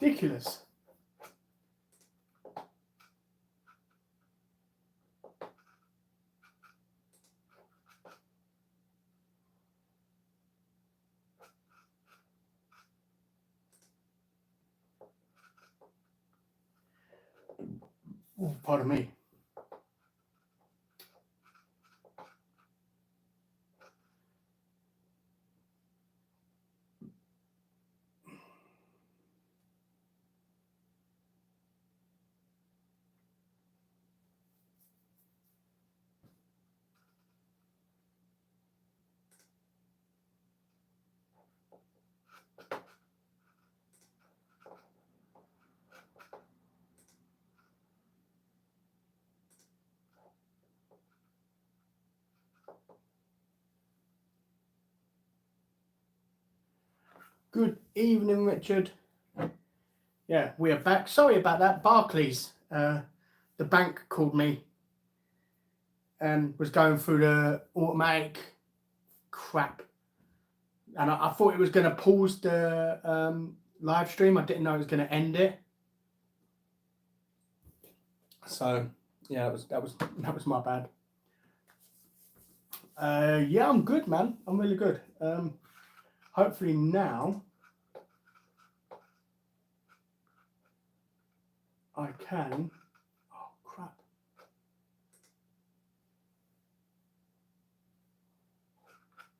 Ridiculous. Oh, pardon me. Good evening, Richard. Yeah, we are back. Sorry about that. Barclays, the bank called me and was going through the automatic crap. And I thought it was going to pause the live stream. I didn't know it was going to end it. So yeah, that was my bad. Yeah, I'm good, man. I'm really good. Hopefully now I can. Oh crap!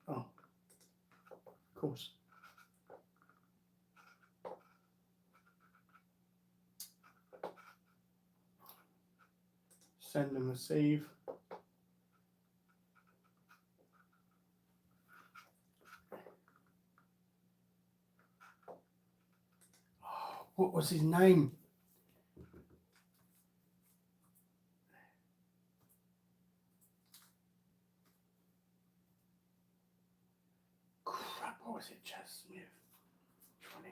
Oh, of course. Send and receive. Oh, what was his name? Crap! What was it? Chaz Smith. 20.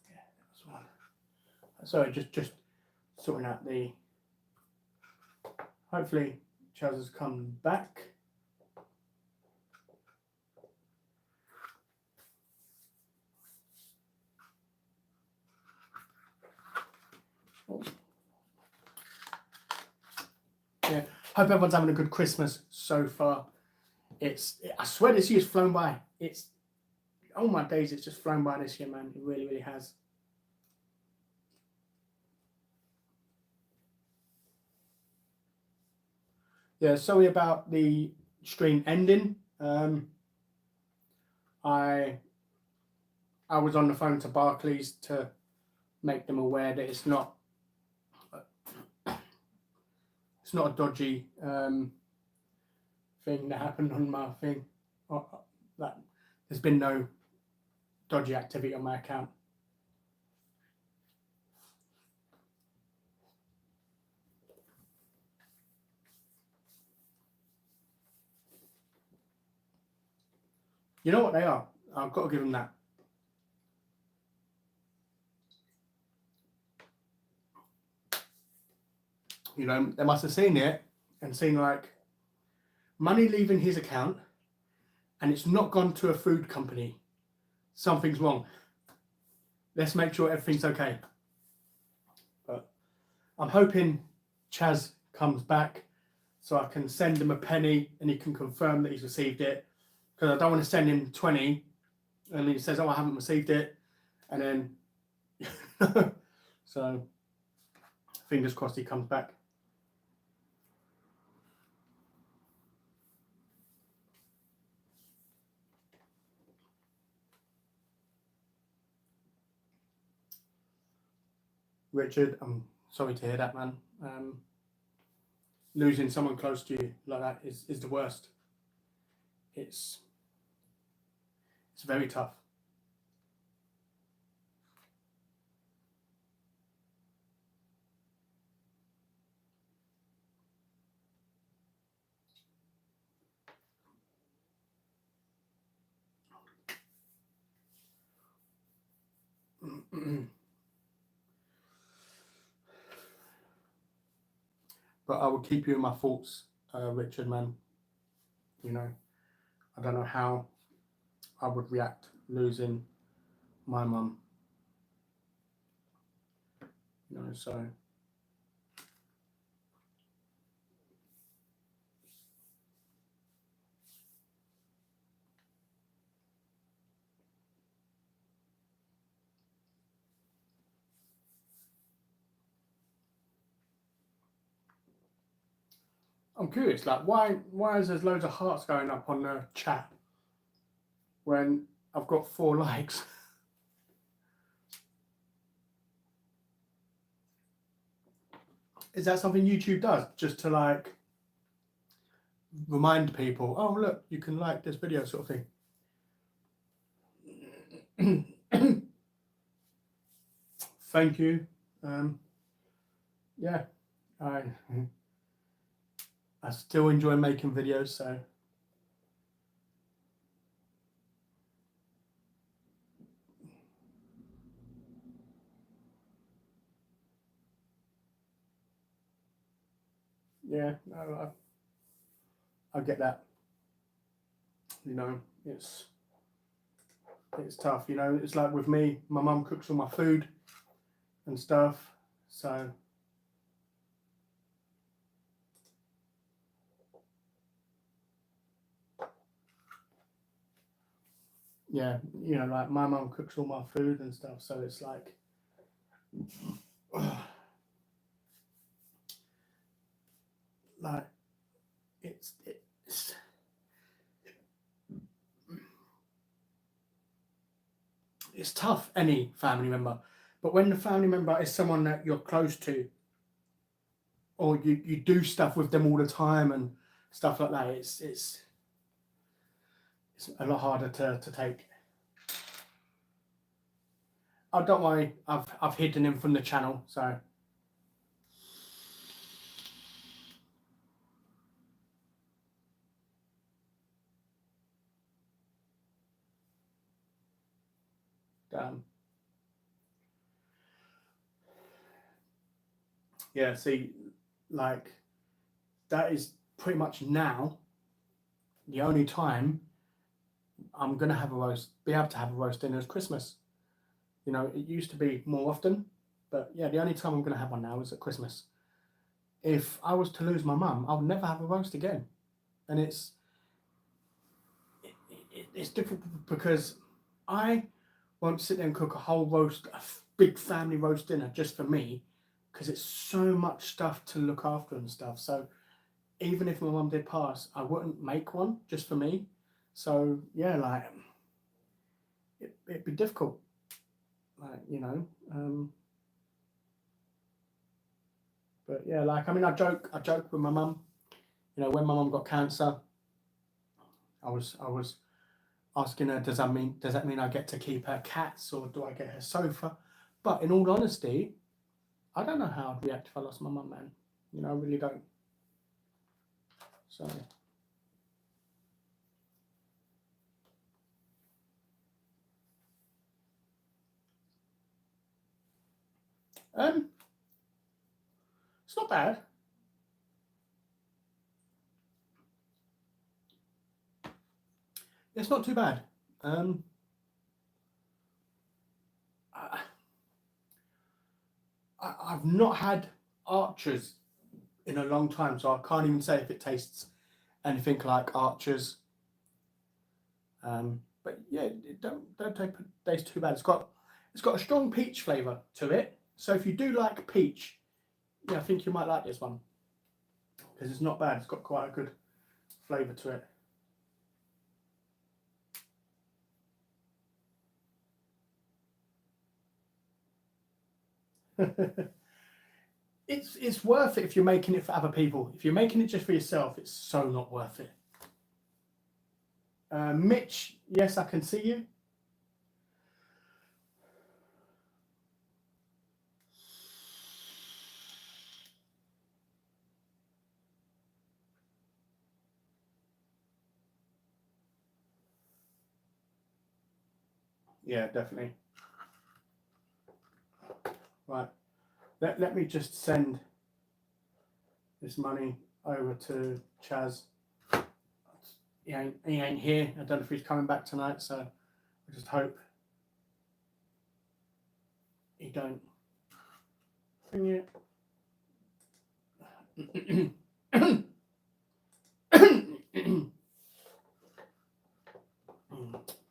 Yeah, that was one. Sorry, just sorting out the. Hopefully, Chaz has come back. Oh. Yeah, hope everyone's having a good Christmas so far. I swear this year's flown by. Oh my days, it's just flown by this year, man. It really, really has. Yeah, sorry about the stream ending. I was on the phone to Barclays to make them aware that it's not a dodgy thing that happened on my thing. That there's been no dodgy activity on my account. You know what they are? I've got to give them that. You know, they must have seen it and seen like money leaving his account and it's not gone to a food company. Something's wrong. Let's make sure everything's okay. But I'm hoping Chaz comes back so I can send him a penny and he can confirm that he's received it. Because I don't want to send him 20 and he says, oh, I haven't received it. And then, so fingers crossed he comes back. Richard, I'm sorry to hear that, man. Losing someone close to you like that is the worst. It's very tough. But I will keep you in my thoughts Richard, man. You know, I don't know how I would react losing my mum. You know, so I'm curious, like why is there loads of hearts going up on the chat when I've got 4 likes? Is that something YouTube does just to like remind people, oh look, you can like this video, sort of thing? Thank you. Yeah, I still enjoy making videos, so yeah, I get that. You know, it's tough. You know, it's like with me, my mum cooks all my food and stuff, so yeah, you know, like my mum cooks all my food and stuff, so it's like like it's it's tough, any family member, but when the family member is someone that you're close to, or you do stuff with them all the time and stuff like that, it's a lot harder to take. Oh, don't worry, I've hidden him from the channel, so yeah, see, like that is pretty much now the only time I'm gonna have a roast, be able to have a roast dinner is Christmas. You know, it used to be more often, but yeah, the only time I'm gonna have one now is at Christmas. If I was to lose my mum, I'll never have a roast again, and it's difficult because I won't sit there and cook a whole roast, a big family roast dinner just for me, because it's so much stuff to look after and stuff. So even if my mum did pass, I wouldn't make one just for me. So yeah, like it'd be difficult, like, you know. But yeah, like, I mean, I joke with my mum. You know, when my mum got cancer, I was asking her, does that mean I get to keep her cats, or do I get her sofa? But in all honesty, I don't know how I'd react if I lost my mum, man. You know, I really don't. So it's not bad. It's not too bad. I've not had Archers in a long time, so I can't even say if it tastes anything like Archers. But yeah, it don't taste too bad. It's got a strong peach flavour to it. So if you do like peach, yeah, I think you might like this one, because it's not bad. It's got quite a good flavour to it. It's worth it if you're making it for other people. If you're making it just for yourself, it's so not worth it. Mitch, yes, I can see you. Yeah, definitely. Right. Let me just send this money over to Chaz. He ain't here. I don't know if he's coming back tonight, so I just hope he don't bring it.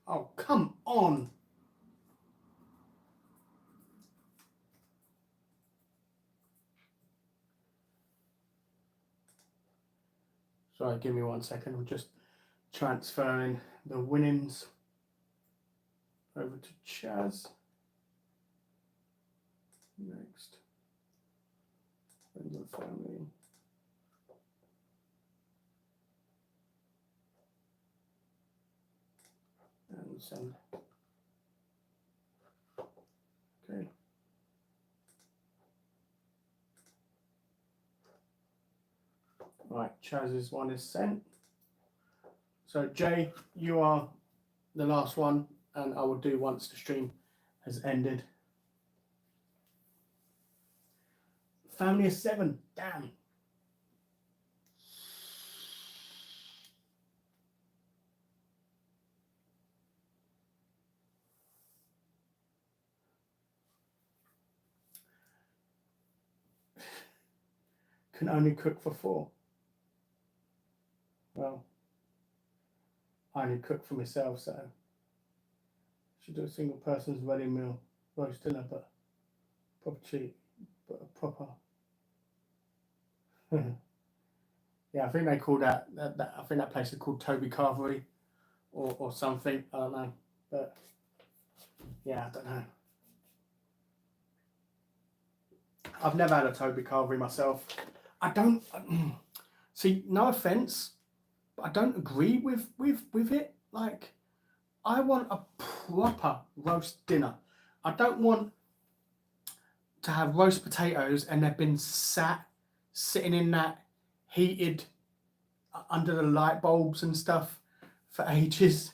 Oh, come on. Sorry, give me 1 second. I'm just transferring the winnings over to Chaz. Next. Friends and family. And send. Okay. Right, Chaz's one is sent. So Jay, you are the last one, and I will do once the stream has ended. Family of 7. Damn. Can only cook for 4. Well, I only cook for myself, so should do a single person's ready meal, roast dinner, but proper cheap, but a proper. Yeah, I think they call that I think that place is called Toby Carvery or something. I don't know, but yeah, I don't know. I've never had a Toby Carvery myself. I don't see. No offense, but I don't agree with it. Like, I want a proper roast dinner. I don't want to have roast potatoes and they've been sitting in that heated under the light bulbs and stuff for ages.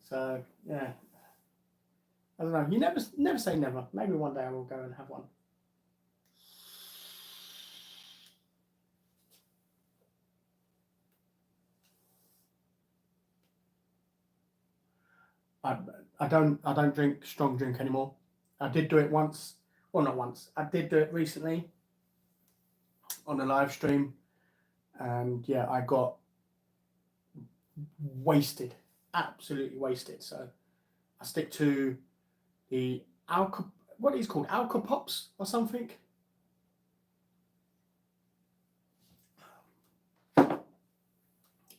So yeah, I don't know. You never say never. Maybe one day I will go and have one. I don't drink strong drink anymore. I did do it once. Well, not once. I did do it recently on a live stream, and yeah, I got wasted, absolutely wasted. So I stick to the what is called Alka Pops or something.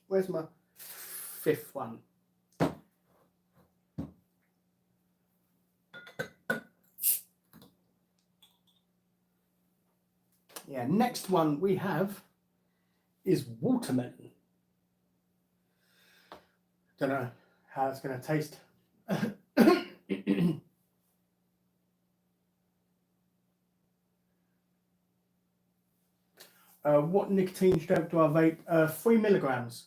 Where's my 5th one? Yeah, next one we have is watermelon. Don't know how it's going to taste. What nicotine strength do I vape? 3 milligrams.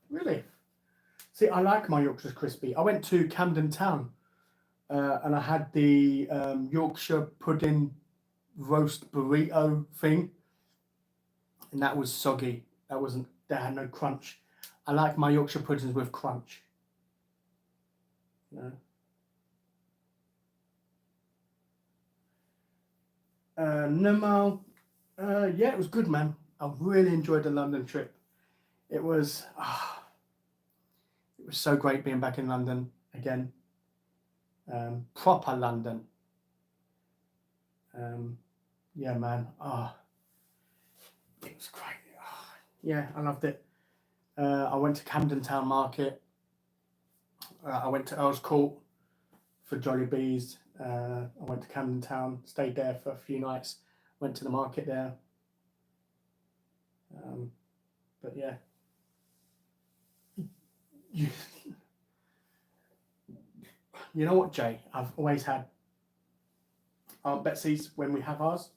Really? See, I like my Yorkshire crispy. I went to Camden Town and I had the Yorkshire pudding roast burrito thing, and that was soggy. That had no crunch. I like my Yorkshire puddings with crunch. You know? Nirmal, yeah, it was good, man. I really enjoyed the London trip. It was so great being back in London again. Proper London. Yeah, man. It was great. Yeah, I loved it. I went to Camden Town Market. I went to Earl's Court for Jollibees. I went to Camden Town, stayed there for a few nights. Went to the market there. But yeah. You know what, Jay? I've always had Aunt Betsy's when we have ours.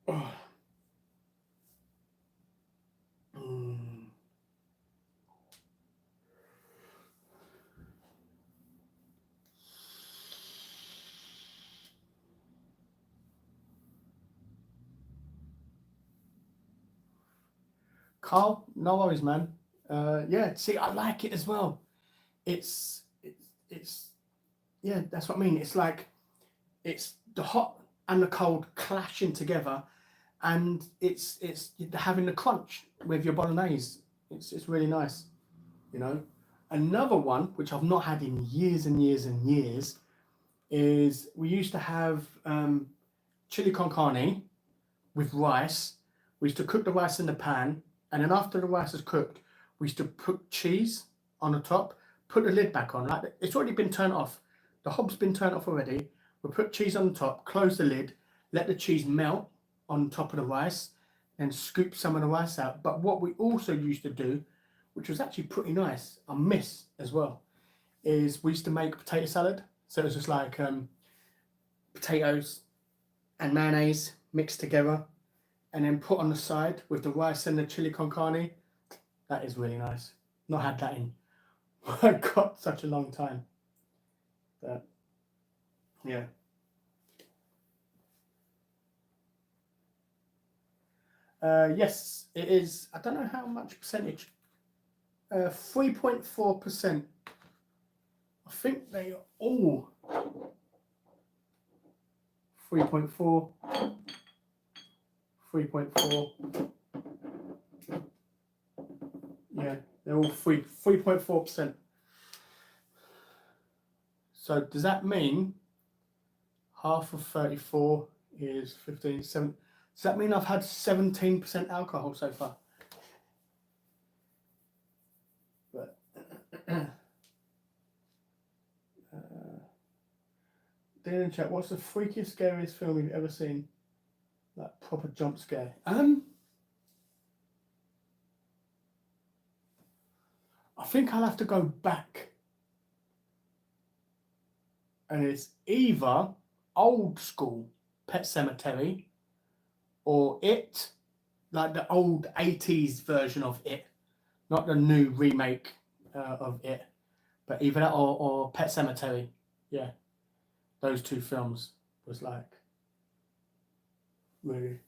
Oh. Mm. Carl, no worries, man. Yeah, see, I like it as well. It's yeah, that's what I mean. It's like it's the hot and the cold clashing together, and it's having the crunch with your bolognese. It's really nice, you know. Another one which I've not had in years and years and years is we used to have chili con carne with rice. We used to cook the rice in the pan, and then after the rice is cooked, we used to put cheese on the top, put the lid back on. Like it's already been turned off. The hob's been turned off already. We put cheese on the top, close the lid, let the cheese melt on top of the rice, and scoop some of the rice out. But what we also used to do, which was actually pretty nice, I miss as well, is we used to make potato salad. So it was just like potatoes and mayonnaise mixed together and then put on the side with the rice and the chili con carne. That is really nice. Not had that in I got such a long time. But yeah. Yes, it is. I don't know how much percentage. 3.4%. I think they are all 3.4, 3.4. Yeah, they're all 3.4%. So does that mean half of 34 is 15, 7? Does that mean I've had 17% alcohol so far? But Dan in chat, what's the freakiest, scariest film you've ever seen? Like proper jump scare. I think I'll have to go back. And it's either old school Pet Sematary or It, like the old 80s version of It, not the new remake of It, but either that or Pet Sematary. Yeah, those two films was like really.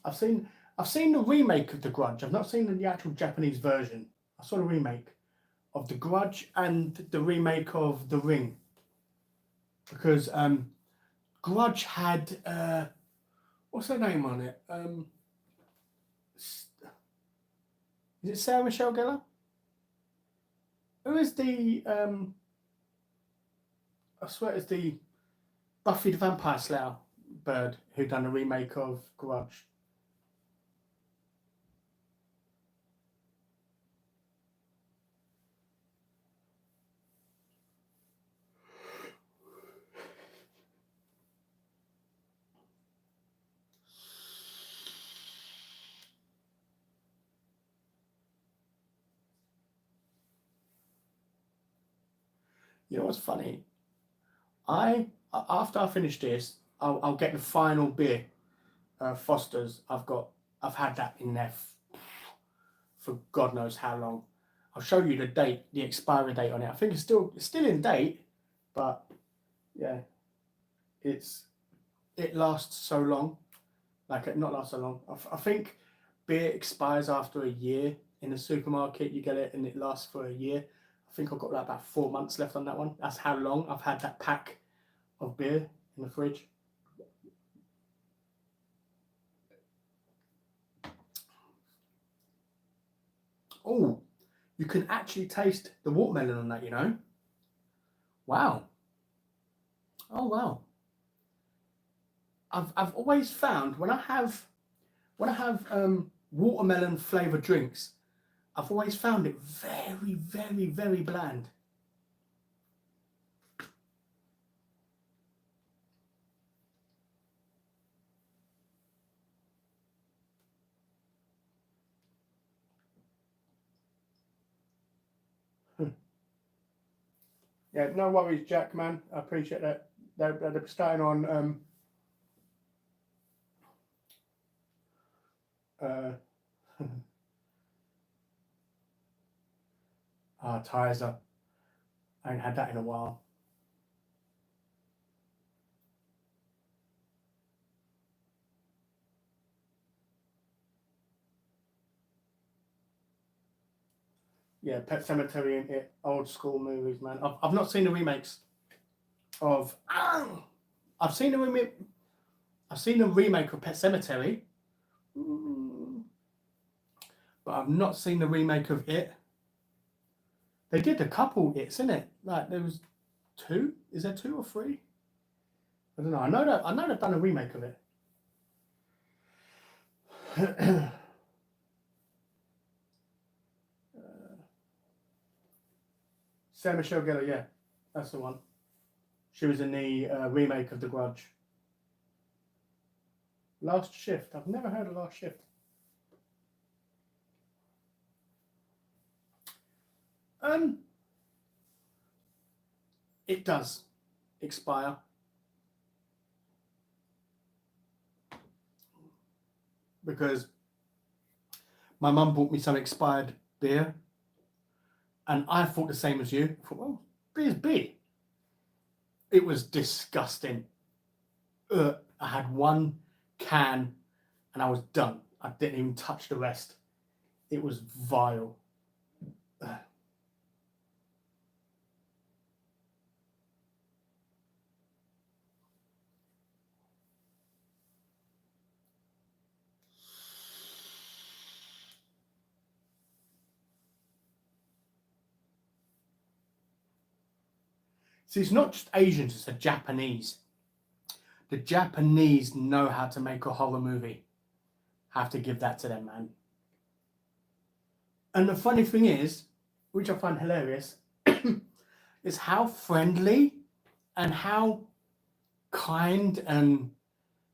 I've seen the remake of The Grudge. I've not seen the actual Japanese version. I saw the remake of The Grudge and the remake of The Ring, because Grudge had what's her name on it? Is it Sarah Michelle Gellar? Who is the I swear it's the Buffy the Vampire Slayer bird who done the remake of Grudge. You know what's funny? After I finish this, I'll get the final beer, Foster's. I've had that in there for God knows how long. I'll show you the date, the expiry date on it. I think it's still in date, but yeah, it lasts so long. Like it not last so long. I think beer expires after a year in the supermarket. You get it and it lasts for a year. I think I've got like about 4 months left on that one. That's how long I've had that pack of beer in the fridge. Oh, you can actually taste the watermelon on that, you know. Wow. Oh wow. I've always found when I have watermelon flavored drinks, I've always found it very, very, very bland. Yeah, no worries, Jack, man. I appreciate that. They're starting on uh Tizer. I ain't had that in a while. Yeah, Pet Cemetery and it, old school movies, man. I've not seen the remakes of. I've seen the remake. I've seen the remake of Pet Cemetery, but I've not seen the remake of it. They did a couple It's in it. Like there was two. Is there two or three? I don't know. I know they've done a remake of it. Sarah Michelle Gellar, yeah, that's the one. She was in the remake of The Grudge. Last Shift. I've never heard of Last Shift. It does expire. Because my mum bought me some expired beer, and I thought the same as you. I thought, well, beer's beer. It was disgusting. I had one can, and I was done. I didn't even touch the rest. It was vile. See, it's not just Asians, it's the Japanese. The Japanese know how to make a horror movie. Have to give that to them, man. And the funny thing is, which I find hilarious, is how friendly and how kind and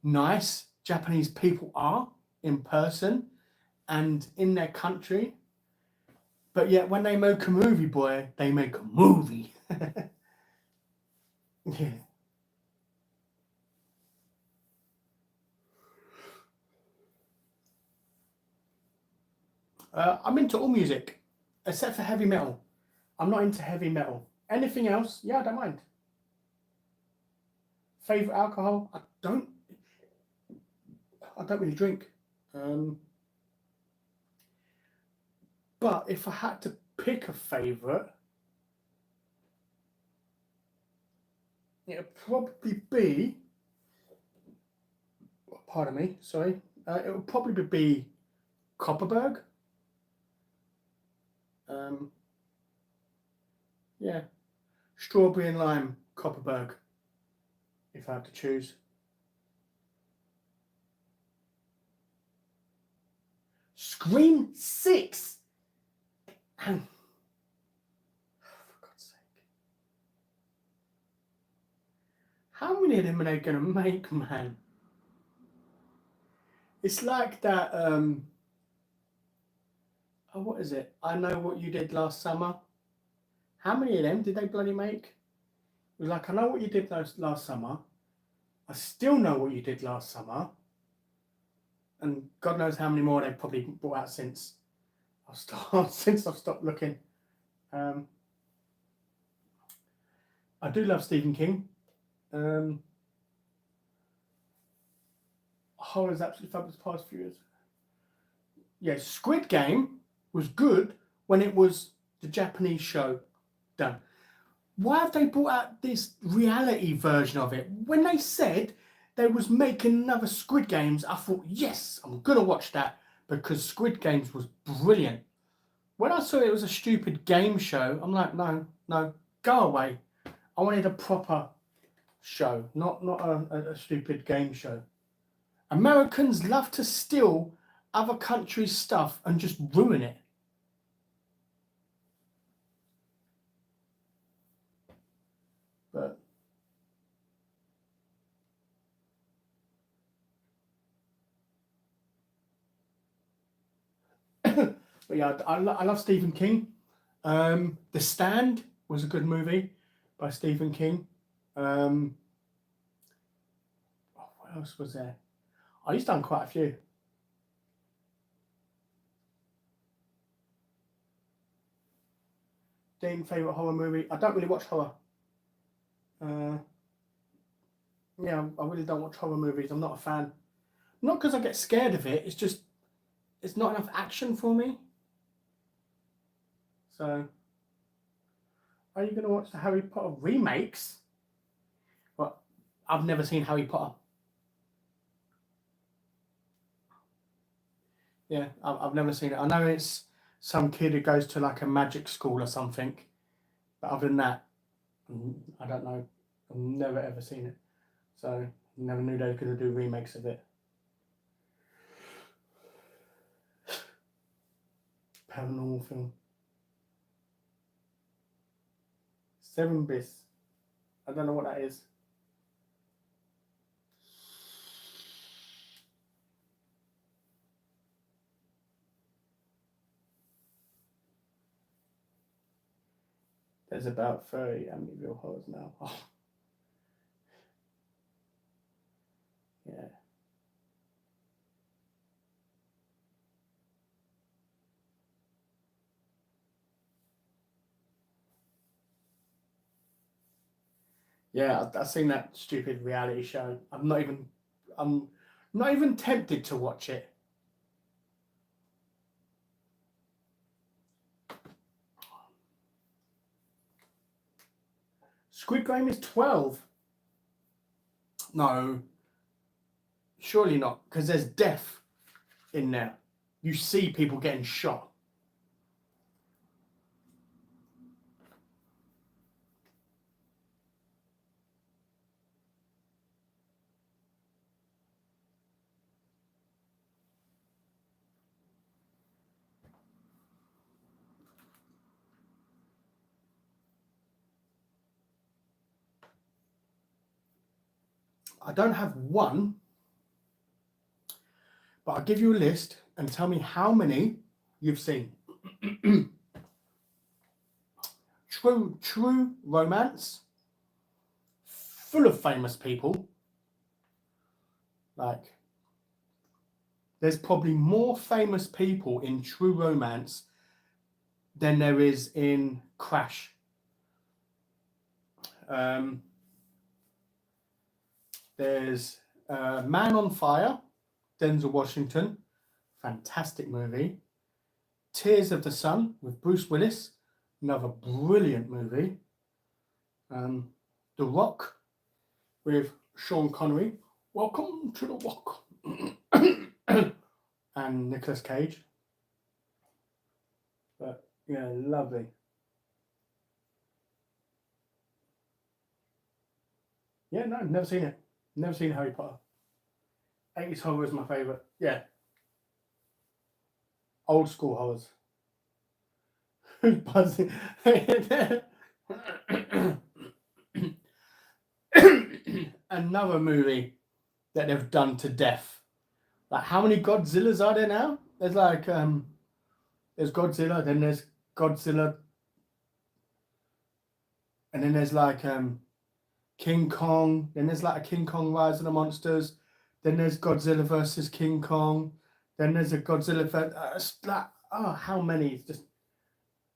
nice Japanese people are in person and in their country. But yet, when they make a movie, boy, they make a movie. Yeah. I'm into all music, except for heavy metal. I'm not into heavy metal. Anything else, yeah, I don't mind. Favorite alcohol? I don't really drink. Um, but if I had to pick a favorite, it'd probably be. Pardon me, sorry. It would probably be Copperberg. Um, yeah, strawberry and lime Copperberg. If I had to choose. Scream 6. And for God's sake, how many of them are they gonna make, man? It's like that. Oh, what is it? I Know What You Did Last Summer. How many of them did they bloody make? It was like, I know what you did last summer. I still know what you did last summer. And God knows how many more they've probably brought out since I've stopped looking. I do love Stephen King. Horror is absolutely fabulous past few years. Yeah, Squid Game was good when it was the Japanese show done. Why have they brought out this reality version of it? When they said they was making another Squid Games, I thought, yes, I'm gonna watch that because Squid Games was brilliant. When I saw it was a stupid game show, I'm like, no, go away. I wanted a proper show, not a stupid game show. Americans love to steal other countries' stuff and just ruin it. But but yeah, I love Stephen King. The Stand was a good movie. by Stephen King. What else was there? Oh, he's done quite a few. Dean, favourite horror movie? I don't really watch horror. Yeah, I really don't watch horror movies. I'm not a fan. Not because I get scared of it. It's just it's not enough action for me. So, are you going to watch the Harry Potter remakes? Well, I've never seen Harry Potter. Yeah, I've never seen it. I know it's some kid who goes to like a magic school or something. But other than that, I don't know. I've never ever seen it. So, never knew they were going to do remakes of it. Paranormal film. Seven Bis. I don't know what that is. There's about 30 Amityville horrors now. Oh. Yeah. Yeah, I've seen that stupid reality show. I'm not even tempted to watch it. Squid Game is 12. No, surely not, because there's death in there. You see people getting shot. I don't have one, but I'll give you a list and tell me how many you've seen. True romance, full of famous people. Like, there's probably more famous people in True Romance than there is in Crash. There's Man on Fire, Denzel Washington, fantastic movie. Tears of the Sun with Bruce Willis, another brilliant movie. The Rock with Sean Connery, Welcome to the Rock, and Nicolas Cage. But yeah, lovely. Yeah, no, never seen it. Never seen Harry Potter. 80s horror is my favourite. Yeah. Old school horrors. Who's buzzing? Another movie that they've done to death. Like, how many Godzillas are there now? There's like there's Godzilla, then there's Godzilla, and then there's like King Kong, then there's like a King Kong Rise of the Monsters, then there's Godzilla versus King Kong, then there's a Godzilla like, oh, how many? It's just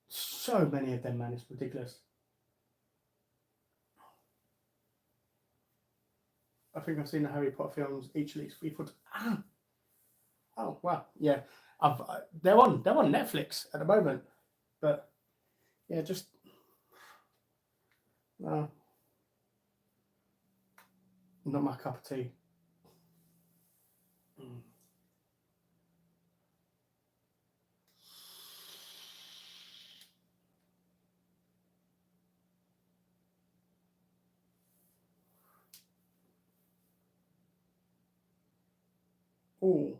so many of them, man. It's ridiculous. I think I've seen the Harry Potter films each at least 3 foot. Oh wow, yeah. They're on Netflix at the moment, but yeah, just no, not my cup of tea. Oh,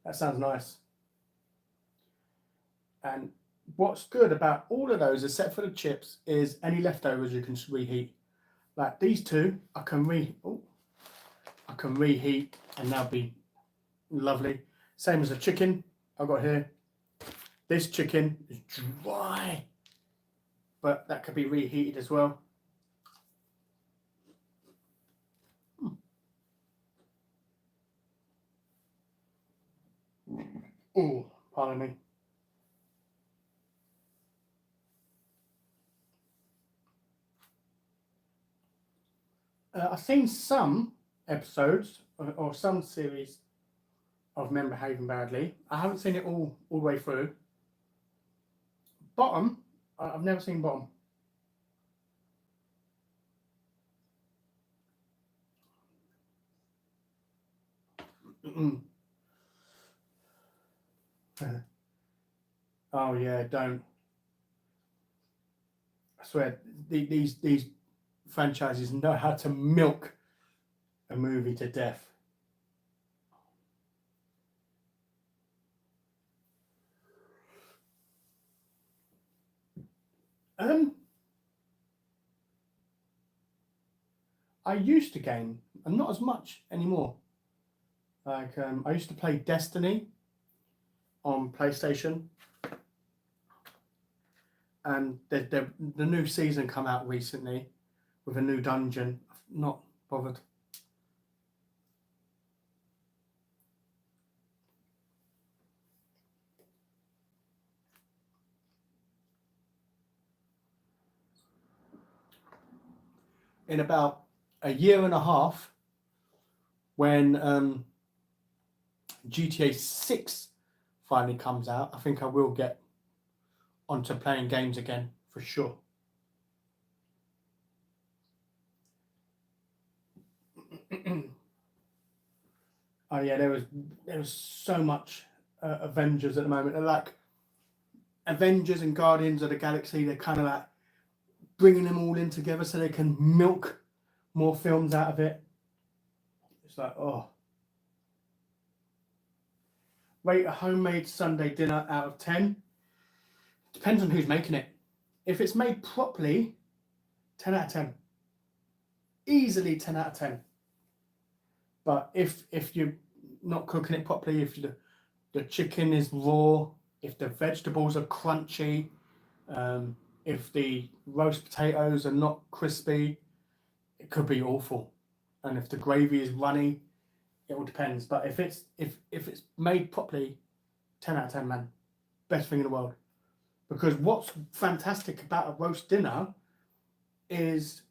that sounds nice. And what's good about all of those, except for the chips, is any leftovers you can reheat. Like these two, I can reheat, and that'll be lovely. Same as the chicken I've got here. This chicken is dry, but that could be reheated as well. Oh, pardon me. I've seen some episodes or some series of Men Behaving Badly. I haven't seen it all the way through. Bottom, I've never seen Bottom. Oh yeah, don't. I swear, these franchises know how to milk a movie to death. I used to game, and not as much anymore. Like I used to play Destiny on PlayStation, and the new season come out recently with a new dungeon. I've not bothered. In about a year and a half, when GTA 6 finally comes out, I think I will get onto playing games again for sure. Oh yeah, there was so much Avengers at the moment. They're like Avengers and Guardians of the Galaxy. They're kind of like bringing them all in together so they can milk more films out of it. It's like, oh. Rate a homemade Sunday dinner out of 10. Depends on who's making it. If it's made properly, 10 out of 10. Easily 10 out of 10. But if you're not cooking it properly, if the chicken is raw, if the vegetables are crunchy, if the roast potatoes are not crispy, it could be awful. And if the gravy is runny, it all depends. But if it's made properly, 10 out of 10, man. Best thing in the world. Because what's fantastic about a roast dinner is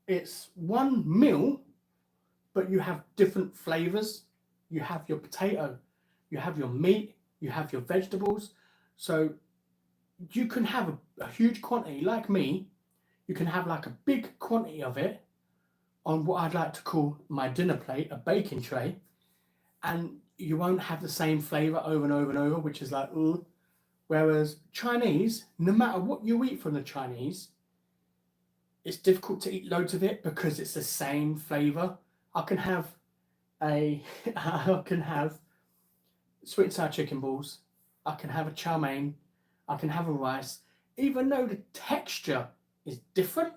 it's one meal, but you have different flavors. You have your potato, you have your meat, you have your vegetables. So you can have a huge quantity, like me, you can have like a big quantity of it on what I'd like to call my dinner plate, a baking tray, and you won't have the same flavor over and over and over, which is like, ooh. Whereas Chinese, no matter what you eat from the Chinese, it's difficult to eat loads of it because it's the same flavor. I can have sweet and sour chicken balls. I can have a chow mein. I can have a rice. Even though the texture is different,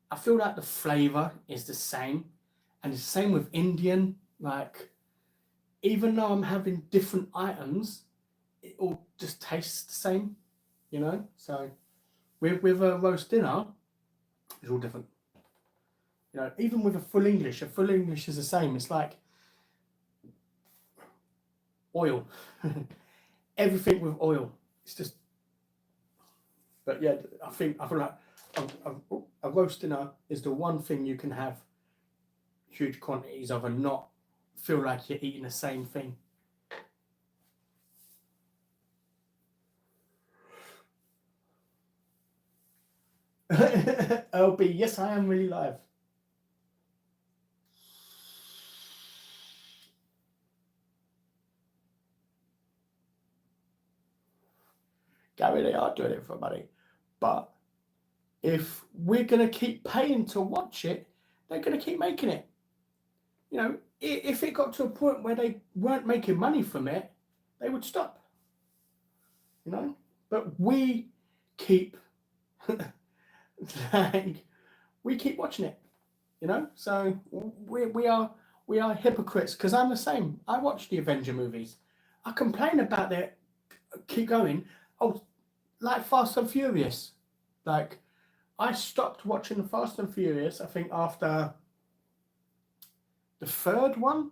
I feel like the flavor is the same. And it's the same with Indian. Like, even though I'm having different items, it all just tastes the same, you know? So with a roast dinner, it's all different. You know, even with a full English is the same. It's like oil. Everything with oil. It's just, but yeah, I feel like a roast dinner is the one thing you can have huge quantities of and not feel like you're eating the same thing. LB, yes, I am really live. Gary, they are doing it for money. But if we're going to keep paying to watch it, they're going to keep making it. You know, if it got to a point where they weren't making money from it, they would stop. You know? But we keep like, we keep watching it, you know. So we are hypocrites because I'm the same. I watch the Avenger movies. I complain about their keep going. Oh, like Fast and Furious. Like, I stopped watching Fast and Furious, I think, after the third one,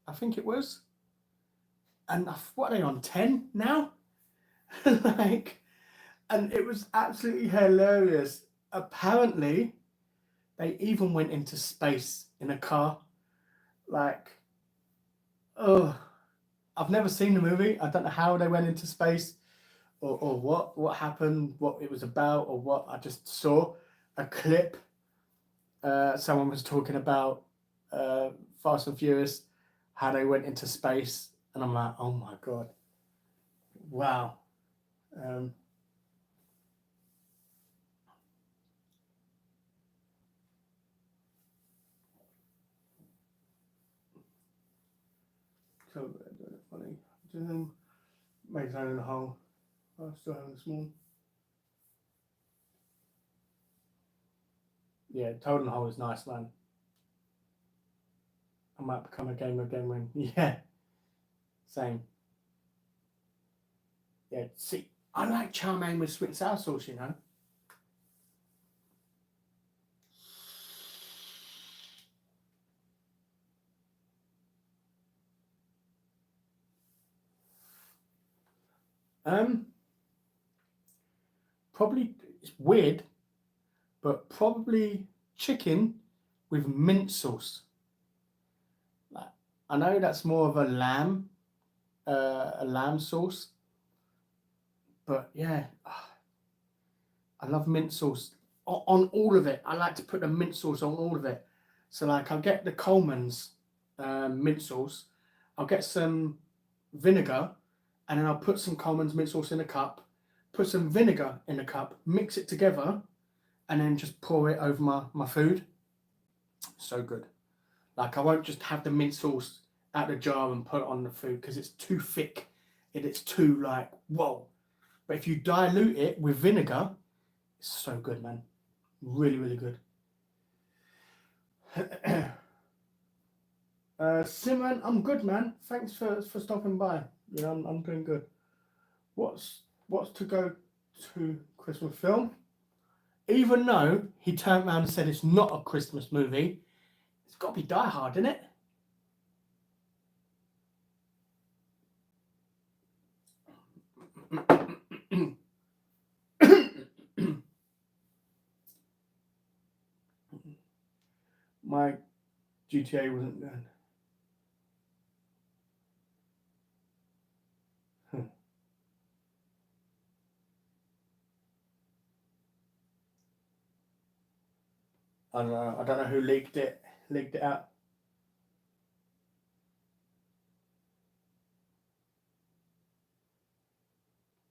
I think it was. And what are they on, 10 now? Like, and it was absolutely hilarious. Apparently, they even went into space in a car. Like, oh, I've never seen the movie. I don't know how they went into space, or what happened, what it was about, or what. I just saw a clip. Someone was talking about Fast and Furious, how they went into space, and I'm like, oh my god, wow. Um, so funny. Makes that in the hole. I was still having a small. Yeah, Toad in the Hole is nice, man. I might become a gamer again when. Yeah, same. Yeah, see, I like chow mein with sweet and sour sauce, you know. Um, Probably it's weird, but probably chicken with mint sauce. Like, I know that's more of a lamb sauce, but yeah, I love mint sauce on all of it. I like to put the mint sauce on all of it. So like, I'll get the Coleman's mint sauce. I'll get some vinegar, and then I'll put some Coleman's mint sauce in a cup. Put some vinegar in a cup, mix it together, and then just pour it over my food. So good. Like, I won't just have the mint sauce out the jar and put it on the food because it's too thick and it's too like whoa. But if you dilute it with vinegar, it's so good, man. Really, really good. Simon, I'm good, man. Thanks for stopping by. You know, I'm doing good. What's to go to Christmas film? Even though he turned around and said it's not a Christmas movie, it's got to be Die Hard, isn't it? My GTA wasn't good. I don't know. I don't know who leaked it. Leaked it out.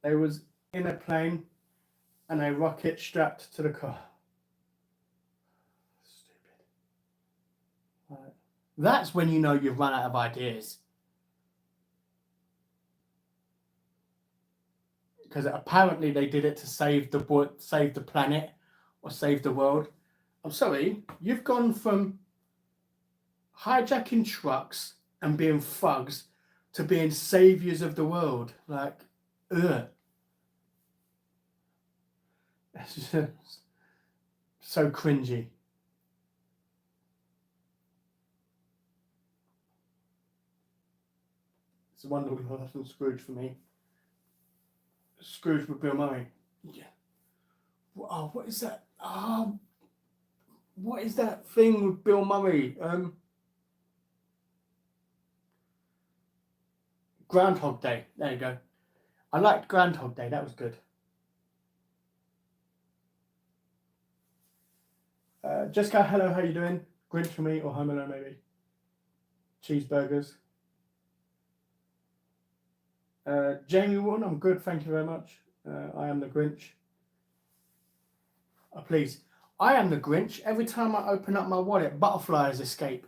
They was in a plane and a rocket strapped to the car. Stupid. Right. That's when you know you've run out of ideas. Because apparently they did it to save the planet, or save the world. I'm sorry, you've gone from hijacking trucks and being thugs to being saviors of the world. Like, ugh. It's just so cringy. It's a wonderful life from Scrooge for me. Scrooge with Bill Murray. Yeah. Oh, what is that? Oh, what is that thing with Bill Murray? Groundhog Day. There you go. I liked Groundhog Day. That was good. Jessica, hello. How you doing? Grinch for me or Home Alone maybe. Cheeseburgers. Jamie Warren, I'm good. Thank you very much. I am the Grinch. Please. I am the Grinch. Every time I open up my wallet, butterflies escape.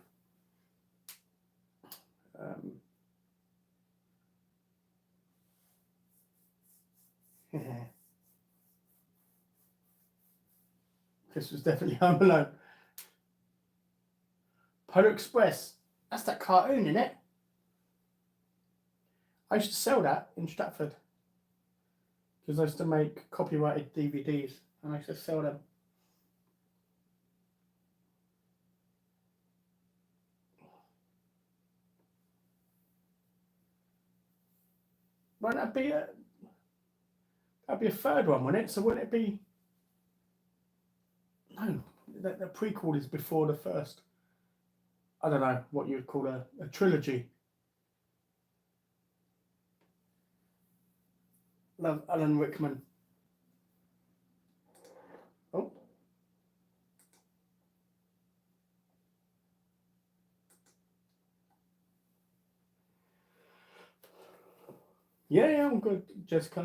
This was definitely Home Alone. Polar Express. That's that cartoon, isn't it? I used to sell that in Stratford because I used to make copyrighted DVDs. and I just sell them. Won't that be that'd be a third one, wouldn't it? So wouldn't it be? No, the prequel is before the first. I don't know what you would call a trilogy. Love Alan Rickman. Oh. Yeah, I'm good, Jessica.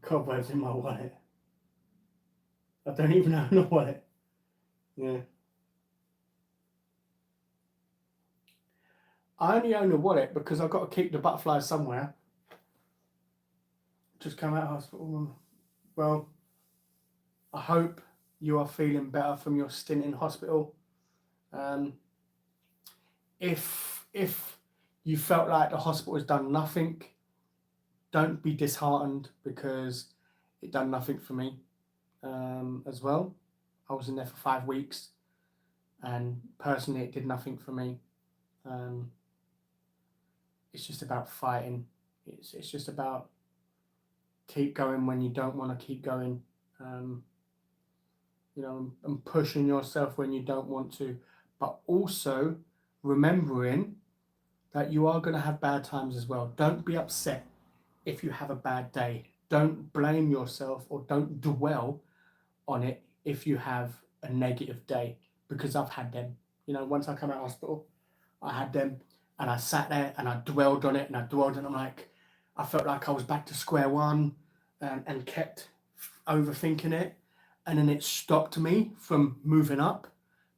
Cobwebs in my wallet. I don't even own a wallet. Yeah. I only own a wallet because I've got to keep the butterflies somewhere. Just come out of hospital. Well, I hope you are feeling better from your stint in hospital. If you felt like the hospital has done nothing, don't be disheartened, because it done nothing for me as well. I was in there for 5 weeks, and personally it did nothing for me. It's just about fighting. It's just about keep going when you don't want to keep going. You know, and pushing yourself when you don't want to, but also remembering that you are going to have bad times as well. Don't be upset if you have a bad day. Don't blame yourself, or don't dwell on it if you have a negative day, because I've had them. You know, once I come out of hospital, I had them, and I sat there and I dwelled on it and I dwelled, and I'm like, I felt like I was back to square one, and kept overthinking it. And then it stopped me from moving up,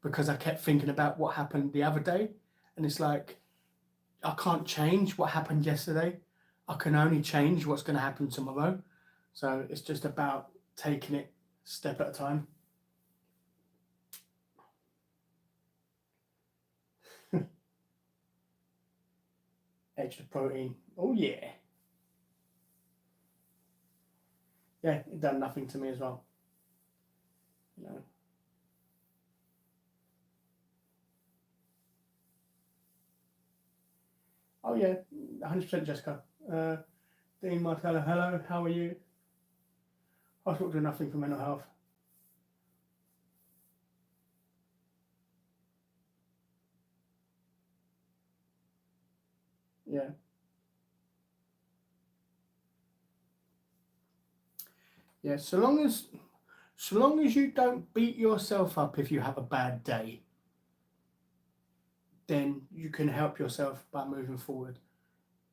because I kept thinking about what happened the other day. And it's like, I can't change what happened yesterday. I can only change what's going to happen tomorrow. So it's just about taking it step at a time. Extra protein. Oh, yeah. Yeah, it done nothing to me as well. You know. Oh, yeah, 100% Jessica. Dean Martello, hello, how are you? Hospital do nothing for mental health. Yeah. Yeah, so long as you don't beat yourself up if you have a bad day, then you can help yourself by moving forward.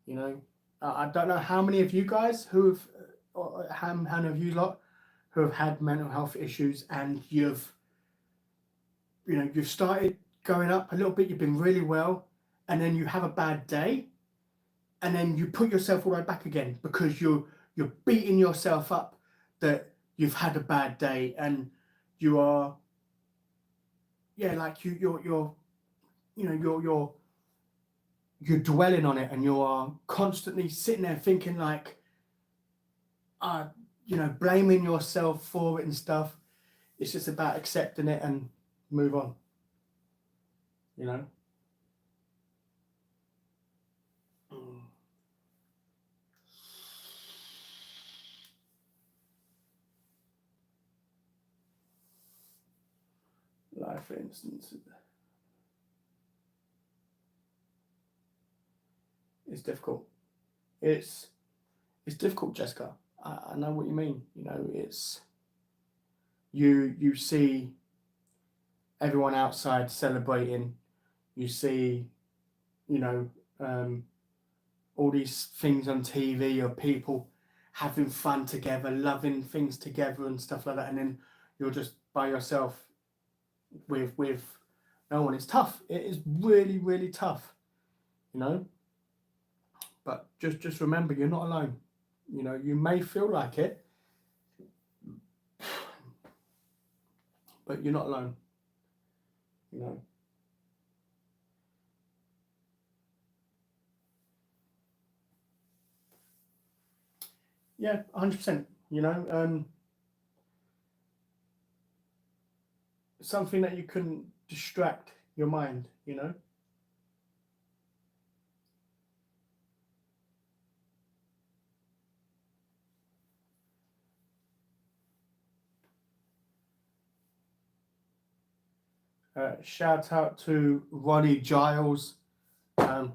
You know, I don't know how many of you guys who have, or how many of you lot who have had mental health issues, and you've started going up a little bit, you've been really well, and then you have a bad day, and then you put yourself all the way back again, because you're beating yourself up that you've had a bad day, and you are, yeah, like you're you know you're dwelling on it, and you are constantly sitting there thinking like, uh blaming yourself for it and stuff. It's just about accepting it and move on, you know. Mm. Like, for instance, it's difficult. It's difficult, Jessica. I know what you mean. You know, it's you see everyone outside celebrating. You see, you know, all these things on TV of people having fun together, loving things together and stuff like that, and then you're just by yourself with no one. It's tough. It is really, really tough, you know. But just remember, you're not alone. You know, you may feel like it, but you're not alone. You know. Yeah, 100%. You know, something that you can distract your mind. You know. Shout out to Ronnie Giles. Um,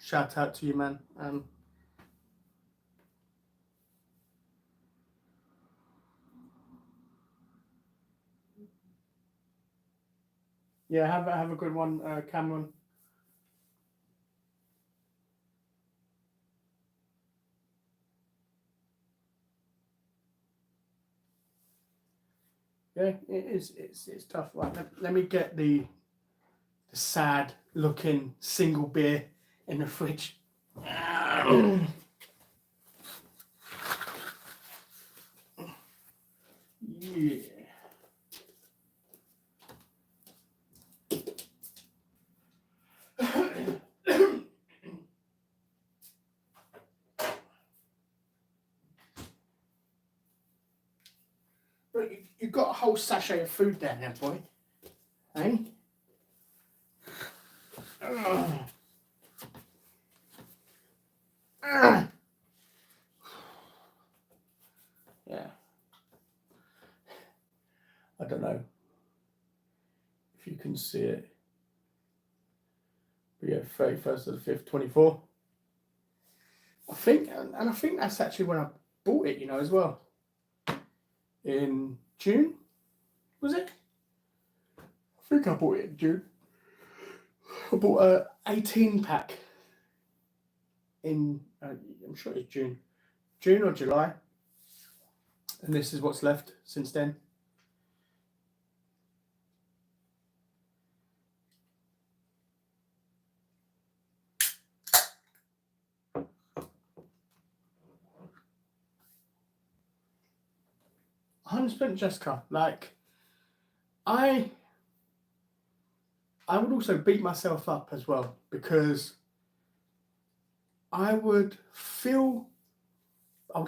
shout out to you, man. Yeah, have a good one, Cameron. Yeah, it's tough. Right, let me get the sad looking single beer in the fridge. Yeah. Look, you've got a whole sachet of food down there, boy. Eh? Yeah. I don't know if you can see it. But yeah, 31st of the 5th, 24. I think, and I think that's actually when I bought it, you know, as well. In June, was it? I think I bought it in June. I bought a 18 pack in, I'm sure it's June or July. And this is what's left since then. $100 Jessica. Like, I would also beat myself up as well, because I would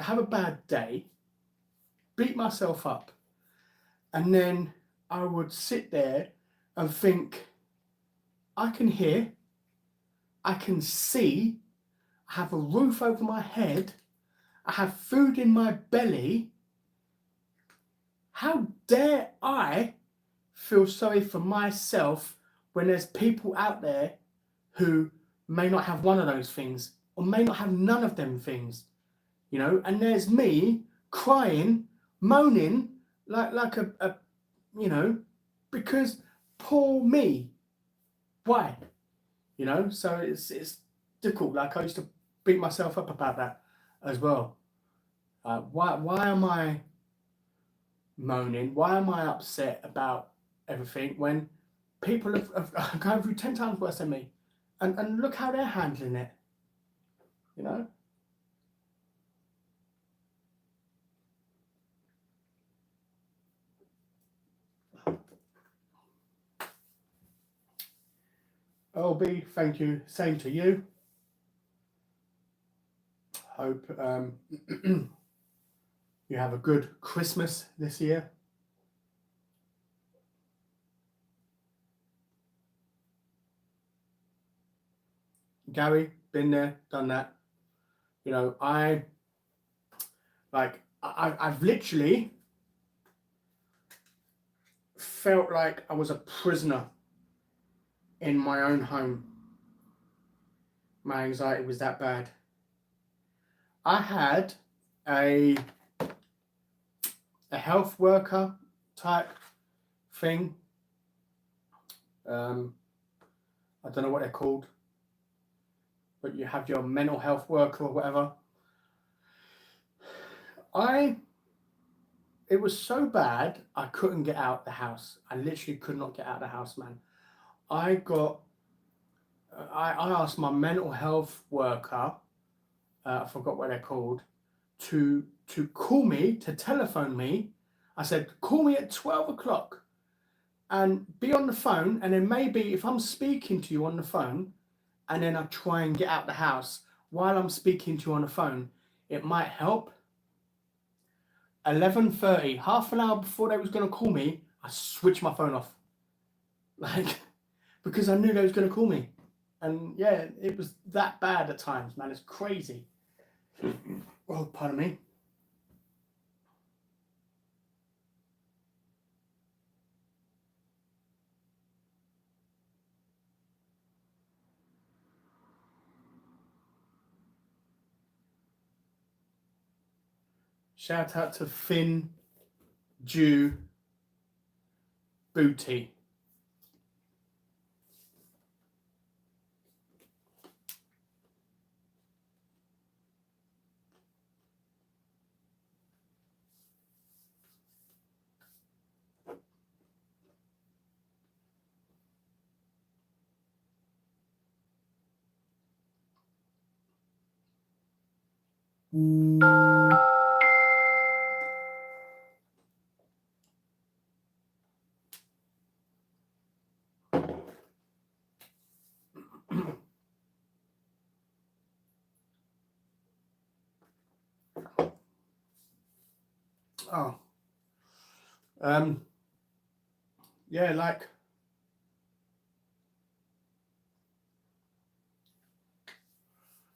have a bad day, beat myself up, and then I would sit there and think, I can hear, I can see, I have a roof over my head, I have food in my belly. How dare I feel sorry for myself when there's people out there who may not have one of those things, or may not have none of them things, you know? And there's me crying, moaning like a you know, because poor me. Why? You know, so it's difficult. Like, I used to beat myself up about that as well. Why am I moaning? Why am I upset about everything when people have going through 10 times worse than me? And look how they're handling it, you know? LB, thank you. Same to you. Hope you have a good Christmas this year. Gary, been there, done that. You know, I've literally felt like I was a prisoner in my own home. My anxiety was that bad. I had a health worker type thing. I don't know what they're called, but you have your mental health worker or whatever. It was so bad, I couldn't get out the house. I literally could not get out the house, man. I asked my mental health worker, I forgot what they're called, to call me, to telephone me I said, call me at 12 o'clock and be on the phone. And then maybe if I'm speaking to you on the phone and then I try and get out the house while I'm speaking to you on the phone, it might help. 11:30, half an hour before they was going to call me, I switched my phone off. Like, because I knew they was going to call me. And yeah, it was that bad at times, man. It's crazy. Oh, pardon me. Shout out to Finn, Jew, Booty. Oh. Yeah, like,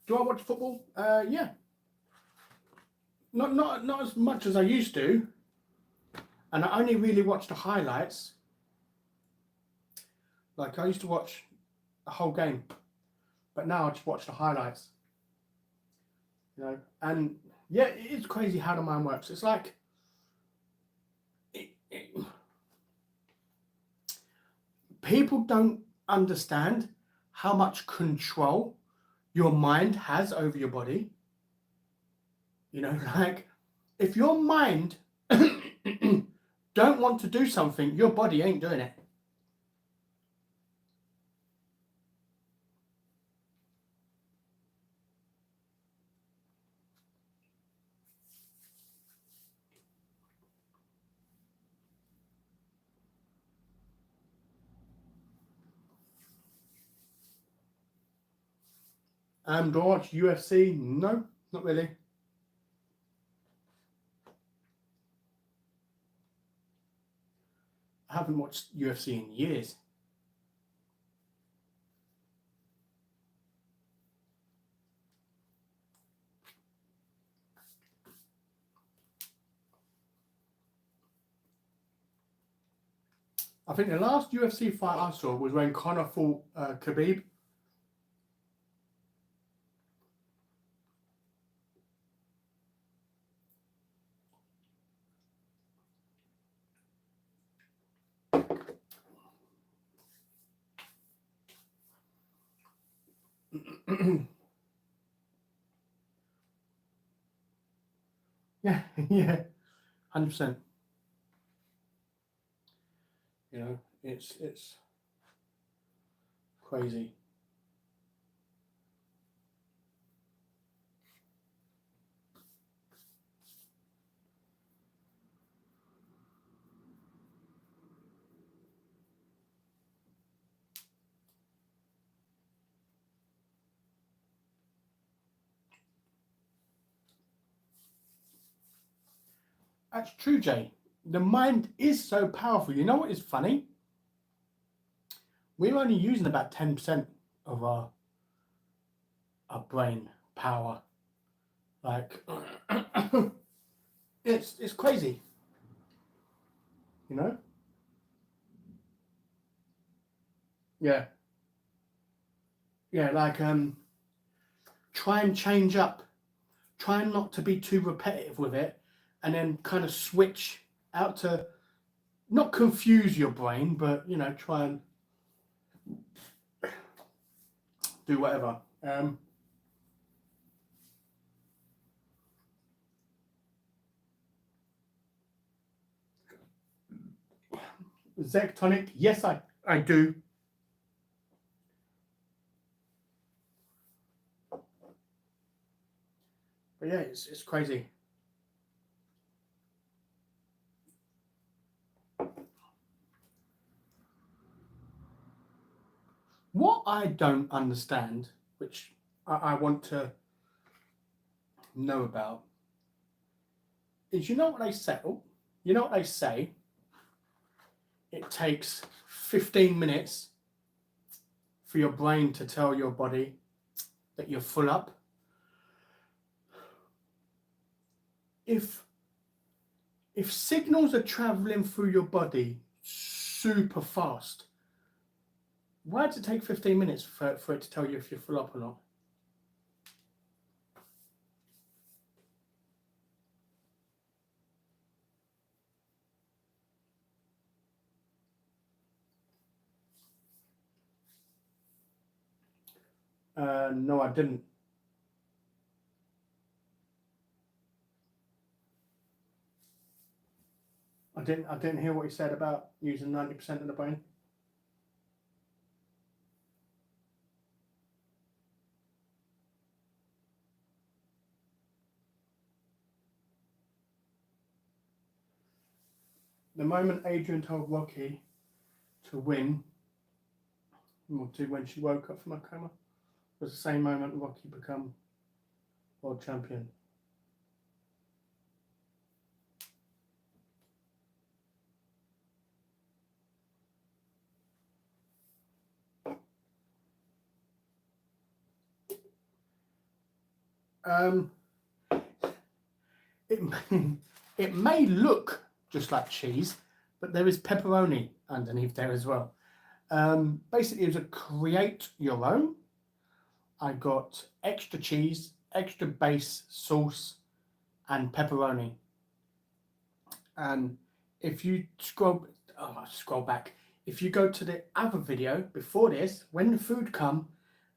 do I watch football? Yeah. Not as much as I used to. And I only really watch the highlights. Like, I used to watch a whole game, but now I just watch the highlights. You know, and yeah, it's crazy how the mind works. It's like people don't understand how much control your mind has over your body. You know, like, if your mind don't want to do something, your body ain't doing it. Do I watch UFC? No, not really. I haven't watched UFC in years. I think the last UFC fight I saw was when Conor fought Khabib. Yeah, yeah, 100%. You know, it's crazy. That's true, Jay. The mind is so powerful. You know what is funny? We're only using about 10% of our brain power. Like, it's crazy. You know? Yeah. Yeah, like, try and change up. Try not to be too repetitive with it, and then kind of switch out to not confuse your brain, but, you know, try and do whatever. Zectonic, yes, I do. But yeah, it's crazy. What I don't understand, which I want to know about, is you know what they say? You know what they say? It takes 15 minutes for your brain to tell your body that you're full up. If signals are traveling through your body super fast, why does it take 15 minutes for it to tell you if you're full up or not? No, I didn't. I didn't hear what he said about using 90% of the brain. The moment Adrian told Rocky to win, or to when she woke up from her coma, was the same moment Rocky became world champion. It it may look just like cheese, but there is pepperoni underneath there as well. Basically, it was a create your own. I got extra cheese, extra base sauce, and pepperoni. And if you scroll back, if you go to the other video before this, when the food come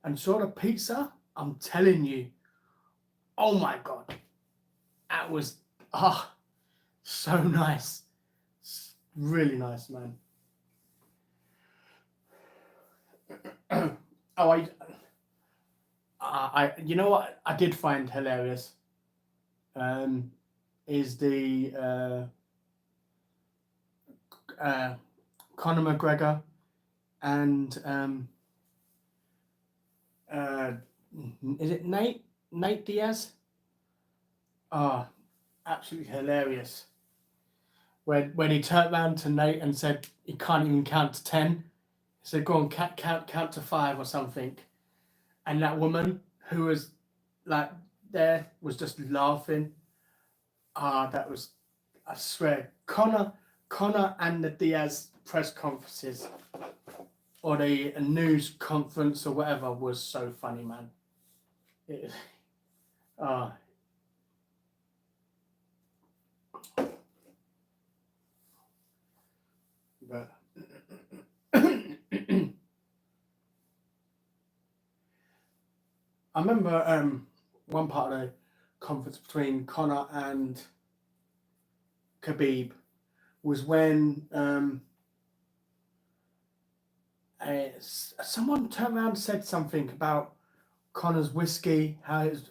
and saw the pizza, I'm telling you, oh my god, that was so nice, really nice, man. Oh, you know what I did find hilarious, is the Conor McGregor and is it Nate Diaz? Oh, absolutely hilarious. When he turned around to Nate and said he can't even count to 10, he said go on, count to 5 or something, and that woman who was like there was just laughing. That was, I swear, Conor and the Diaz press conferences or the news conference or whatever was so funny, man. It, but I remember one part of the conference between Conor and Khabib was when someone turned around and said something about Conor's whiskey, how it's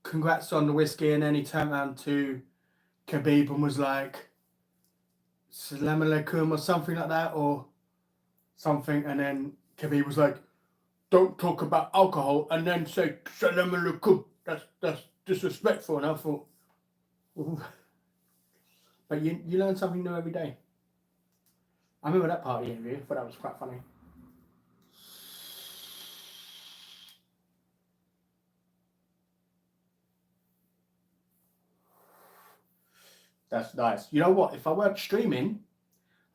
congrats on the whiskey, and then he turned around to Khabib and was like Salam alaikum or something like that or something, and then Khabib was like, don't talk about alcohol and then say Salam alaikum. That's disrespectful. And I thought, ooh. But you learn something new every day. I remember that part of the interview. I thought that was quite funny. That's nice. You know what? If I weren't streaming,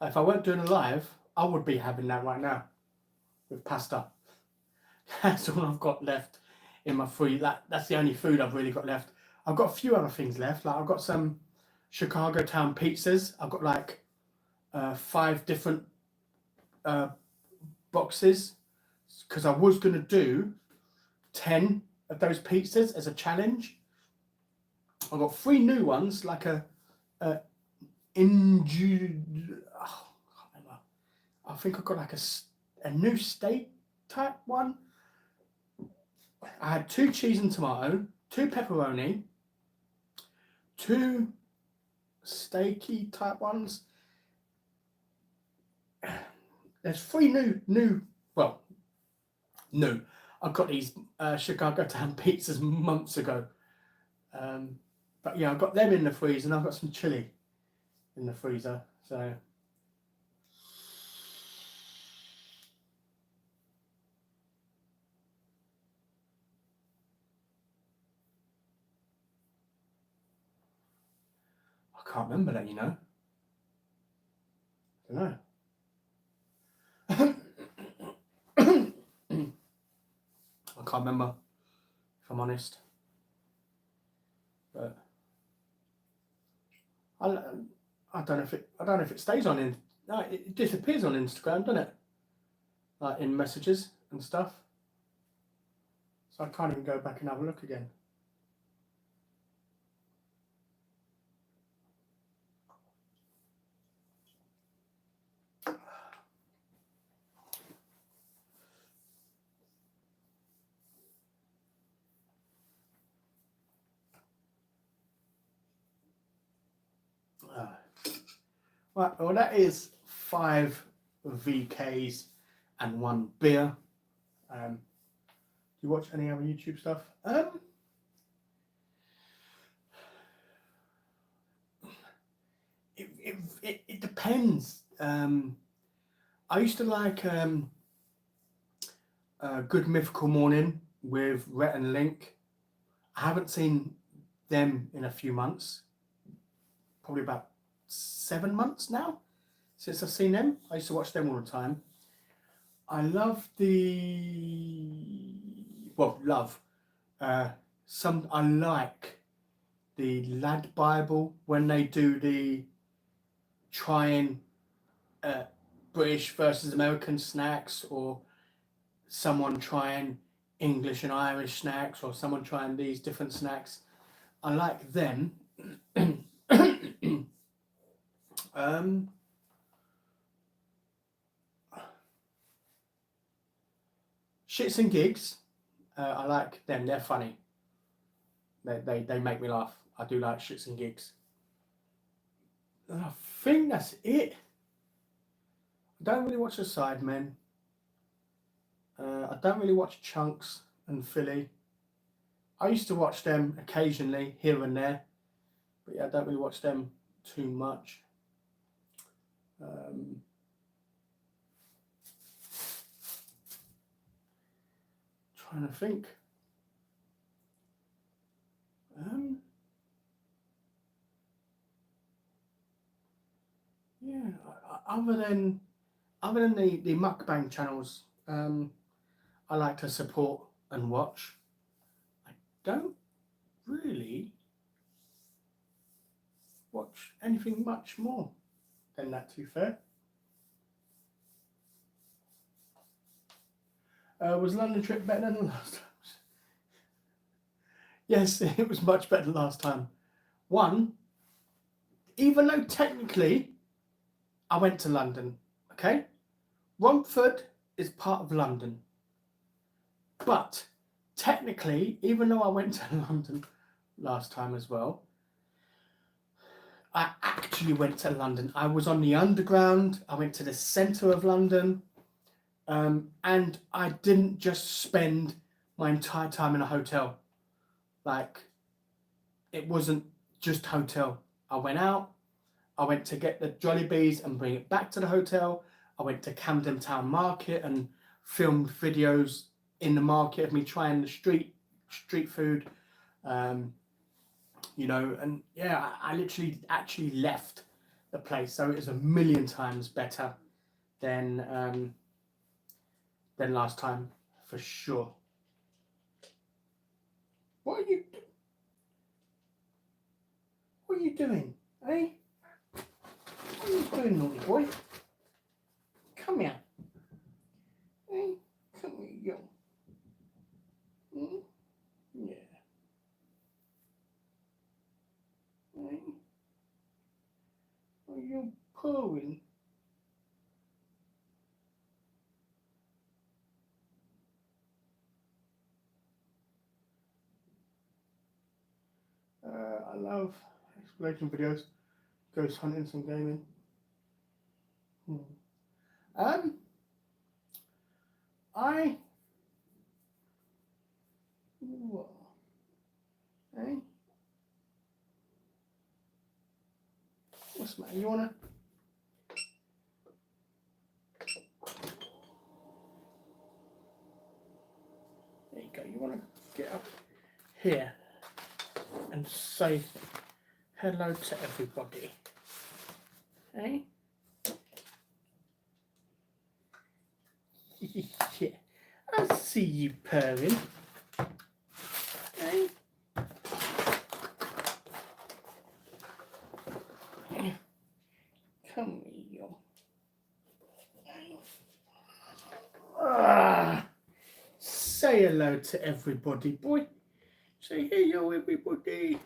if I weren't doing a live, I would be having that right now with pasta. That's all I've got left in my food. That's the only food I've really got left. I've got a few other things left. Like I've got some Chicago Town pizzas. I've got like 5 different boxes because I was going to do 10 of those pizzas as a challenge. I've got 3 new ones, like I think I've got like a new steak type one. I had 2 cheese and tomato, 2 pepperoni, 2 steaky type ones. there's 3 new, well, new. I got these Chicago Town pizzas months ago. But yeah, I've got them in the freezer, and I've got some chili in the freezer. So I can't remember that, you know. I don't know. I can't remember, if I'm honest. But I don't know if it stays on in. No, it disappears on Instagram, doesn't it? Like in messages and stuff. So I can't even go back and have a look again. Right, well, that is 5 VKs and 1 beer. Do you watch any other YouTube stuff? It depends. I used to like Good Mythical Morning with Rhett and Link. I haven't seen them in a few months, probably about 7 months now since I've seen them. I used to watch them all the time. I love I like the Lad Bible when they do the trying British versus American snacks, or someone trying English and Irish snacks, or someone trying these different snacks. I like them. Shits and Gigs, I like them. They're funny. They make me laugh. I do like Shits and Gigs. And I think that's it. I don't really watch the Sidemen. I don't really watch Chunks and Philly. I used to watch them occasionally, here and there. But yeah, I don't really watch them too much. Trying to think. Yeah, other than the mukbang channels, I like to support and watch. I don't really watch anything much more than that, to be fair. Was London trip better than the last time? Yes, it was much better than last time. One, even though technically I went to London, okay? Romford is part of London. But technically, even though I went to London last time as well, I actually went to London. I was on the Underground. I went to the centre of London. And I didn't just spend my entire time in a hotel. Like, it wasn't just hotel. I went out. I went to get the Jollibees and bring it back to the hotel. I went to Camden Town Market and filmed videos in the market of me trying the street food. You know, and yeah, I literally actually left the place, so it was a million times better than last time, for sure. What are you doing, eh? What are you doing, naughty boy? Come here. Hey, come here, you. Yeah. Hey. Are you purring? I love exploration videos, ghost hunting, some gaming. Whoa. Hey? What's the matter? You wanna? There you go. You wanna get up here and say hello to everybody? Hey? Yeah. I see you purring. Hey? Come here. Say hello to everybody, boy. Say hello, everybody.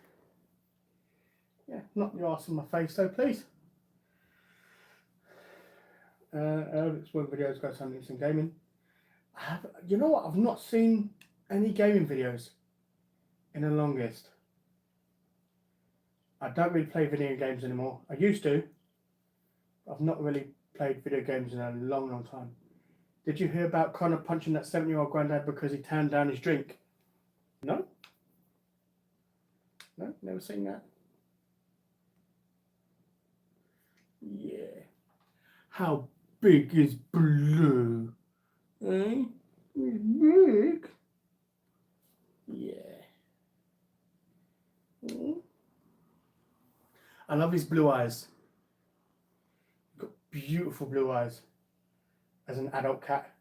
Yeah, not your ass in my face, though, please. It's one videos got something some gaming. You know what? I've not seen any gaming videos in the longest. I don't really play video games anymore. I used to. I've not really played video games in a long, long time. Did you hear about Connor punching that 7-year-old granddad because he turned down his drink? No? No? Never seen that? Yeah. How big is Blue? Eh? He's big. Yeah. I love his blue eyes. He's got beautiful blue eyes as an adult cat.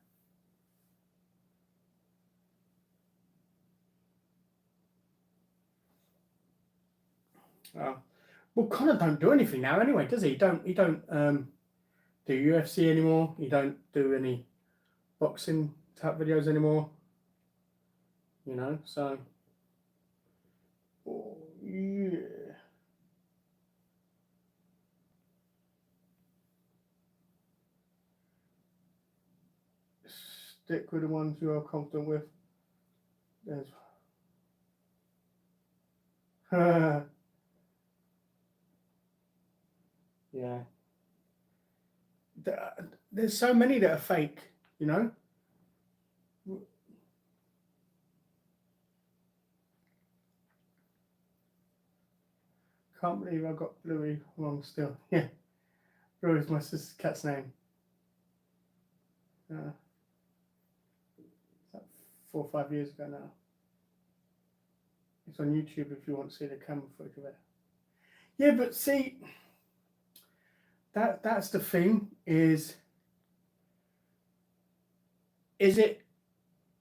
Well, Connor don't do anything now anyway, does he? He don't do UFC anymore. He don't do any boxing type videos anymore. You know, so oh, yeah. Stick with the ones you are confident with. There's yeah. There's so many that are fake, you know. Can't believe I got Bluey wrong still. Yeah, Bluey's my sister's cat's name. It's like 4 or 5 years ago now. It's on YouTube if you want to see the camera footage of it. Yeah, but see, that's the thing is it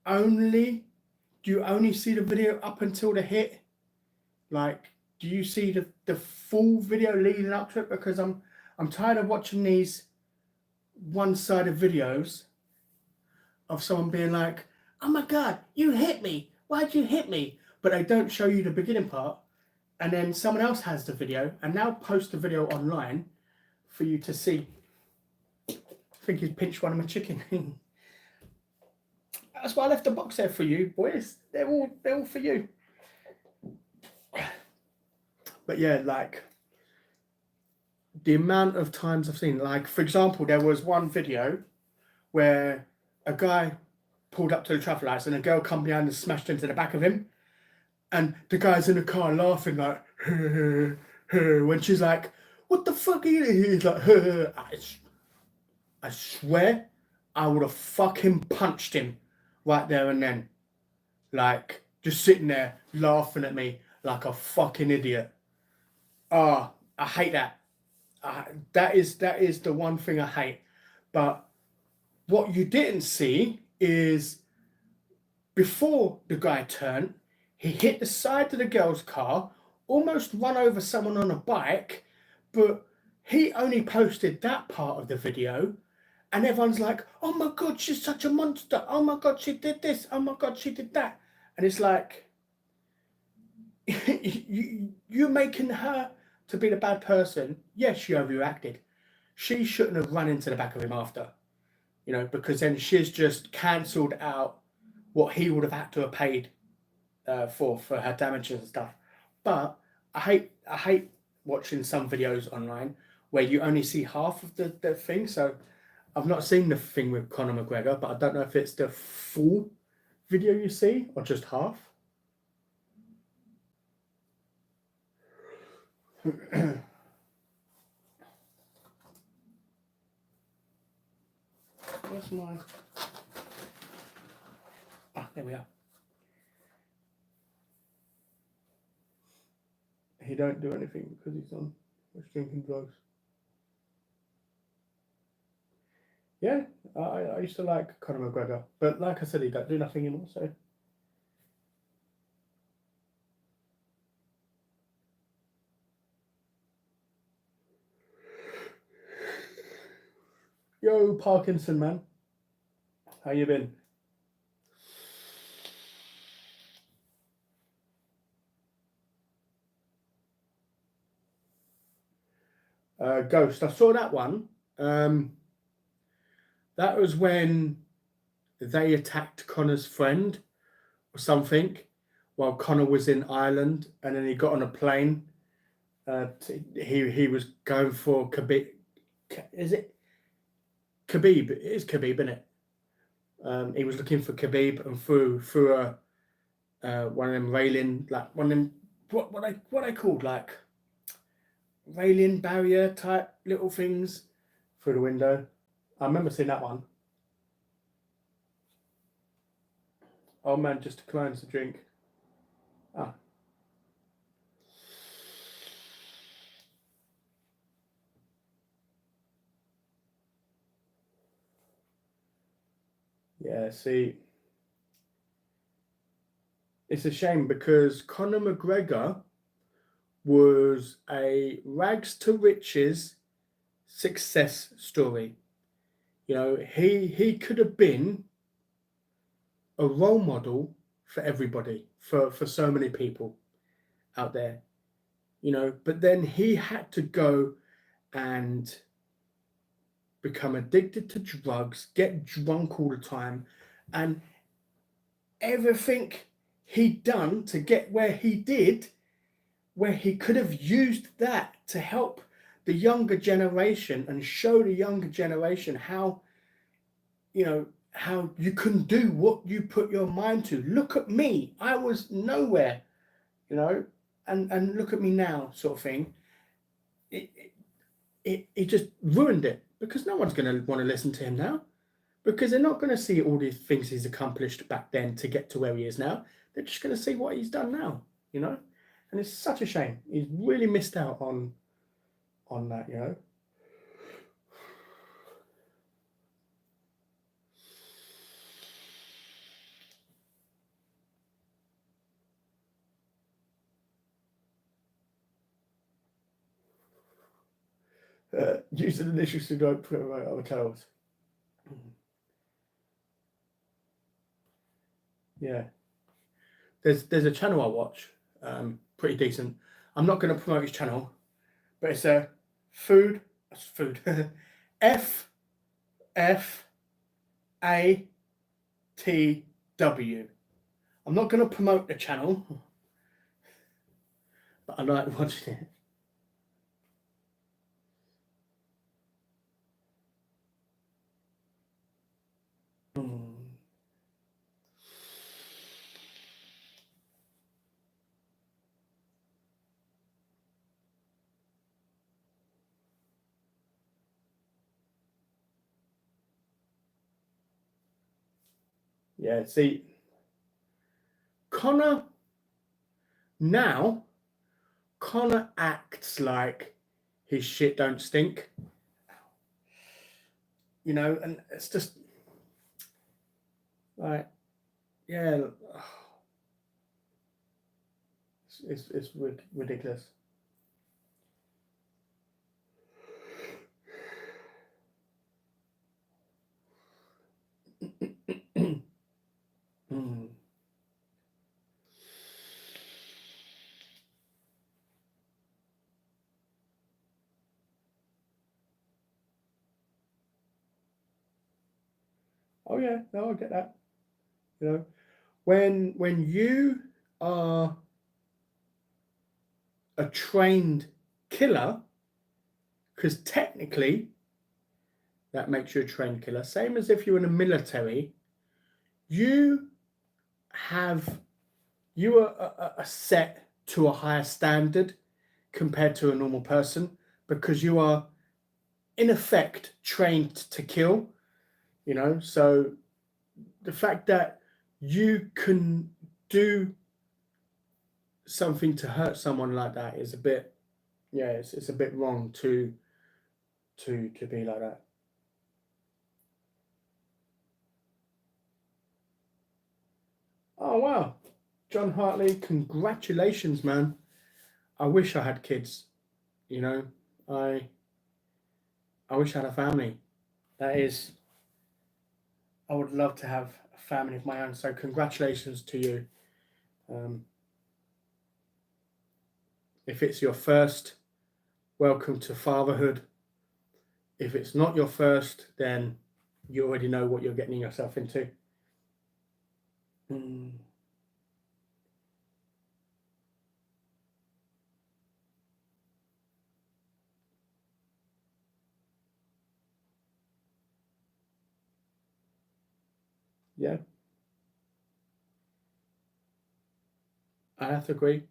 only, do you only see the video up until the hit? Like, do you see the full video leading up to it? Because I'm tired of watching these one-sided videos of someone being like, oh my God, you hit me. Why'd you hit me? But they don't show you the beginning part. And then someone else has the video and now post the video online for you to see. I think he's pinched one of my chicken. That's why I left the box there for you, boys. They're all for you. But yeah, like the amount of times I've seen, like for example, there was one video where a guy pulled up to the traffic lights and a girl come behind and smashed into the back of him. And the guy's in the car laughing like, when she's like, what the fuck are you doing? He's like, I swear I would have fucking punched him right there and then. Like, just sitting there laughing at me like a fucking idiot. I hate that. That is the one thing I hate. But what you didn't see is before the guy turned, he hit the side of the girl's car, almost run over someone on a bike, but he only posted that part of the video, and everyone's like, oh my God, she's such a monster. Oh my God, she did this. Oh my God, she did that. And it's like, you're making her to be the bad person. Yes, she overreacted. She shouldn't have run into the back of him after, you know, because then she's just cancelled out what he would have had to have paid for her damages and stuff. But I hate watching some videos online where you only see half of the thing. So I've not seen the thing with Conor McGregor, but I don't know if it's the full video you see or just half. Where's my... Ah, there we are. He don't do anything because he's on drinking drugs. Yeah, I used to like Conor McGregor, but like I said, he don't do nothing anymore. So, yo, Parkinson man, how you been? Ghost, I saw that one. That was when they attacked Conor's friend or something while Conor was in Ireland, and then he got on a plane. He was going for Khabib. Is it Khabib? It is Khabib, isn't it? He was looking for Khabib and through a one of them railing, like one of them what I called like railing barrier type little things through the window. I remember seeing that one. Oh man, just declines the drink. Ah. Yeah, see, it's a shame because Conor McGregor was a rags to riches success story. You know, he could have been a role model for everybody, for so many people out there, you know, but then he had to go and become addicted to drugs, get drunk all the time, and everything he'd done to get where he did, where he could have used that to help the younger generation and show the younger generation how, you know, how you can do what you put your mind to. Look at me, I was nowhere, you know, and look at me now, sort of thing. It just ruined it because no one's going to want to listen to him now because they're not going to see all the things he's accomplished back then to get to where he is now. They're just going to see what he's done now, you know, and it's such a shame. He's really missed out on that, you know. Use an initial to don't promote other channels. Yeah, there's a channel I watch, pretty decent. I'm not going to promote his channel, but it's a food F F A T W. I'm not going to promote the channel, but I like watching it. Yeah, see, Conor now, Conor acts like his shit don't stink, you know, and it's just like, yeah, it's ridiculous. Mm. Oh yeah, no, I get that. You know, when you are a trained killer, because technically that makes you a trained killer. Same as if you're in the military, you are set to a higher standard compared to a normal person, because you are in effect trained to kill, you know. So the fact that you can do something to hurt someone like that is a bit, yeah, it's a bit wrong to be like that. Oh wow, John Hartley, congratulations, man. I wish I had kids, you know. I wish I had a family. That is, I would love to have a family of my own. So congratulations to you. Um, if it's your first, welcome to fatherhood. If it's not your first, then you already know what you're getting yourself into. Mm. Yeah, I have to agree.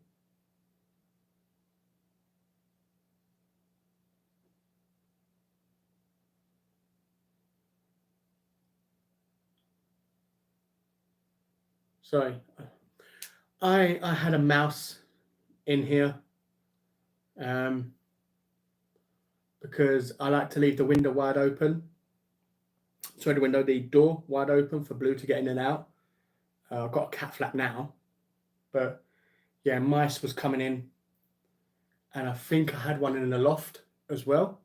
Sorry, I had a mouse in here, um, because I like to leave the window wide open. Sorry, the door wide open for Blue to get in and out. I've got a cat flap now, but yeah, mice was coming in, and I think I had one in the loft as well,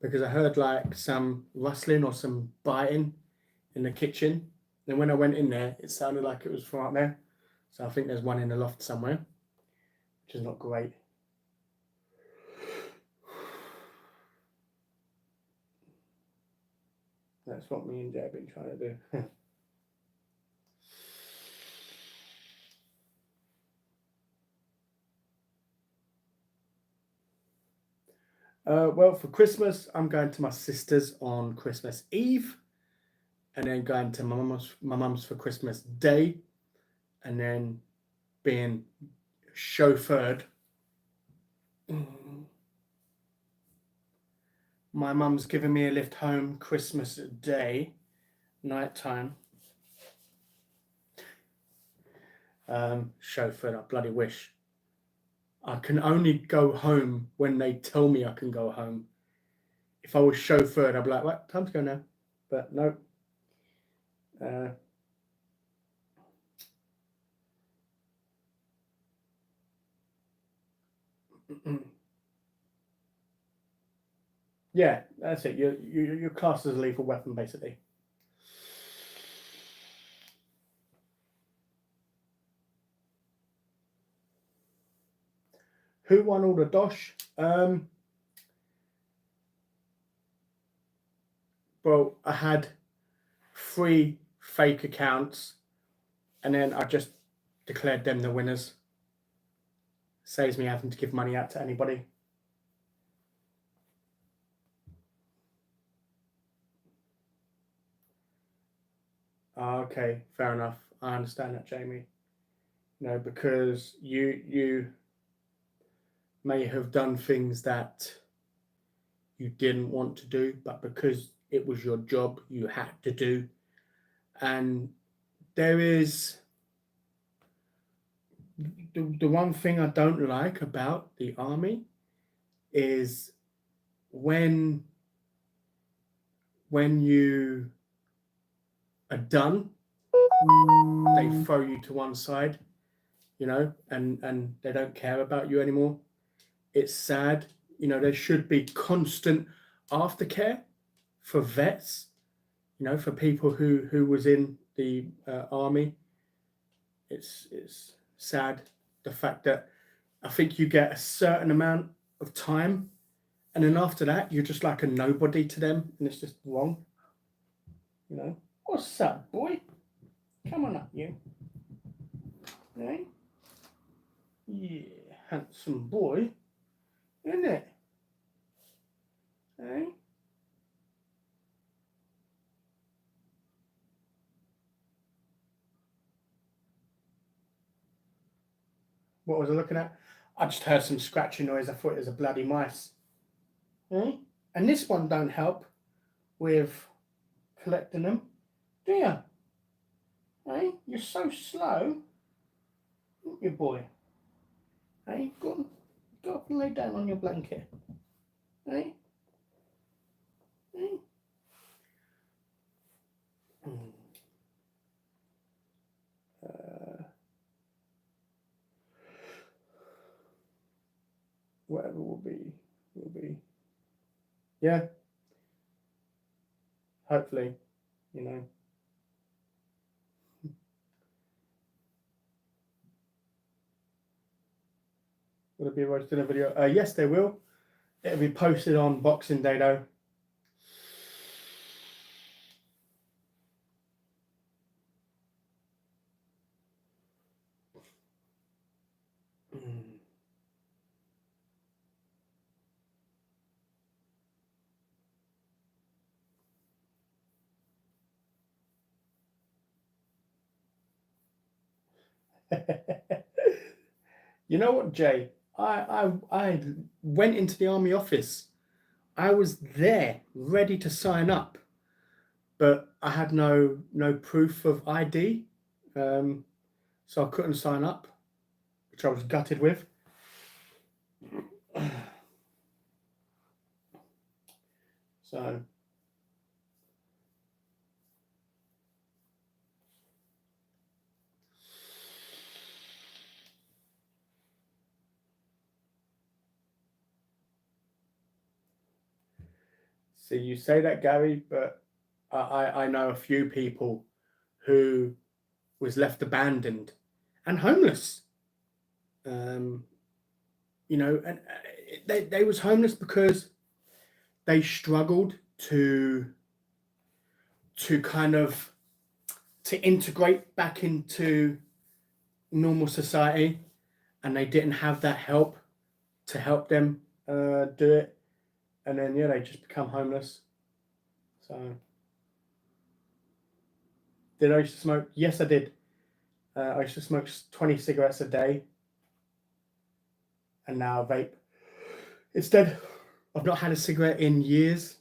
because I heard like some rustling or some biting in the kitchen. And when I went in there, it sounded like it was from up there. So I think there's one in the loft somewhere, which is not great. That's what me and Jay have been trying to do. Well, for Christmas, I'm going to my sister's on Christmas Eve, and then going to my mum's for Christmas Day, and then being chauffeured. My mum's giving me a lift home Christmas Day, night time. Chauffeured, I bloody wish. I can only go home when they tell me I can go home. If I was chauffeured, I'd be like, "What? Time to go now." But no. Uh, yeah, that's it. Your class is a lethal weapon, basically. Who won all the dosh? Well, I had 3 fake accounts, and then I just declared them the winners. Saves me having to give money out to anybody. Okay, fair enough. I understand that, Jamie. No, because you may have done things that you didn't want to do, but because it was your job, you had to do. And there is the one thing I don't like about the army is when you are done, they throw you to one side, you know, and they don't care about you anymore. It's sad. You know, there should be constant aftercare for vets, you know, for people who was in the army. It's sad, the fact that I think you get a certain amount of time, and then after that you're just like a nobody to them, and it's just wrong. You know, what's up, boy? Come on up, you. Hey, yeah, handsome boy, isn't it? Hey, What was I looking at? I just heard some scratching noise. I thought it was a bloody mice. And this one don't help with collecting them, do you? You're so slow, aren't you, boy? Go up and lay down on your blanket. Hey? Whatever will be. Yeah. Hopefully, you know. Will there be roasting a video? Yes, they will. It'll be posted on Boxing Day though. You know what, Jay? I went into the army office. I was there, ready to sign up, but I had no proof of ID, so I couldn't sign up, which I was gutted with. So. See, you say that, Gary, but I know a few people who was left abandoned and homeless. You know, and they was homeless because they struggled to kind of to integrate back into normal society, and they didn't have that help to help them do it, and then they just become homeless. So, did I used to smoke? Yes, I did. I used to smoke 20 cigarettes a day, and now I vape. Instead, I've not had a cigarette in years,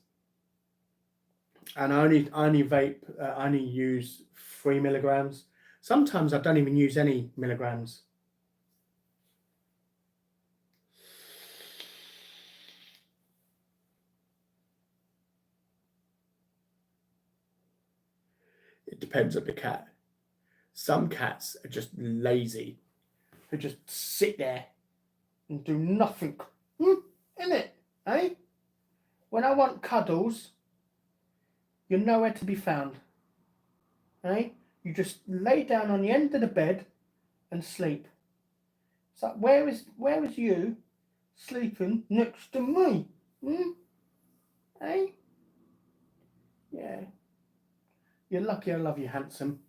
and I only vape. I only use 3 milligrams. Sometimes I don't even use any milligrams. It depends on the cat. Some cats are just lazy, who just sit there and do nothing. Innit? When I want cuddles, you're nowhere to be found. You just lay down on the end of the bed and sleep. It's like, where is you sleeping next to me? Yeah. You're lucky I love you, handsome.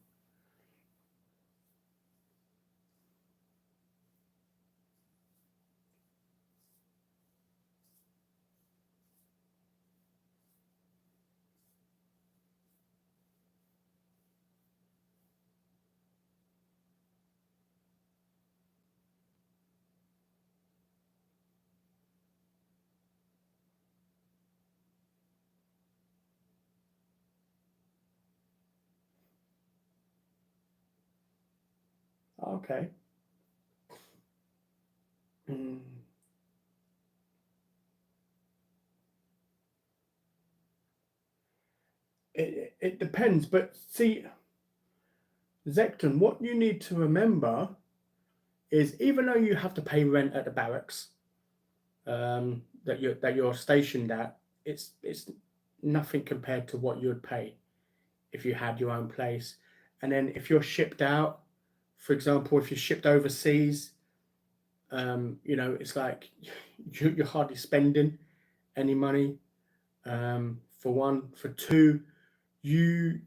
Okay. It depends, but see, Zekton, what you need to remember is, even though you have to pay rent at the barracks that you're stationed at, it's nothing compared to what you would pay if you had your own place. And then if you're shipped out, for example, if you're shipped overseas, it's like you're hardly spending any money. For one, for two, you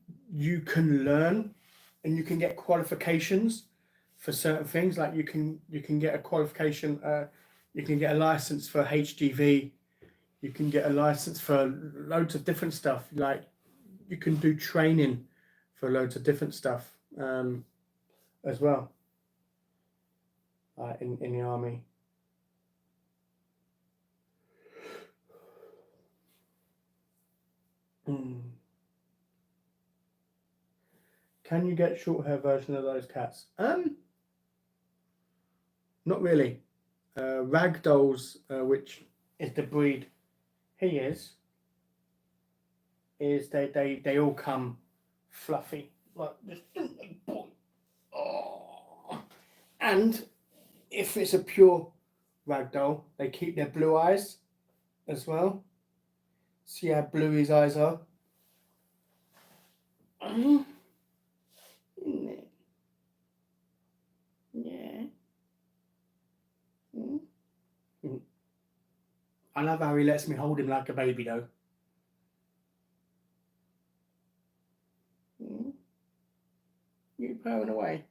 can learn and you can get qualifications for certain things. Like you can get a qualification, you can get a license for HGV, you can get a license for loads of different stuff. Like you can do training for loads of different stuff as well. in the army. Can you get short hair version of those cats? Not really. Ragdolls, which is the breed he is they all come fluffy, like just oh. And if it's a pure ragdoll, they keep their blue eyes as well. See how blue his eyes are. Yeah. I love how he lets me hold him like a baby, though. You purring away.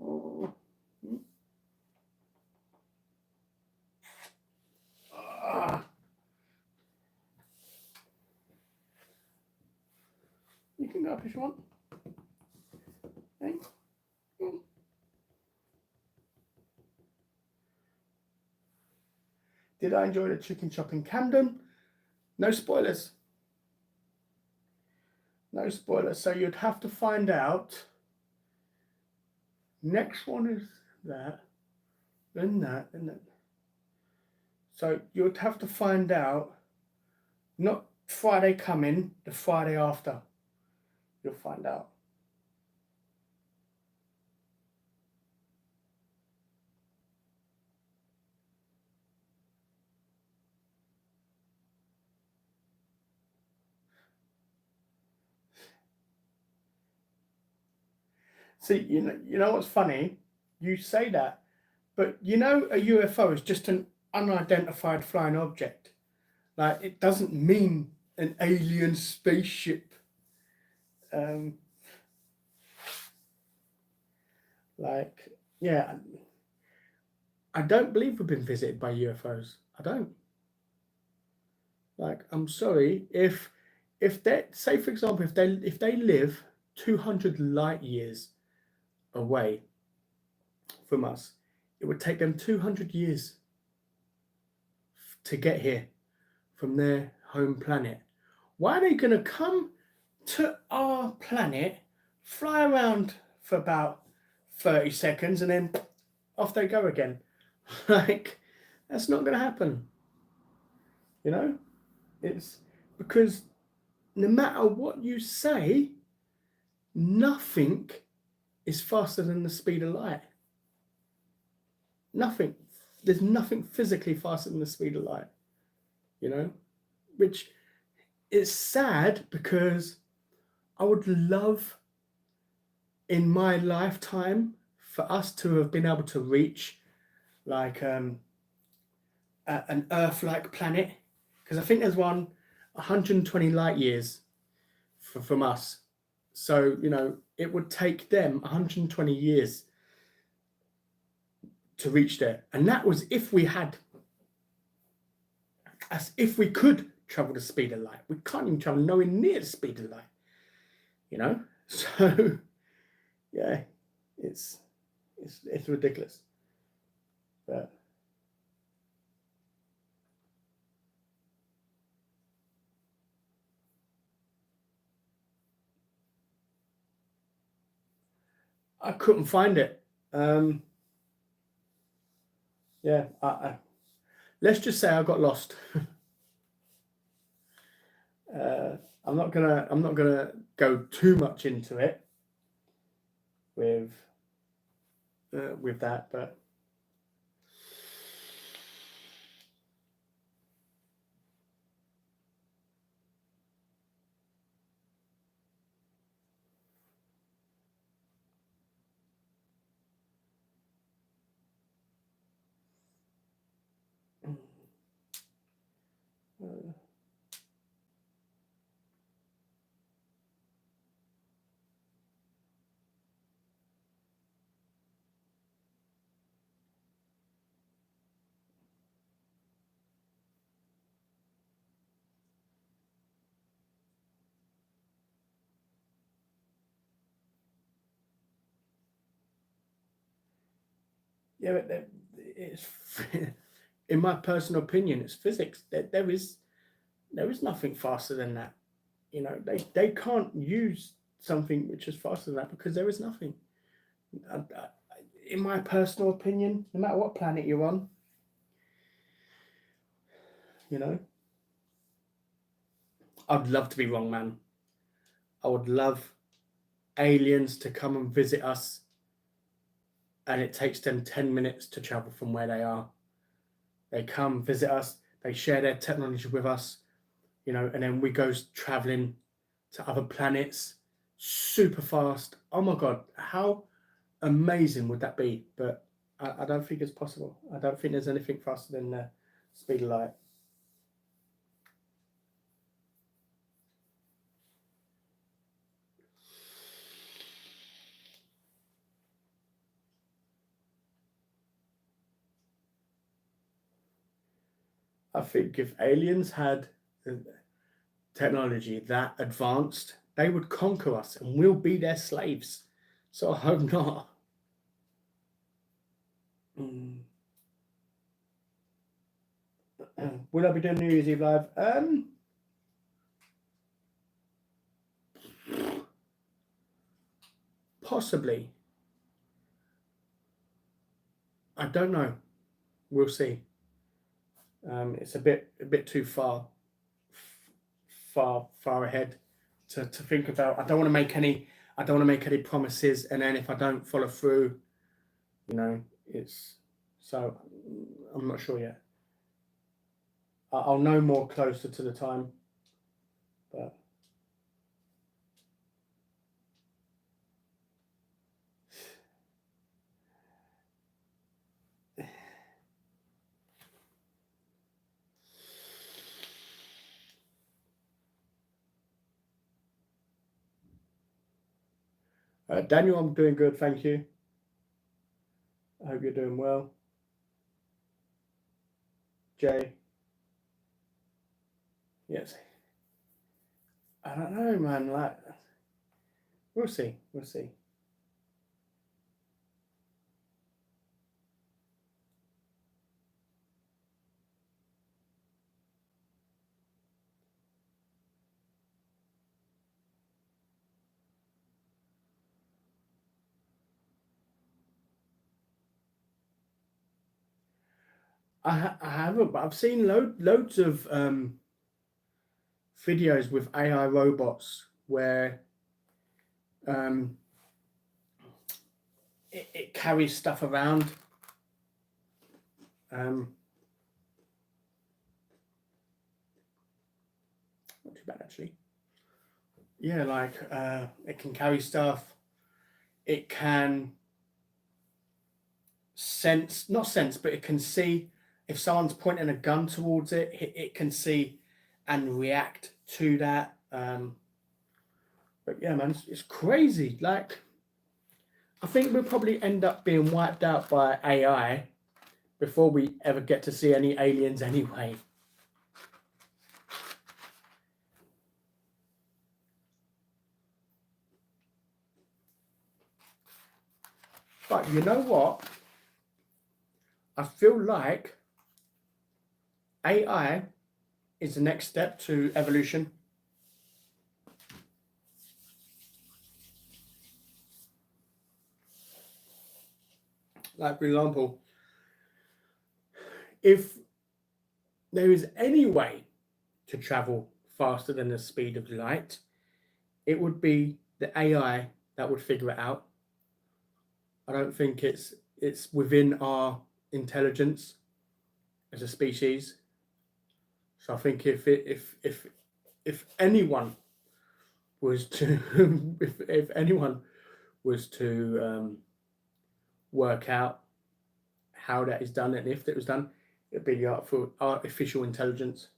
Oh. You can go up if you want. Hey. Did I enjoy the chicken chop in Camden? No spoilers. No spoilers. So you'd have to find out. Next one is that. Then that. Then that. So you'd have to find out. Not Friday coming, the Friday after. You'll find out. See, you know what's funny? You say that, but you know a UFO is just an unidentified flying object. Like, it doesn't mean an alien spaceship. Like, yeah, I don't believe we've been visited by UFOs. I don't. Like, I'm sorry, if they say, for example, if they live 200 light years away from us, it would take them 200 years to get here from their home planet. Why are they going to come to our planet, fly around for about 30 seconds, and then off they go again? Like, that's not going to happen. You know, it's because no matter what you say, nothing is faster than the speed of light. Nothing. There's nothing physically faster than the speed of light. You know, which is sad because I would love in my lifetime for us to have been able to reach like an Earth-like planet, because I think there's one 120 light years from us. So, you know, it would take them 120 years to reach there. And that was if we had, as if we could travel the speed of light. We can't even travel nowhere near the speed of light, you know? So, yeah, it's ridiculous. But I couldn't find it. Yeah, let's just say I got lost. I'm not gonna go too much into it with that, but it's in my personal opinion, it's physics. There is nothing faster than that. You know, they can't use something which is faster than that because there is nothing. In my personal opinion, no matter what planet you're on, you know, I'd love to be wrong, man. I would love aliens to come and visit us, and it takes them 10 minutes to travel from where they are. They come visit us, they share their technology with us, you know, and then we go traveling to other planets super fast. Oh my God, how amazing would that be? But I don't think it's possible. I don't think there's anything faster than the speed of light. I think if aliens had technology that advanced, they would conquer us and we'll be their slaves. So I hope not. Will I be doing New Year's Eve live? Possibly. I don't know. We'll see. It's a bit too far ahead to think about. I don't want to make any promises, and then if I don't follow through, you know, it's so I'm not sure yet. I'll know more closer to the time, but Daniel, I'm doing good, thank you. I hope you're doing well. Jay, yes. I don't know, man. Like, we'll see. We'll see. I haven't, but I've seen loads of videos with AI robots where it carries stuff around. Not too bad actually. Yeah, like it can carry stuff. It can not sense, but it can see if someone's pointing a gun towards it. It can see and react to that. But yeah, man, it's crazy. Like, I think we'll probably end up being wiped out by AI before we ever get to see any aliens anyway. But you know what? I feel like AI is the next step to evolution. Like, for example, if there is any way to travel faster than the speed of light, it would be the AI that would figure it out. I don't think it's within our intelligence as a species. So I think if anyone was to if anyone was to work out how that is done and if it was done, it'd be the artificial intelligence.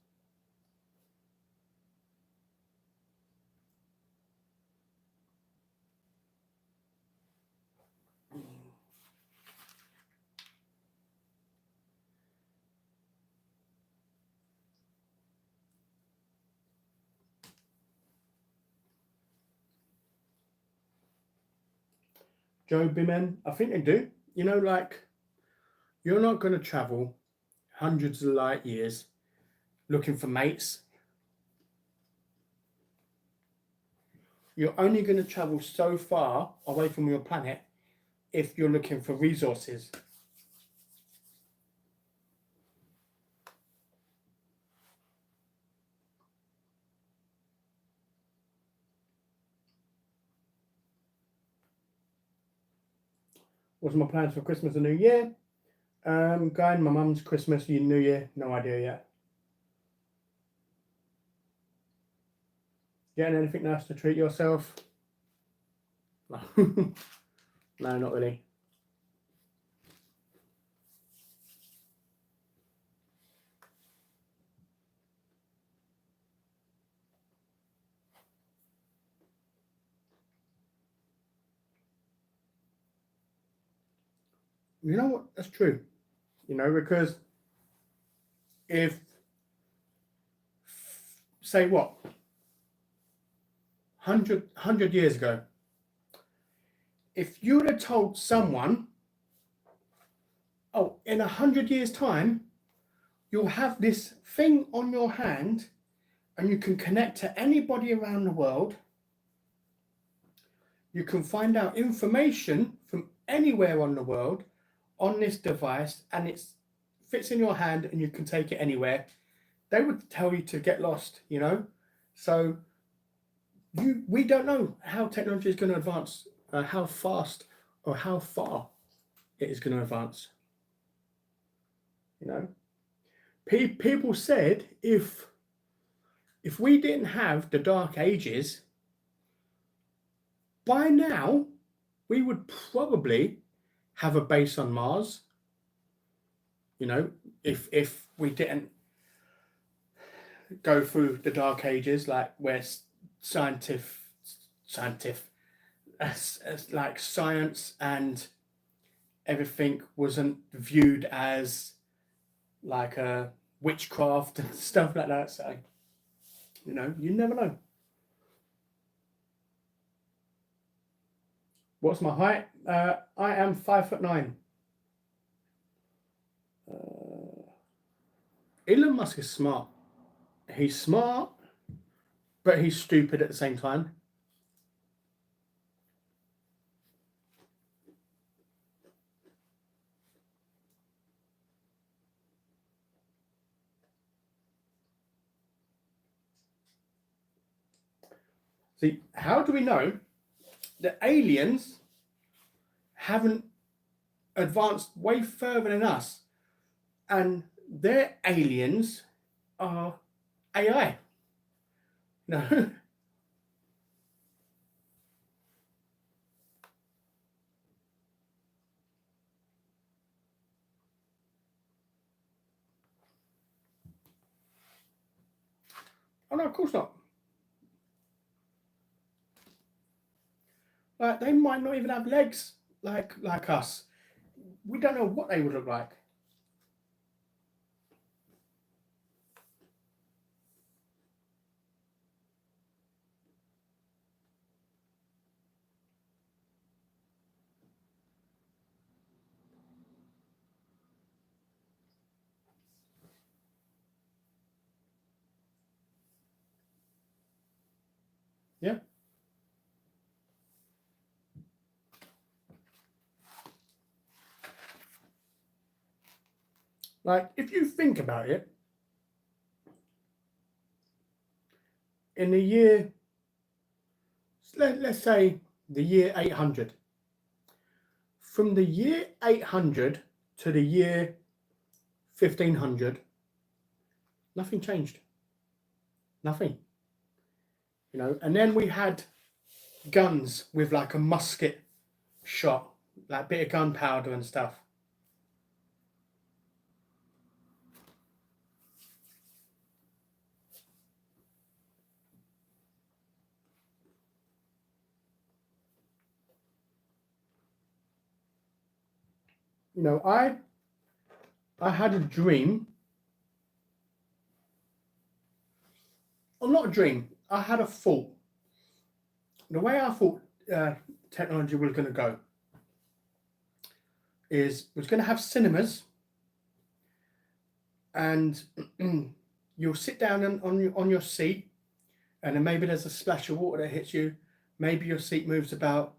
Joe Bimen, I think they do. You know, like You're not going to travel hundreds of light years looking for mates. You're only going to travel so far away from your planet if you're looking for resources. What's my plans for Christmas and New Year? Going my mum's Christmas, New Year, no idea yet. Getting anything nice to treat yourself? No, no, not really. You know what? That's true. You know, because if, say what, 100 years ago, if you would have told someone, oh, in 100 years' time, you'll have this thing on your hand and you can connect to anybody around the world. You can find out information from anywhere on the world on this device, and it fits in your hand and you can take it anywhere. They would tell you to get lost, you know? So we don't know how technology is going to advance, how fast or how far it is going to advance. You know, people said if we didn't have the Dark Ages, by now we would probably have a base on Mars. You know, if we didn't go through the Dark Ages, like where like science and everything wasn't viewed as like a witchcraft and stuff like that. So, you know, you never know. What's my height? I am 5'9". Elon Musk is smart. He's smart, but he's stupid at the same time. See, how do we know that aliens haven't advanced way further than us and their aliens are AI? No. Oh no, of course not. Like they might not even have legs like us. We don't know what they would look like. Yeah. Like if you think about it, in the year, let's say the year 800, from the year 800 to the year 1500, nothing changed. Nothing. You know, and then we had guns with like a musket shot, like bit of gunpowder and stuff. You know, I had a dream. Well, not a dream. I had a thought. The way I thought technology was going to go is was going to have cinemas and you'll sit down on your seat, and then maybe there's a splash of water that hits you. Maybe your seat moves about,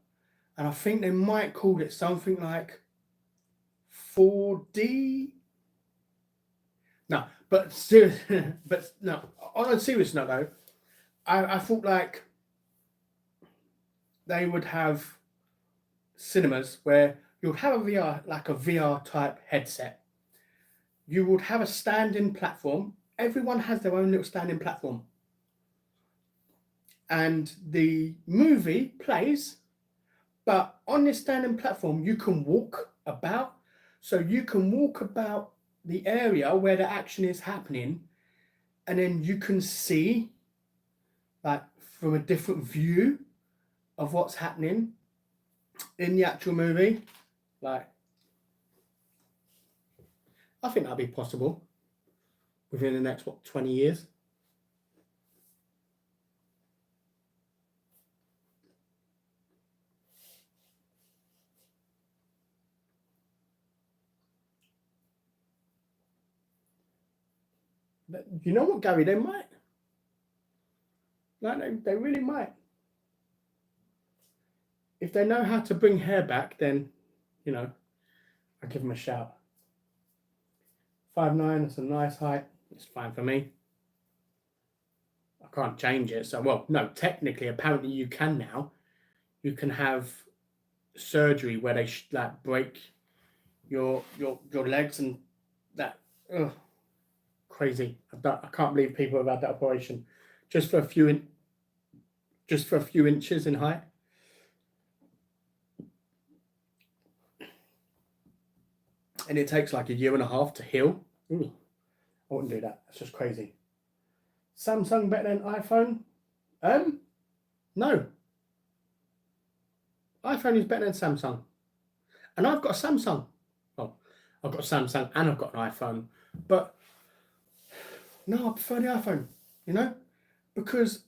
and I think they might call it something like 4D. No, but serious, but no. On a serious note, though, I thought like they would have cinemas where you'll have a VR, like a VR type headset. You would have a standing platform. Everyone has their own little standing platform. And the movie plays, but on this standing platform, you can walk about. So you can walk about the area where the action is happening, and then you can see, like, from a different view of what's happening in the actual movie. Like, I think that'll be possible within the next, 20 years. But you know what, Gary? They might. Like, they really might. If they know how to bring hair back, then, I give them a shout. 5'9", that's a nice height. It's fine for me. I can't change it. So, well, no, technically, apparently you can now. You can have surgery where they like break your legs and that. Ugh, crazy. I can't believe people have had that operation just for a few inches in height. And it takes like a year and a half to heal. Ooh, I wouldn't do that. That's just crazy. Samsung better than iPhone? No. iPhone is better than Samsung. And I've got a Samsung. Well, I've got a Samsung and I've got an iPhone. But no, I prefer the iPhone, because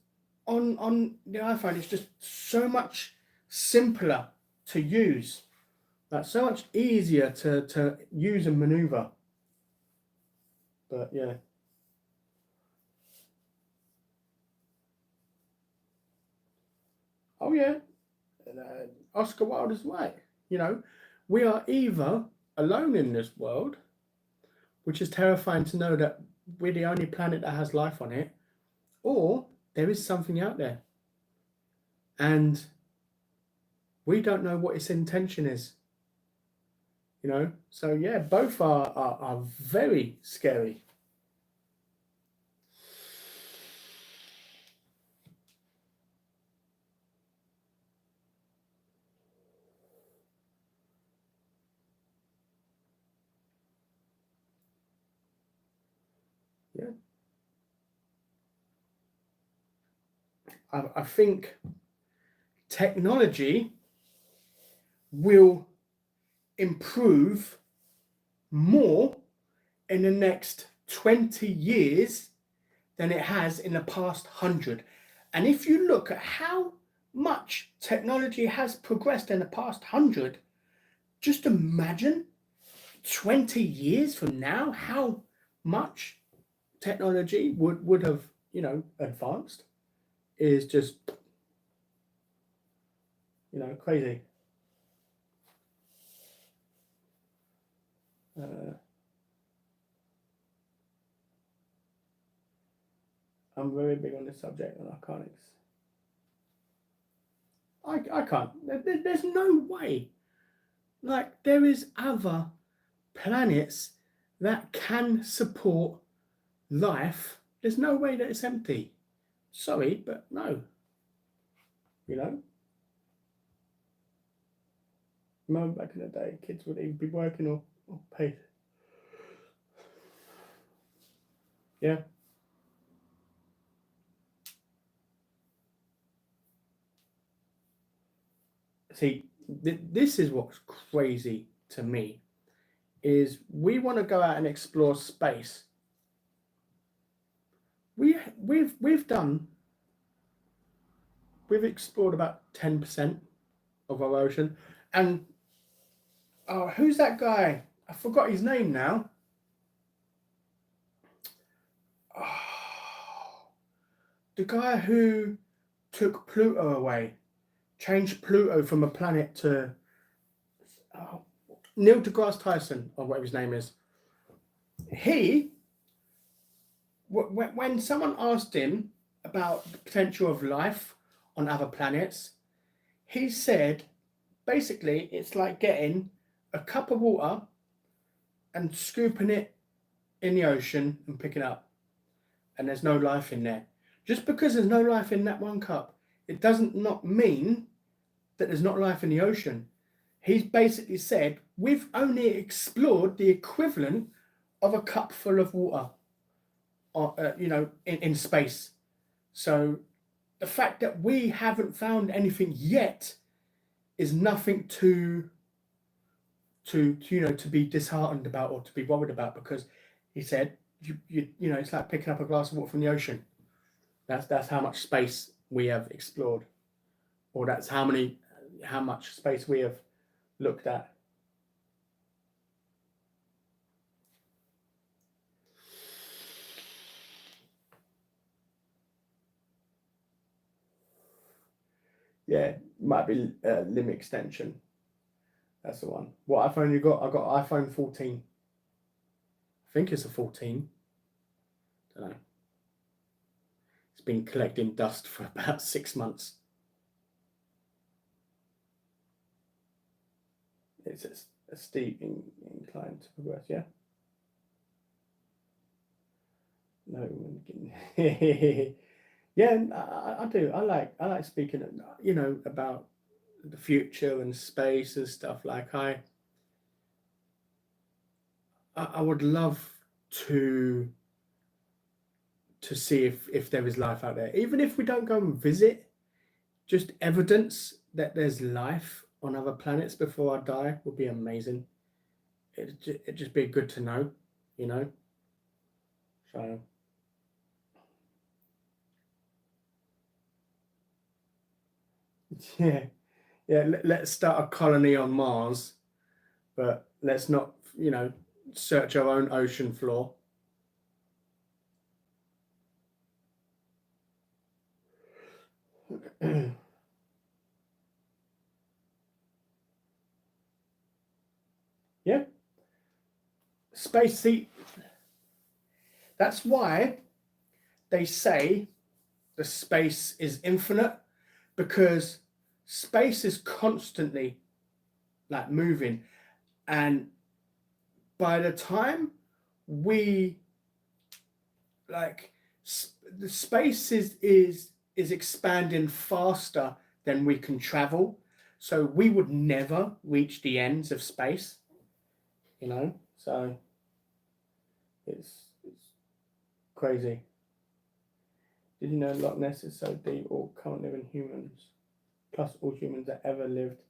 on the iPhone it's just so much simpler to use. Like, so much easier to use and maneuver. But yeah. Oh yeah. Oscar Wilde is right. We are either alone in this world, which is terrifying to know that we're the only planet that has life on it, or there is something out there. And we don't know what its intention is. So yeah, both are very scary. Yeah. I think technology will improve more in the next 20 years than it has in the past 100. And if you look at how much technology has progressed in the past 100, just imagine 20 years from now how much technology would have advanced. Is just crazy. I'm very big on this subject, and I can't. I can't. There's no way. Like, there is other planets that can support life. There's no way that it's empty. Sorry, but no. Remember back in the day, kids would either be working or paid. Yeah. See, this is what's crazy to me, is we want to go out and explore space. We've explored about 10% of our ocean. And who's that guy? I forgot his name now. the guy who took Pluto away, changed Pluto from a planet to oh, Neil deGrasse Tyson, or whatever his name is. He, when someone asked him about the potential of life on other planets, he said, basically, it's like getting a cup of water and scooping it in the ocean and picking it up, and there's no life in there. Just because there's no life in that one cup, it doesn't not mean that there's not life in the ocean. He's basically said, we've only explored the equivalent of a cup full of water, in space. So the fact that we haven't found anything yet is nothing to be disheartened about or to be worried about, because he said, it's like picking up a glass of water from the ocean. That's how much space we have explored, or that's how much space we have looked at. Yeah, might be limb extension. That's the one. What iPhone you got? I got iPhone 14. I think it's a 14. Don't know. It's been collecting dust for about 6 months. It's a steep incline to progress, yeah? No. Yeah, I do. I like speaking, about the future and space and stuff. Like I would love to see if there is life out there, even if we don't go and visit. Just evidence that there's life on other planets before I die would be amazing. It'd just be good to know, So. Yeah, let's start a colony on Mars, but let's not, search our own ocean floor. Yeah. Space, see, that's why they say the space is infinite, because space is constantly like moving, and by the time we the space is expanding faster than we can travel, so we would never reach the ends of space, so it's crazy. Did you know Loch Ness is so deep all current living humans, plus all humans that ever lived,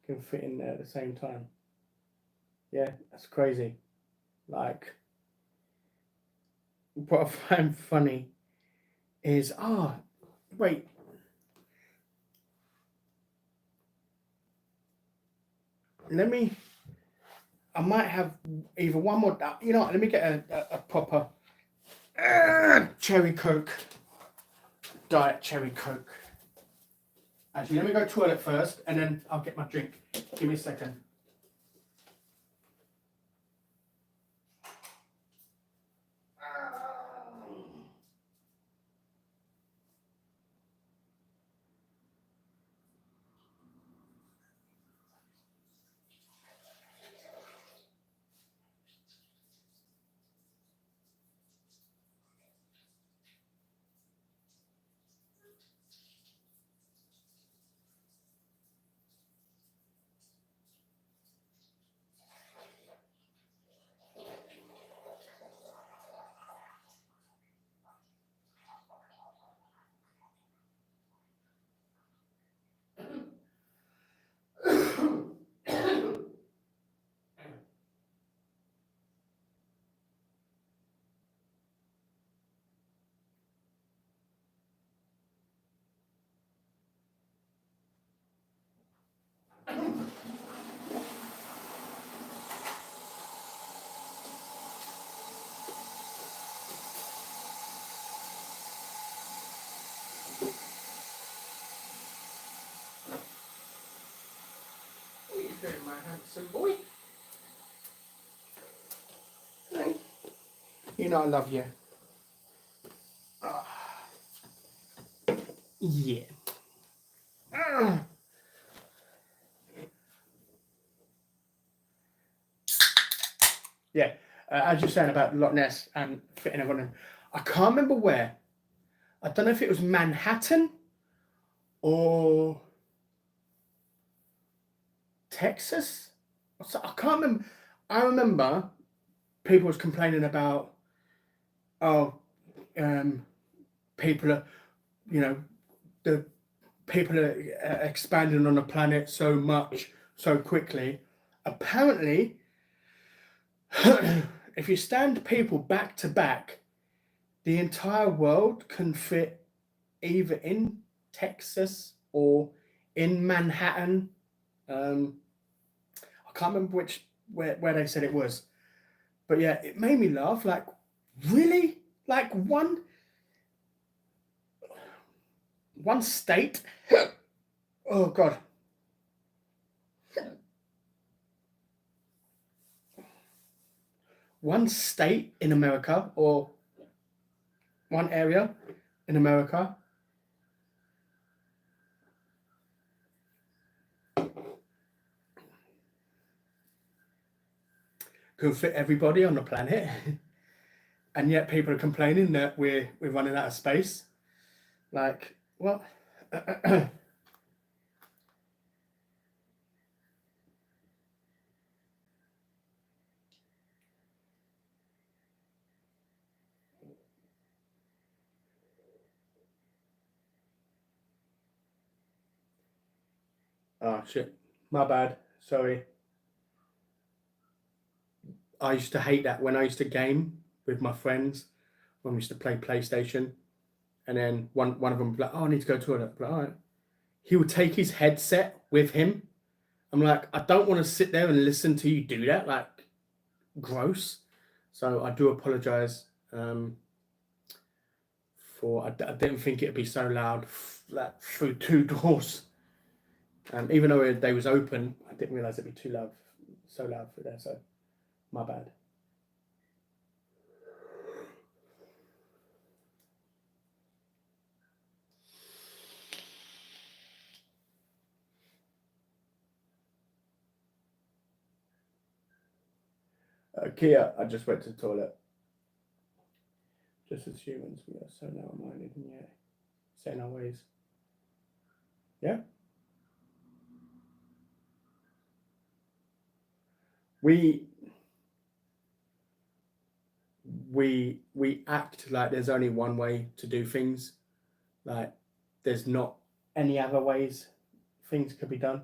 can fit in there at the same time? Yeah, that's crazy. Like, what I find funny is, wait, I might have either one more, let me get a proper cherry Coke, Diet Cherry Coke. Actually, let me go to the toilet first, and then I'll get my drink. Give me a second. handsome boy. Hey, you know I love you. Yeah. Yeah, as you're saying about Loch Ness and fitting everyone in, I can't remember where. I don't know if it was Manhattan or Texas. I can't remember. I remember people was complaining about, oh, people are, you know, the people are expanding on the planet so much so quickly. Apparently, if you stand people back to back, the entire world can fit either in Texas or in Manhattan. I can't remember where they said it was, but yeah, it made me laugh. Like, really? Like one state? Oh God. One state in America or one area in America can fit everybody on the planet, and yet people are complaining that we're running out of space. Like, what? Oh shit, my bad. Sorry. I used to hate that when I used to game with my friends when we used to play PlayStation, and then one of them would be like, "Oh, I need to go to the toilet." Like, all right. He would take his headset with him. I'm like, I don't want to sit there and listen to you do that. Like, gross. So I do apologize for. I didn't think it'd be so loud, like through two doors. Even though they was open, I didn't realize it'd be too loud, so loud through there. So my bad. Kia, I just went to the toilet. Just as humans, we are so narrow-minded and yet set in our ways. Yeah. We act like there's only one way to do things. Like there's not any other ways things could be done.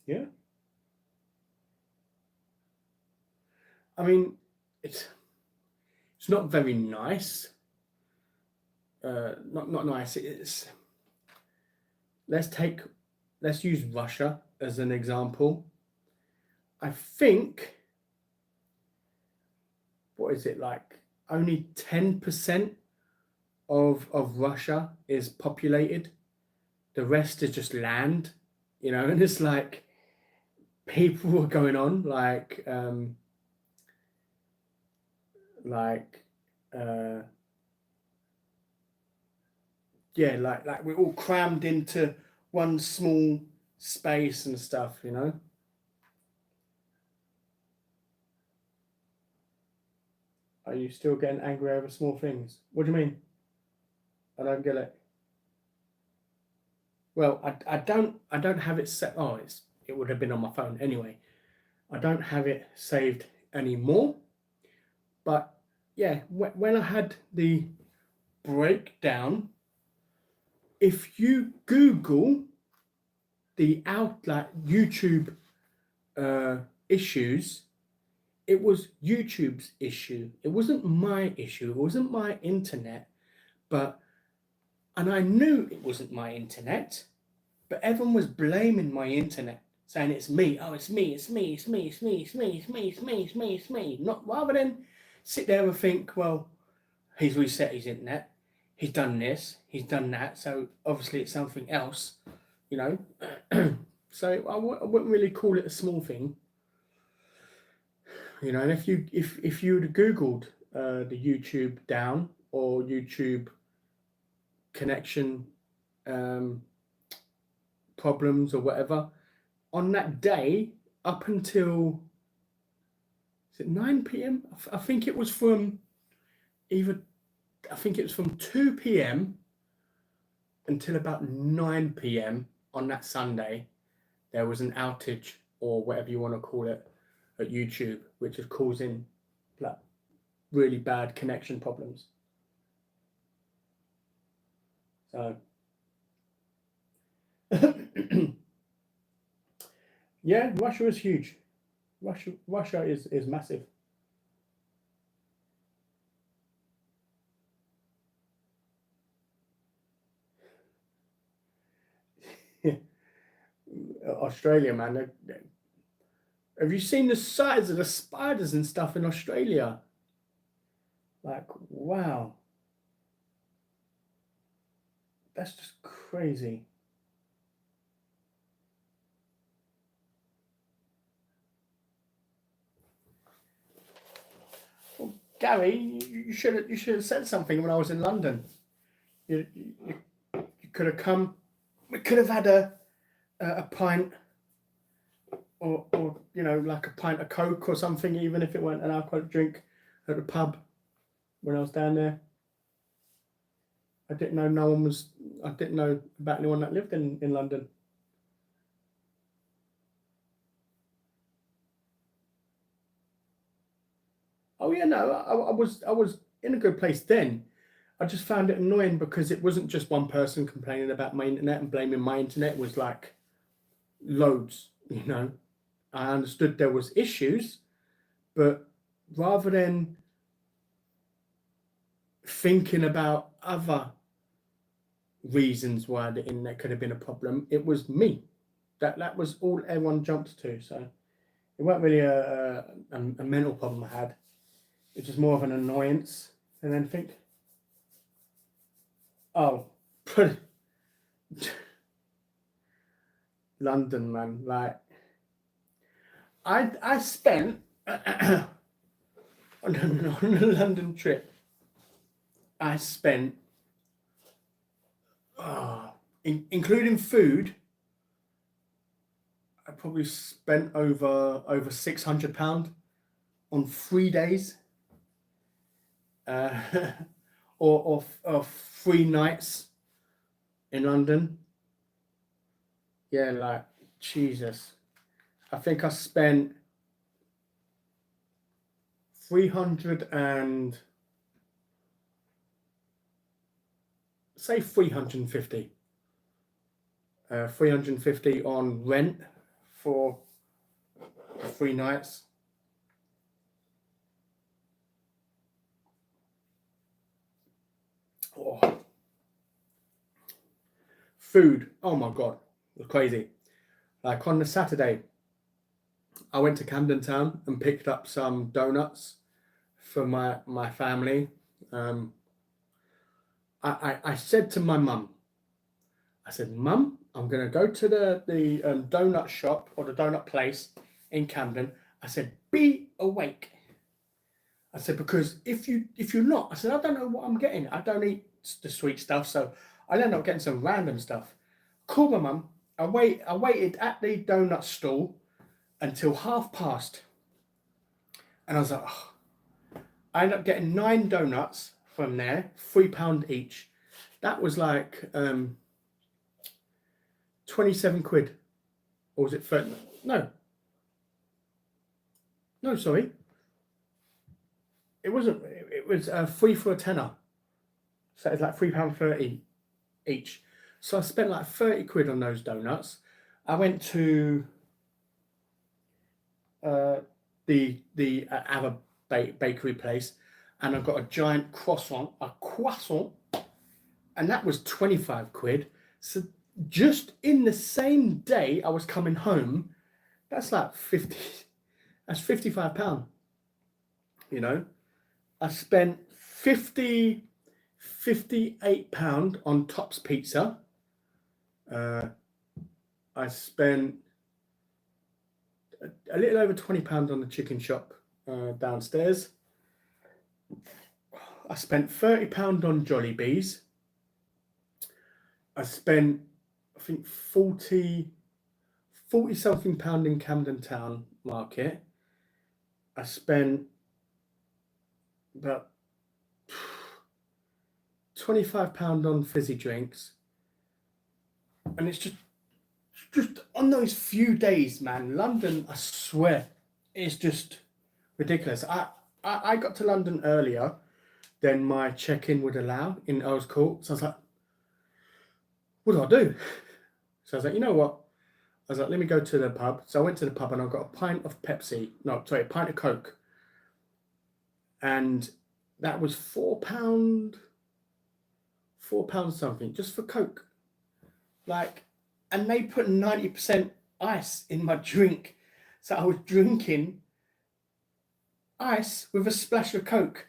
Yeah. I mean, it's not very nice. Not nice. It's let's use Russia as an example. I think, what is it like? Only 10% of Russia is populated. The rest is just land, and it's like people were going on like yeah, like we're all crammed into one small space and stuff. Are you still getting angry over small things? What do you mean? I don't get it. Well, I don't have it set. Oh, it would have been on my phone anyway. I don't have it saved anymore. But yeah, when I had the breakdown, if you Google the YouTube issues, it was YouTube's issue. It wasn't my issue. It wasn't my internet. And I knew it wasn't my internet, but everyone was blaming my internet, saying it's me. Oh, it's me, it's me, it's me, it's me, it's me, it's me, it's me, it's me. Not rather than sit there and think, well, he's reset his internet, he's done this, he's done that, so obviously it's something else, you know. So I wouldn't really call it a small thing, you know. And if you would have googled the YouTube down or YouTube connection problems or whatever on that day up until, is it 9 p.m? I think it was from 2 p.m. until about 9 p.m. on that Sunday. There was an outage, or whatever you want to call it, at YouTube, which is causing like really bad connection problems. So yeah, Russia is huge. Russia is massive. Australia, man. Have you seen the size of the spiders and stuff in Australia? Like, wow. That's just crazy. Well, Gary, you should have said something when I was in London. You could have come. We could have had a pint, or you know, like a pint of Coke or something, even if it weren't an alcoholic drink, at the pub when I was down there. I didn't know about anyone that lived in London. Oh yeah, no, I was in a good place then. I just found it annoying because it wasn't just one person complaining about my internet and blaming my internet. It was like loads, you know. I understood there was issues, but rather than thinking about other reasons why the internet could have been a problem, it was me. That was all everyone jumped to. So it wasn't really a mental problem I had. It was just more of an annoyance. And then think, oh, London, man. Like, I spent on a London trip. I spent, including food, I probably spent over £600 on 3 days, or 3 nights in London. Yeah, like Jesus. I think I spent 300 and say 350. 350 on rent for 3 nights. Oh. Food, oh my God, it was crazy. Like on the Saturday, I went to Camden Town and picked up some donuts for my family. I said to my mum, I said, Mum, I'm going to go to the donut shop or the donut place in Camden. I said, be awake. I said, because if you're not, I said, I don't know what I'm getting. I don't eat the sweet stuff, so I end up getting some random stuff. Call my mum. I waited at the donut stall until past. And I was like, oh. I ended up getting 9 donuts from there, £3 each. That was like 27 quid. Or was it 30? No, sorry. It wasn't. It was 3 for a tenner. So it's like £3.30 each. So I spent like 30 quid on those donuts. I went to the other bakery place, and I got a giant croissant, and that was 25 quid. So just in the same day I was coming home, that's like 50. That's £55. You know, I spent 58 pound on Tops Pizza. I spent a little over 20 pound on the chicken shop downstairs. I spent 30 pound on Jollibees. I spent, I think, 40 something pound in Camden Town Market. I spent about 25 pound on fizzy drinks. And it's just on those few days, man, London, I swear, it's just ridiculous. I got to London earlier than my check-in would allow in Earl's Court. So I was like, what do I do? So I was like, you know what? I was like, let me go to the pub. So I went to the pub and I got a pint of Pepsi. No, sorry, a pint of Coke. And that was £4 something, just for Coke. Like, and they put 90% ice in my drink. So I was drinking ice with a splash of Coke.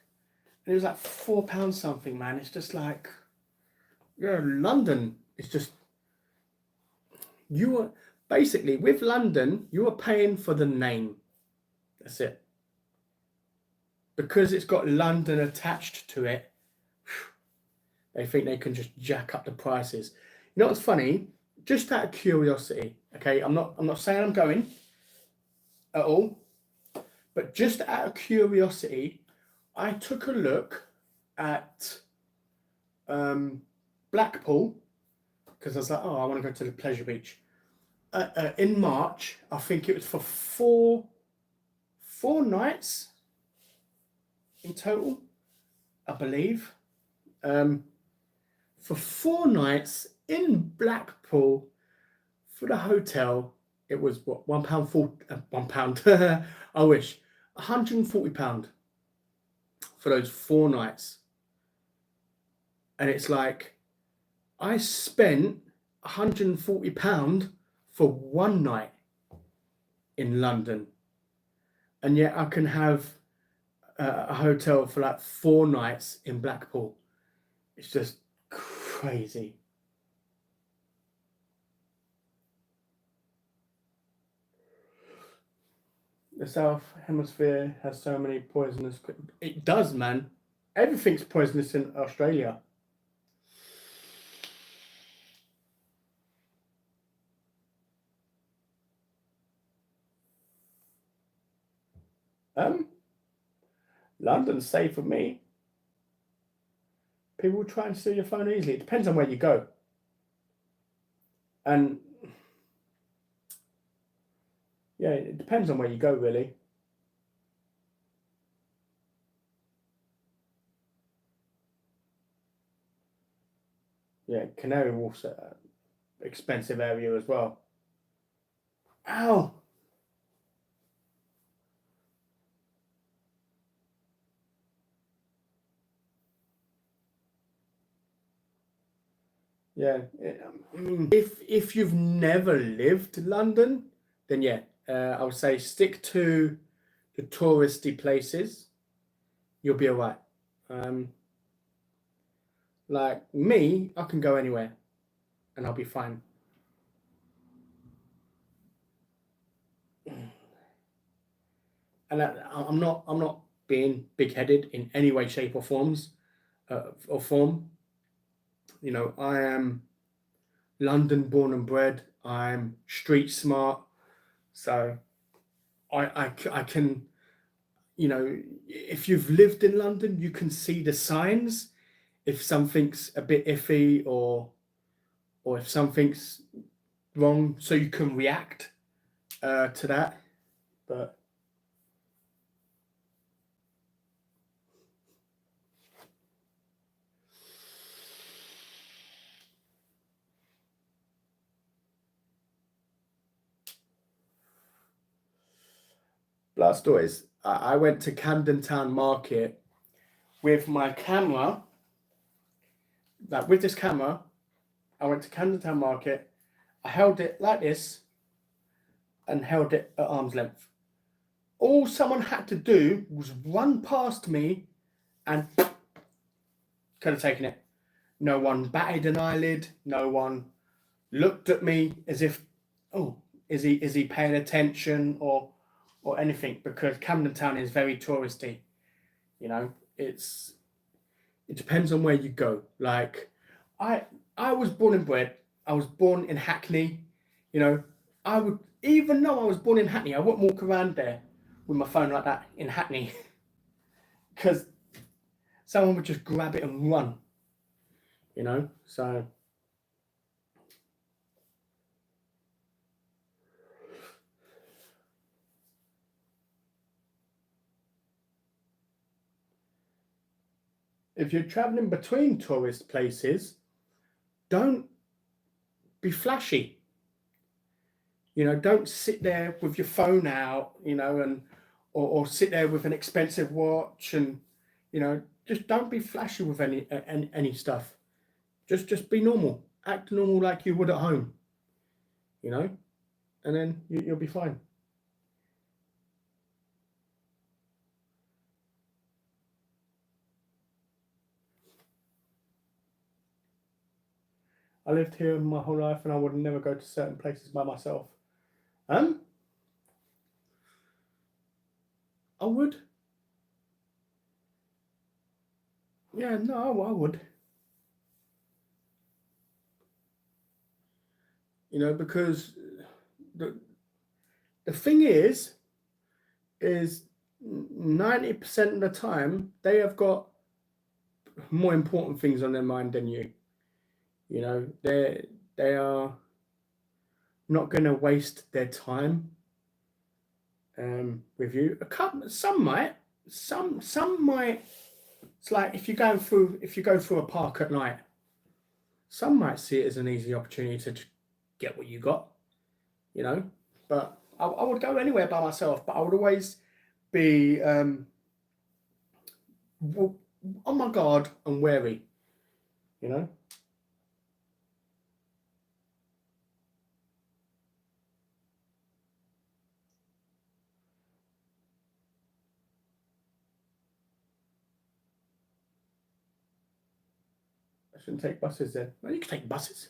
And it was like £4 something, man. It's just like, yeah, London. It's just, you are basically with London, you are paying for the name. That's it. Because it's got London attached to it, they think they can just jack up the prices. You know what's funny? Just out of curiosity, okay? I'm not saying I'm going at all, but just out of curiosity, I took a look at Blackpool because I was like, oh, I want to go to the Pleasure Beach. In March, I think it was for four nights in total, I believe. For 4 nights in Blackpool for the hotel, it was what, £1.40. I wish, £140 for those 4 nights. And it's like, I spent £140 for 1 night in London, and yet I can have a hotel for like 4 nights in Blackpool. It's just crazy. The South Hemisphere has so many poisonous. It does, man. Everything's poisonous in Australia. London's safe for me. People try and steal your phone easily. It depends on where you go. And yeah, it depends on where you go, really. Yeah, Canary Wharf's an expensive area as well. Ow! Yeah, I mean, if you've never lived London, then yeah, I would say stick to the touristy places. You'll be alright. Like me, I can go anywhere, and I'll be fine. And I'm not being big-headed in any way, shape, or forms, or form. You know, I am London born and bred. I'm street smart, so I can, you know, if you've lived in London, you can see the signs if something's a bit iffy or if something's wrong, so you can react to that. But last stories. I went to Camden Town Market with my camera. Like with this camera, I went to Camden Town Market. I held it like this and held it at arm's length. All someone had to do was run past me and could have taken it. No one batted an eyelid. No one looked at me as if, oh, is he paying attention or anything? Because Camden Town is very touristy. You know, it depends on where you go. Like, I was born and bred. I was born in Hackney. You know, I would, even though I was born in Hackney, I wouldn't walk around there with my phone like that in Hackney, because someone would just grab it and run. You know, so. If you're traveling between tourist places, don't be flashy. You know, don't sit there with your phone out, you know, and or sit there with an expensive watch, and you know, just don't be flashy with any stuff. Just be normal. Act normal like you would at home, you know, and then you'll be fine. I lived here my whole life, and I would never go to certain places by myself. Um, I would. Yeah, no, I would. You know, because the the thing is 90% of the time they have got more important things on their mind than you. You know, they are not going to waste their time with you. A couple, some might. It's like if you go through a park at night, some might see it as an easy opportunity to get what you got. You know, but I would go anywhere by myself, but I would always be on my guard and wary. You know. I shouldn't take buses then. Well, you can take buses.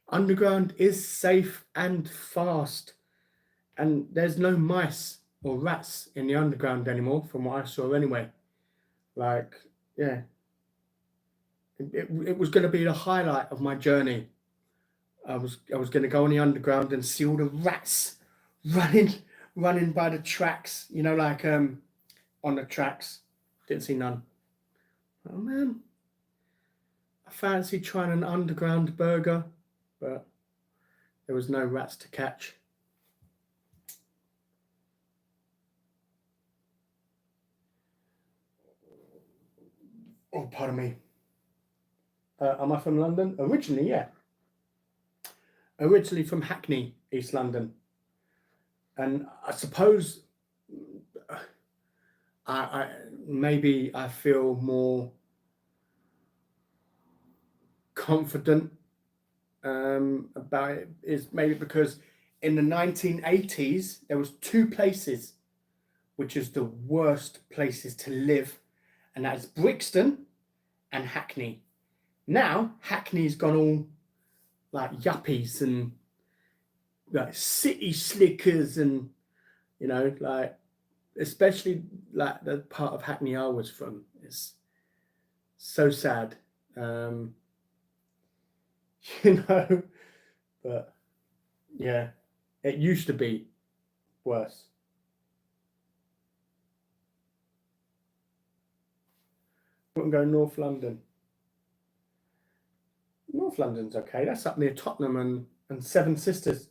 Underground is safe and fast, and there's no mice or rats in the underground anymore, from what I saw anyway. Like, yeah, it was going to be the highlight of my journey. I was going to go on the underground and see all the rats running running by the tracks. You know, like on the tracks. Didn't see none. Oh man, I fancy trying an underground burger, but there was no rats to catch. Oh, pardon me. Am I from London? Originally, yeah. Originally from Hackney, East London. And I suppose I maybe I feel more confident about it is maybe because in the 1980s there was two places which is the worst places to live, and that is Brixton and Hackney. Now Hackney's gone all like yuppies and like city slickers, and you know, like especially like the part of Hackney I was from. It's so sad. Um, you know, but yeah, it used to be worse. Wouldn't go North London. North London's okay. That's up near Tottenham and Seven Sisters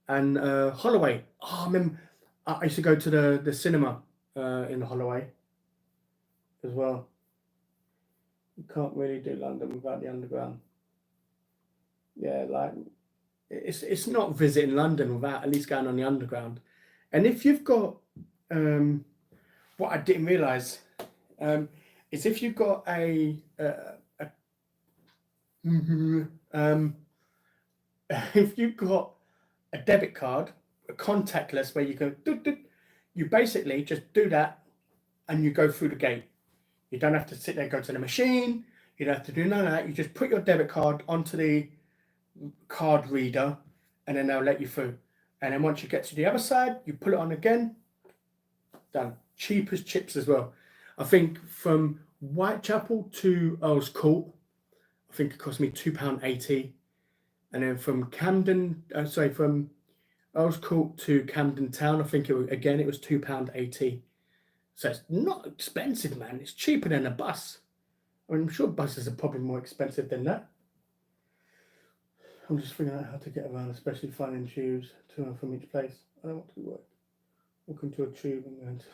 and Holloway. Oh, I remember I used to go to the cinema in Holloway as well. You can't really do London without the underground. Yeah, like it's not visiting London without at least going on the underground. And if you've got what I didn't realise is if you've got a um, if you've got a debit card, a contactless, where you go, you basically just do that and you go through the gate. You don't have to sit there, go to the machine. You don't have to do none of that. You just put your debit card onto the card reader and then they'll let you through. And then once you get to the other side, you put it on again, done. Cheap as chips as well. I think from Whitechapel to Earl's Court, I think it cost me £2.80. And then from from Earl's Court to Camden Town, I think it was £2.80. So it's not expensive, man. It's cheaper than a bus. I mean, I'm sure buses are probably more expensive than that. I'm just figuring out how to get around, especially finding tubes to and from each place. I don't want to walk into a tube and going to...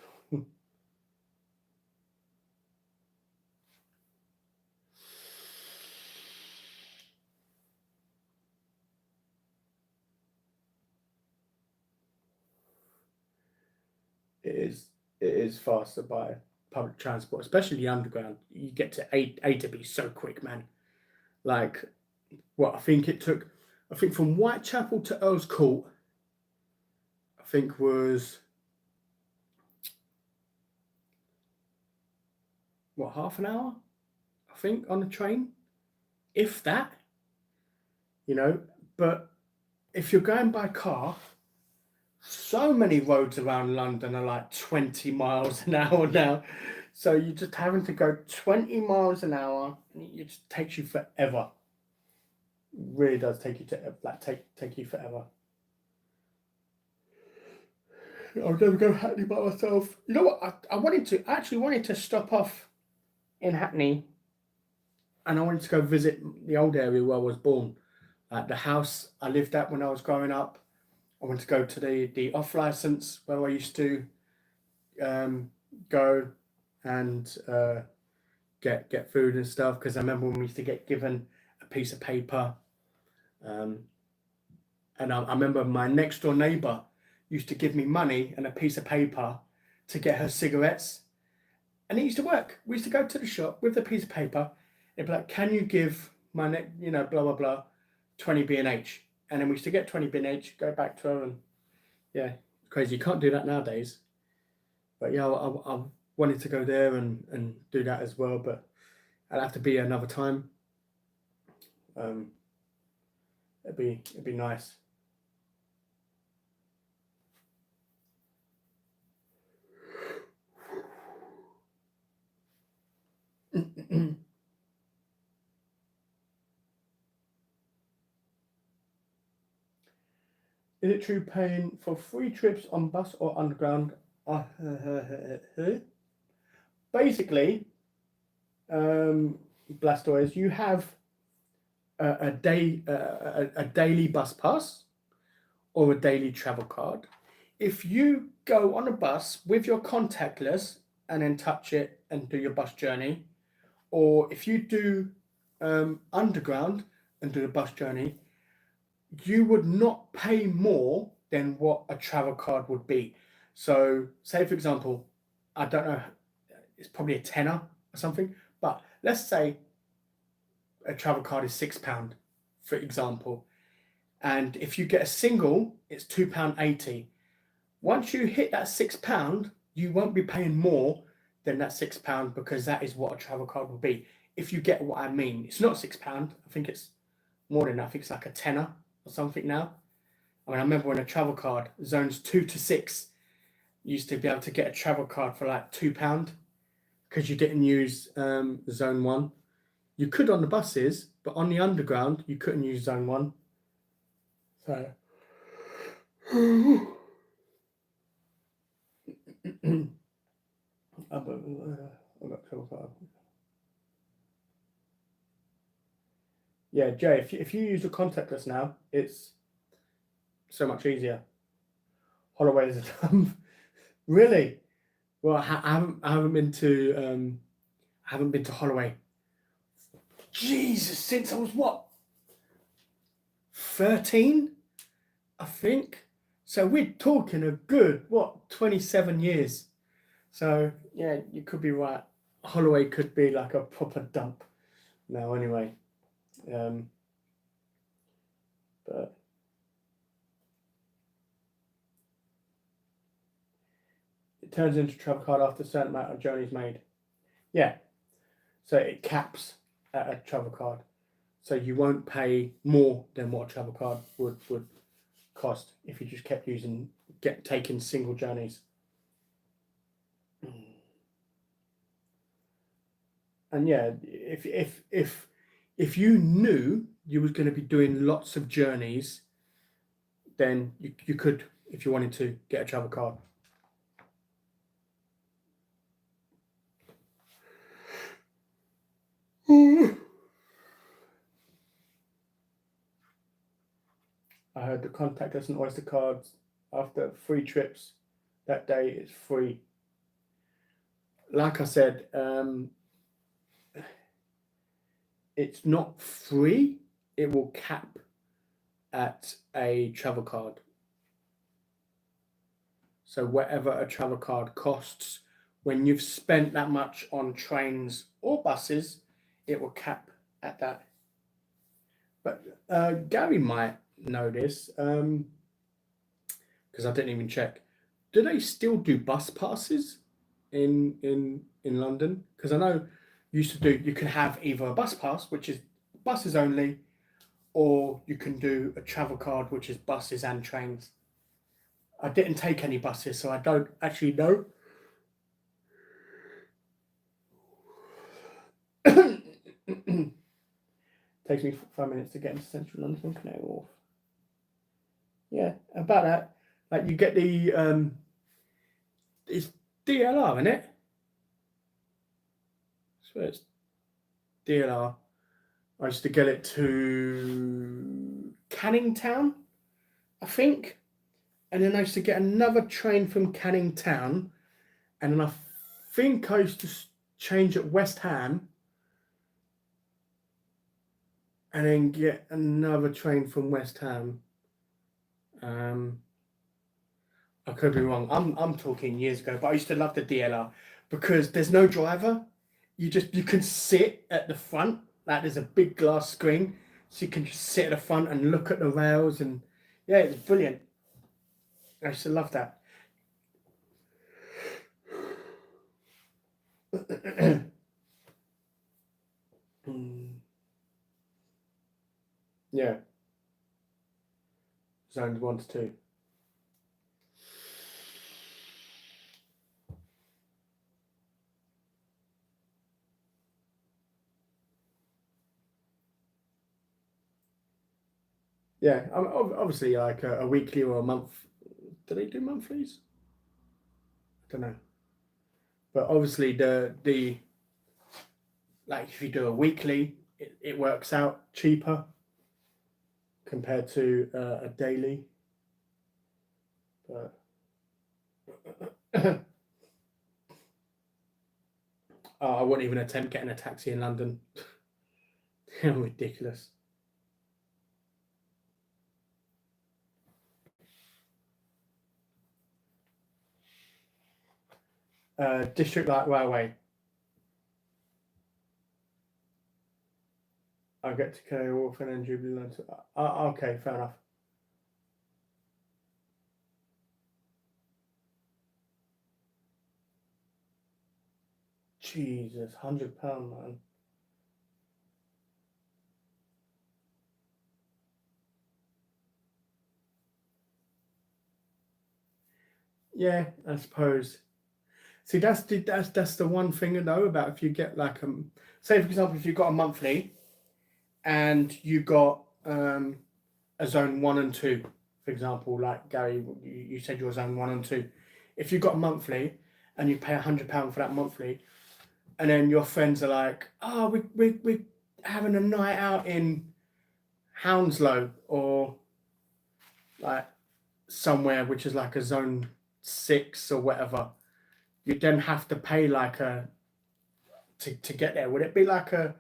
It is faster by public transport, especially the underground. You get to A to B so quick, man. Like, what I think from Whitechapel to Earl's Court, I think was half an hour, I think, on the train, if that, but if you're going by car, so many roads around London are like 20 miles an hour now. So you're just having to go 20 miles an hour, and it just takes you forever. It really does take you take you forever. I'll never go Hackney by myself. You know what? I actually wanted to stop off in Hackney, and I wanted to go visit the old area where I was born, like the house I lived at when I was growing up. I want to go to the off license where I used to go and get food and stuff, because I remember when we used to get given a piece of paper, and I remember my next door neighbour used to give me money and a piece of paper to get her cigarettes, and it used to work. We used to go to the shop with the piece of paper. It'd be like, "Can you give my blah blah blah, 20 B&H?" And then we used to get 20 B&H, go back to her, and yeah, crazy. You can't do that nowadays. But yeah, I wanted to go there and do that as well, but it'll have to be another time. It'd be nice. Is it true paying for free trips on bus or underground? Basically, Blastoise, you have a daily bus pass or a daily travel card. If you go on a bus with your contactless and then touch it and do your bus journey, or if you do underground and do the bus journey, you would not pay more than what a travel card would be. So, say for example, I don't know, it's probably a tenner or something, but let's say a travel card is £6, for example, and if you get a single, it's £2.80. Once you hit that £6, you won't be paying more than that £6, because that is what a travel card will be. If you get what I mean, it's not £6. I think it's more than that. I think it's like a tenner or something now. I mean, I remember when a travel card, zones 2 to 6, you used to be able to get a travel card for like £2 because you didn't use zone 1. You could on the buses, but on the underground, you couldn't use zone 1. So, I've got travel card. Yeah, Jay, if you use your contactless now, it's so much easier. Holloway is a dumb. Really? Well, I haven't been to Holloway. Jesus, since I was what, 13, I think. So we're talking a good 27 years. So yeah, you could be right. Holloway could be like a proper dump now, anyway. But But it turns into a travel card after a certain amount of journeys made. Yeah. So it caps at a travel card. So you won't pay more than what a travel card would cost if you just kept taking single journeys. And yeah, if you knew you was going to be doing lots of journeys, then you could, if you wanted to, get a travel card. I heard the contact us and Oyster cards after 3 trips that day is free. Like I said, it's not free. It will cap at a travel card. So whatever a travel card costs, when you've spent that much on trains or buses, it will cap at that. But Gary might know this because I didn't even check. Do they still do bus passes in London? Because I know you can have either a bus pass, which is buses only, or you can do a travel card, which is buses and trains. I didn't take any buses, so I don't actually know. Takes me 5 minutes to get into central London from Canary Wharf. Yeah, about that. Like you get the it's DLR, isn't it? I swear it's DLR. I used to get it to Canning Town, I think. And then I used to get another train from Canning Town. And then I think I used to change at West Ham. And then get another train from West Ham. I could be wrong. I'm talking years ago, but I used to love the DLR because there's no driver. You can sit at the front, like there's a big glass screen, so you can just sit at the front and look at the rails, and yeah, it's brilliant. I used to love that. Yeah. Zones 1 to 2. Yeah, obviously like a weekly or a month. Do they do monthlies? I don't know. But obviously the like if you do a weekly, it works out cheaper compared to a daily. But I wouldn't even attempt getting a taxi in London. Ridiculous. District Light Railway. I'll get to Canary Wharf and then Jubilee Line. Okay, fair enough. Jesus, £100, man. Yeah, I suppose. See, that's the one thing though about if you get like say for example, if you've got a monthly, and you got a zone 1 and 2, for example, like Gary, you said you're zone 1 and 2. If you've got a monthly and you pay £100 for that monthly, and then your friends are like, "Oh, we're having a night out in Hounslow or like somewhere which is like a zone 6 or whatever," you then have to pay like to get there. Would it be like a?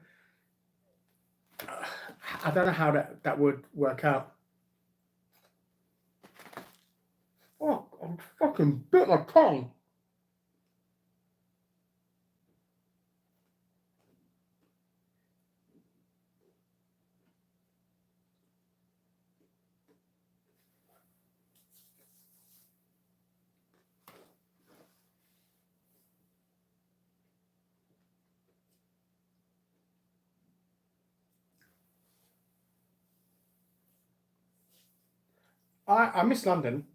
I don't know how that would work out. Oh, I'm fucking bit my tongue. I miss London.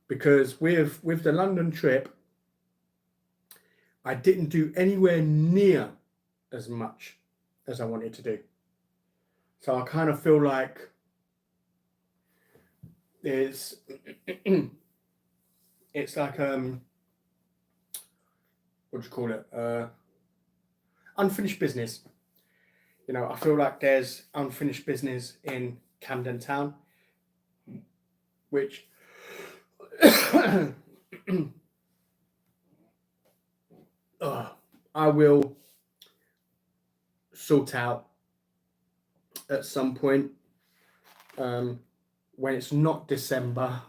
Because with the London trip, I didn't do anywhere near as much as I wanted to do. So I kind of feel like it's it's like what do you call it? Unfinished business. You know, I feel like there's unfinished business in Camden Town, which I will sort out at some point when it's not December,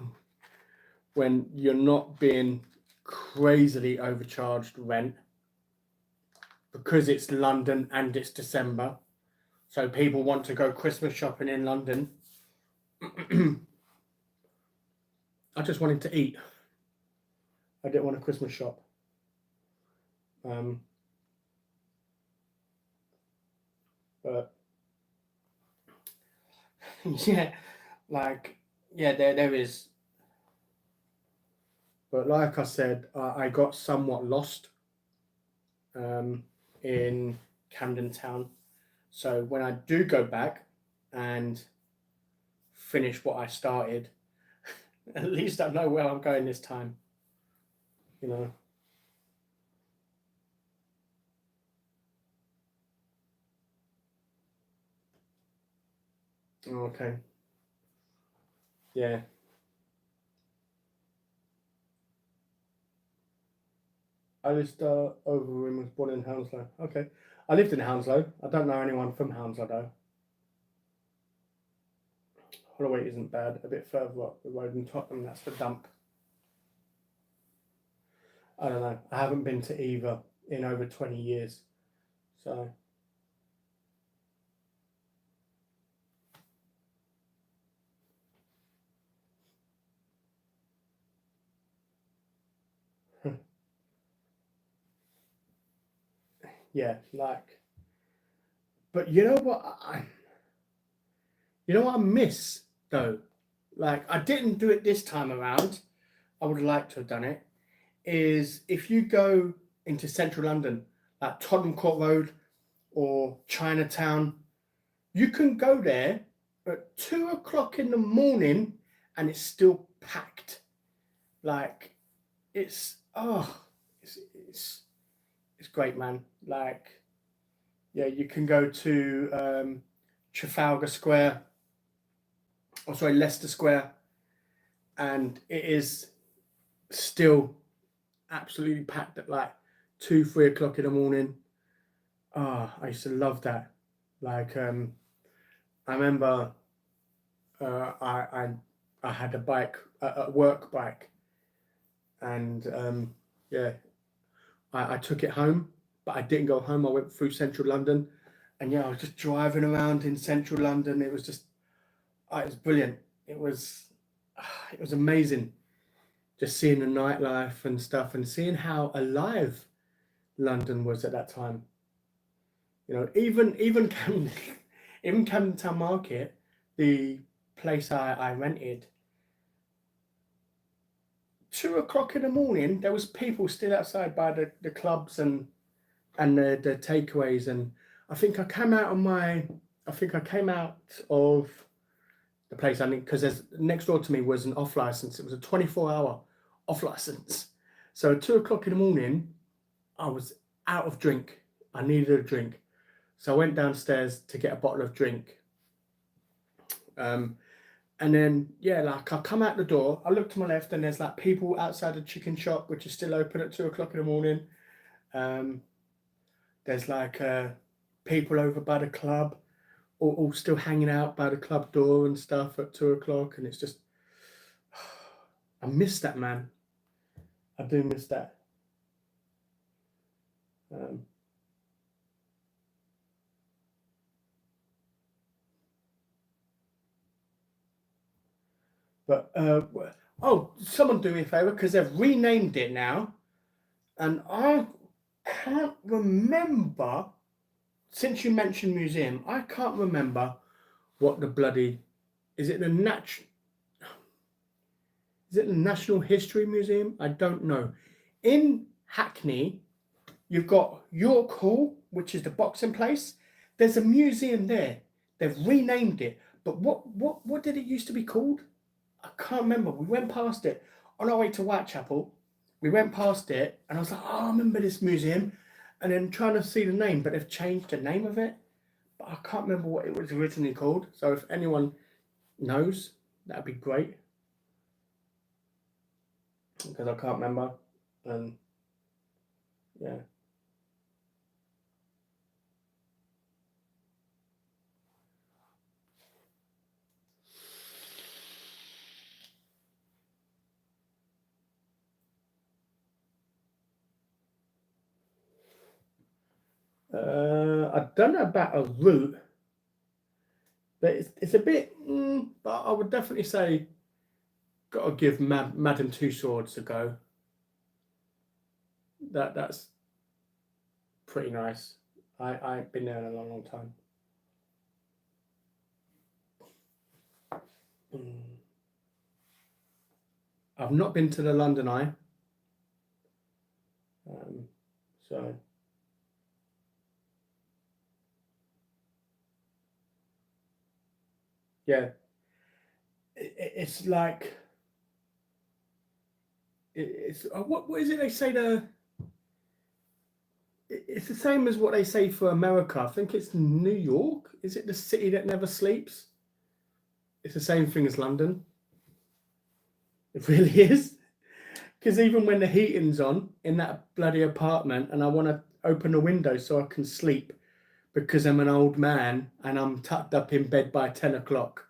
when you're not being crazily overcharged rent because it's London and it's December. So people want to go Christmas shopping in London. I just wanted to eat. I didn't want a Christmas shop. But yeah, like there is. But like I said, I got somewhat lost in Camden Town. So when I do go back and finish what I started, at least I know where I'm going this time. You know. Okay. Yeah. Alistair Overeem was born in Hounslow. Okay. I lived in Hounslow. I don't know anyone from Hounslow though. Holloway isn't bad. A bit further up the road in Tottenham, that's the dump. I don't know. I haven't been to either in over 20 years. So. Yeah, like. But you know what I miss though? Like, I didn't do it this time around. I would like to have done it. Is if you go into central London, like Tottenham Court Road or Chinatown, you can go there at 2 o'clock in the morning and it's still packed. Like it's it's great, man. Like yeah, you can go to Trafalgar Square, or sorry, Leicester Square, and it is still absolutely packed at like 2, 3 o'clock in the morning. I used to love that. Like I remember I had a bike, a work bike, and yeah, I took it home, but I didn't go home. I went through central London, and yeah, I was just driving around in central London. It was just, it was brilliant. It was amazing, just seeing the nightlife and stuff, and seeing how alive London was at that time. You know, even Camden, even Camden Town Market, the place I rented, 2 o'clock in the morning, there was people still outside by the clubs and the takeaways. And I think I came out of the place. I think because there's next door to me was an off license. It was a 24-hour off license. So at 2 o'clock in the morning, I was out of drink. I needed a drink. So I went downstairs to get a bottle of drink. And then, yeah, like I come out the door, I look to my left, and there's like people outside the chicken shop, which is still open at 2 o'clock in the morning. There's like people over by the club, all still hanging out by the club door and stuff at 2 o'clock. And it's just, I miss that, man. I do miss that. Um, but, someone do me a favor because they've renamed it now. And I can't remember, since you mentioned museum, I can't remember what the bloody, is it the National History Museum? I don't know. In Hackney, you've got York Hall, which is the boxing place. There's a museum there. They've renamed it. But what did it used to be called? I can't remember. We went past it on our way to Whitechapel. We went past it, and I was like, "Oh, I remember this museum," and then trying to see the name, but they've changed the name of it. But I can't remember what it was originally called. So if anyone knows, that'd be great, because I can't remember. And yeah. I don't know about a route, but it's a bit. But I would definitely say, got to give Madame Two Swords a go. That's pretty nice. I ain't been there in a long time. I've not been to the London Eye, so yeah, it's like it's what is it they say it's the same as what they say for America. I think it's New York. Is it the city that never sleeps? It's the same thing as London. It really is. Because even when the heating's on in that bloody apartment and I want to open the window so I can sleep because I'm an old man and I'm tucked up in bed by 10 o'clock,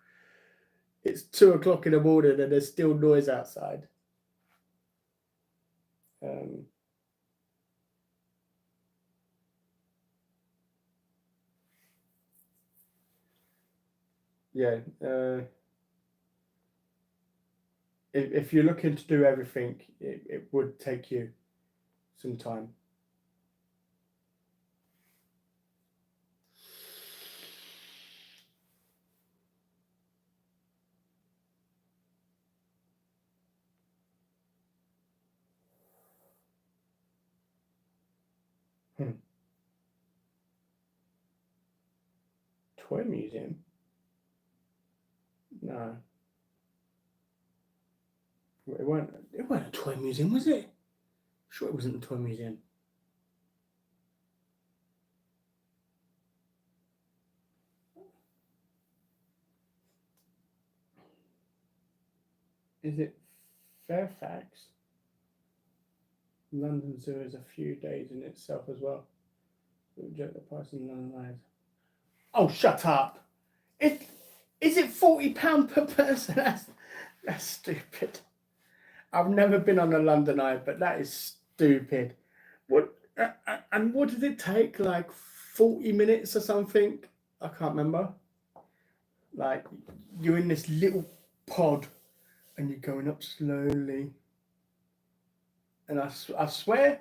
it's 2 o'clock in the morning and there's still noise outside. Um, yeah. If you're looking to do everything, it would take you some time. 'Toy museum? No, it weren't a toy museum, was it? Sure, it wasn't a toy museum. Is it Fairfax? London Zoo is a few days in itself as well. Reject the price in London Eyes. Oh, shut up! It is it £40 per person? That's stupid. I've never been on a London Eye, but that is stupid. What and what did it take? Like 40 minutes or something? I can't remember. Like you're in this little pod and you're going up slowly. And I swear,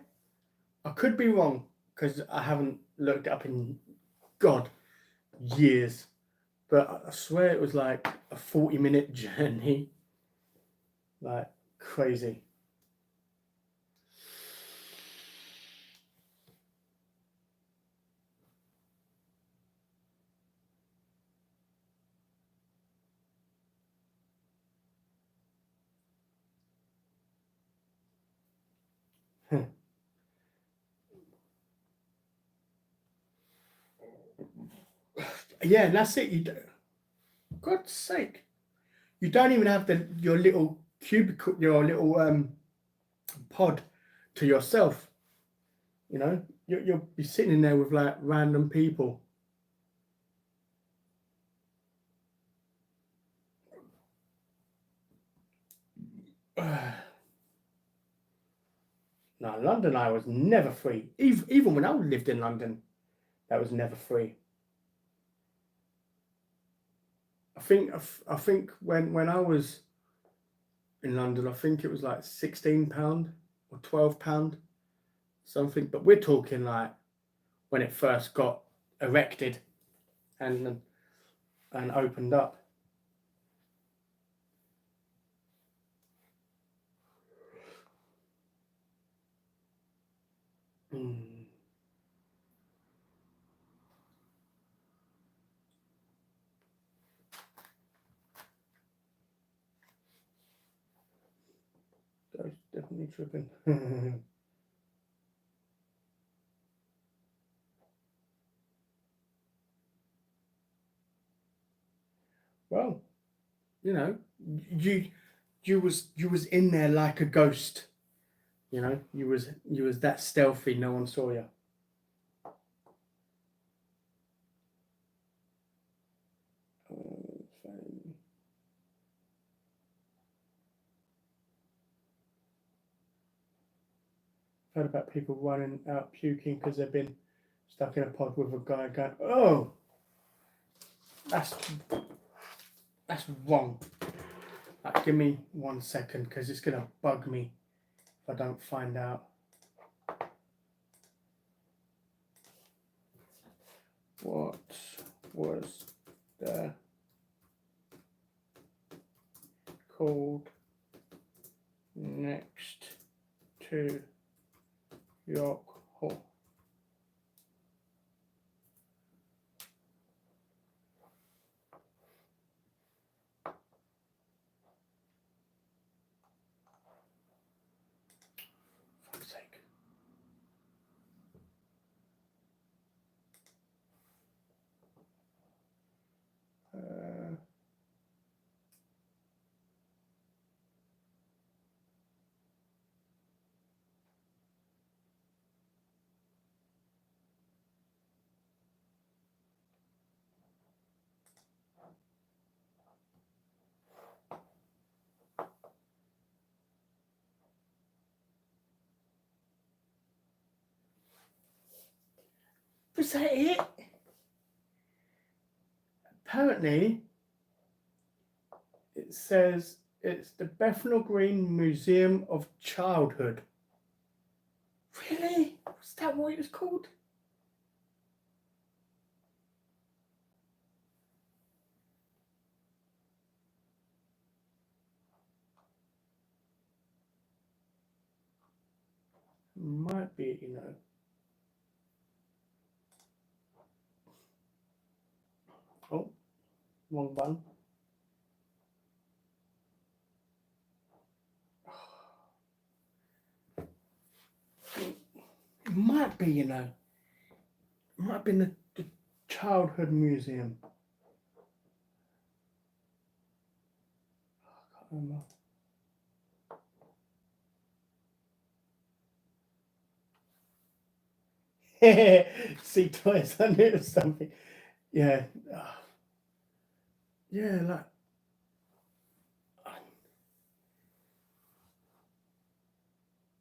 I could be wrong because I haven't looked it up in God years, but I swear it was like a 40-minute journey, like crazy. Yeah, and that's it. God's sake, you don't even have your little cubicle, your little pod to yourself. You know, you'll be sitting in there with like random people. No, London I was never free. Even when I lived in London, that was never free. I think when I was in London, I think it was like £16 or £12 something, but we're talking like when it first got erected and opened up. That's definitely tripping. Well, you know, you you was in there like a ghost. You know, you was that stealthy. No one saw you. Heard about people running out puking because they've been stuck in a pod with a guy going, oh, that's wrong. Like, give me 1 second because it's gonna bug me if I don't find out. What was the called next to York Hall? For fuck's sake. Was that it? Apparently, it says it's the Bethnal Green Museum of Childhood. Really? Was that what it was called? Might be, you know. Oh, wrong button. It might be, you know. It might be in the Childhood Museum. I can't remember. See toys, I knew it was something. Yeah. Yeah, like.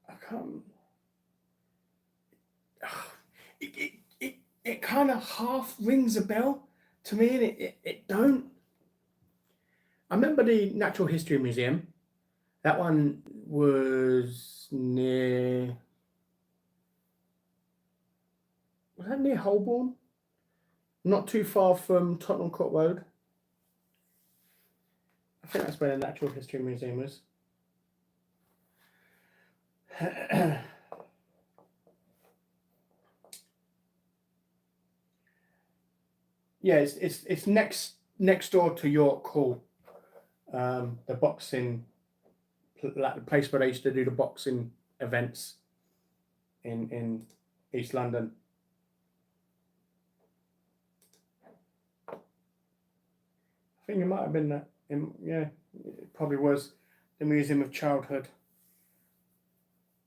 I can't. It kind of half rings a bell to me, and it don't. I remember the Natural History Museum. That one was near. Was that near Holborn? Not too far from Tottenham Court Road. I think that's where the Natural History Museum is. Yeah, it's next door to York Hall. The boxing, like the place where they used to do the boxing events in East London. I think it might have been that. Yeah, it probably was the Museum of Childhood.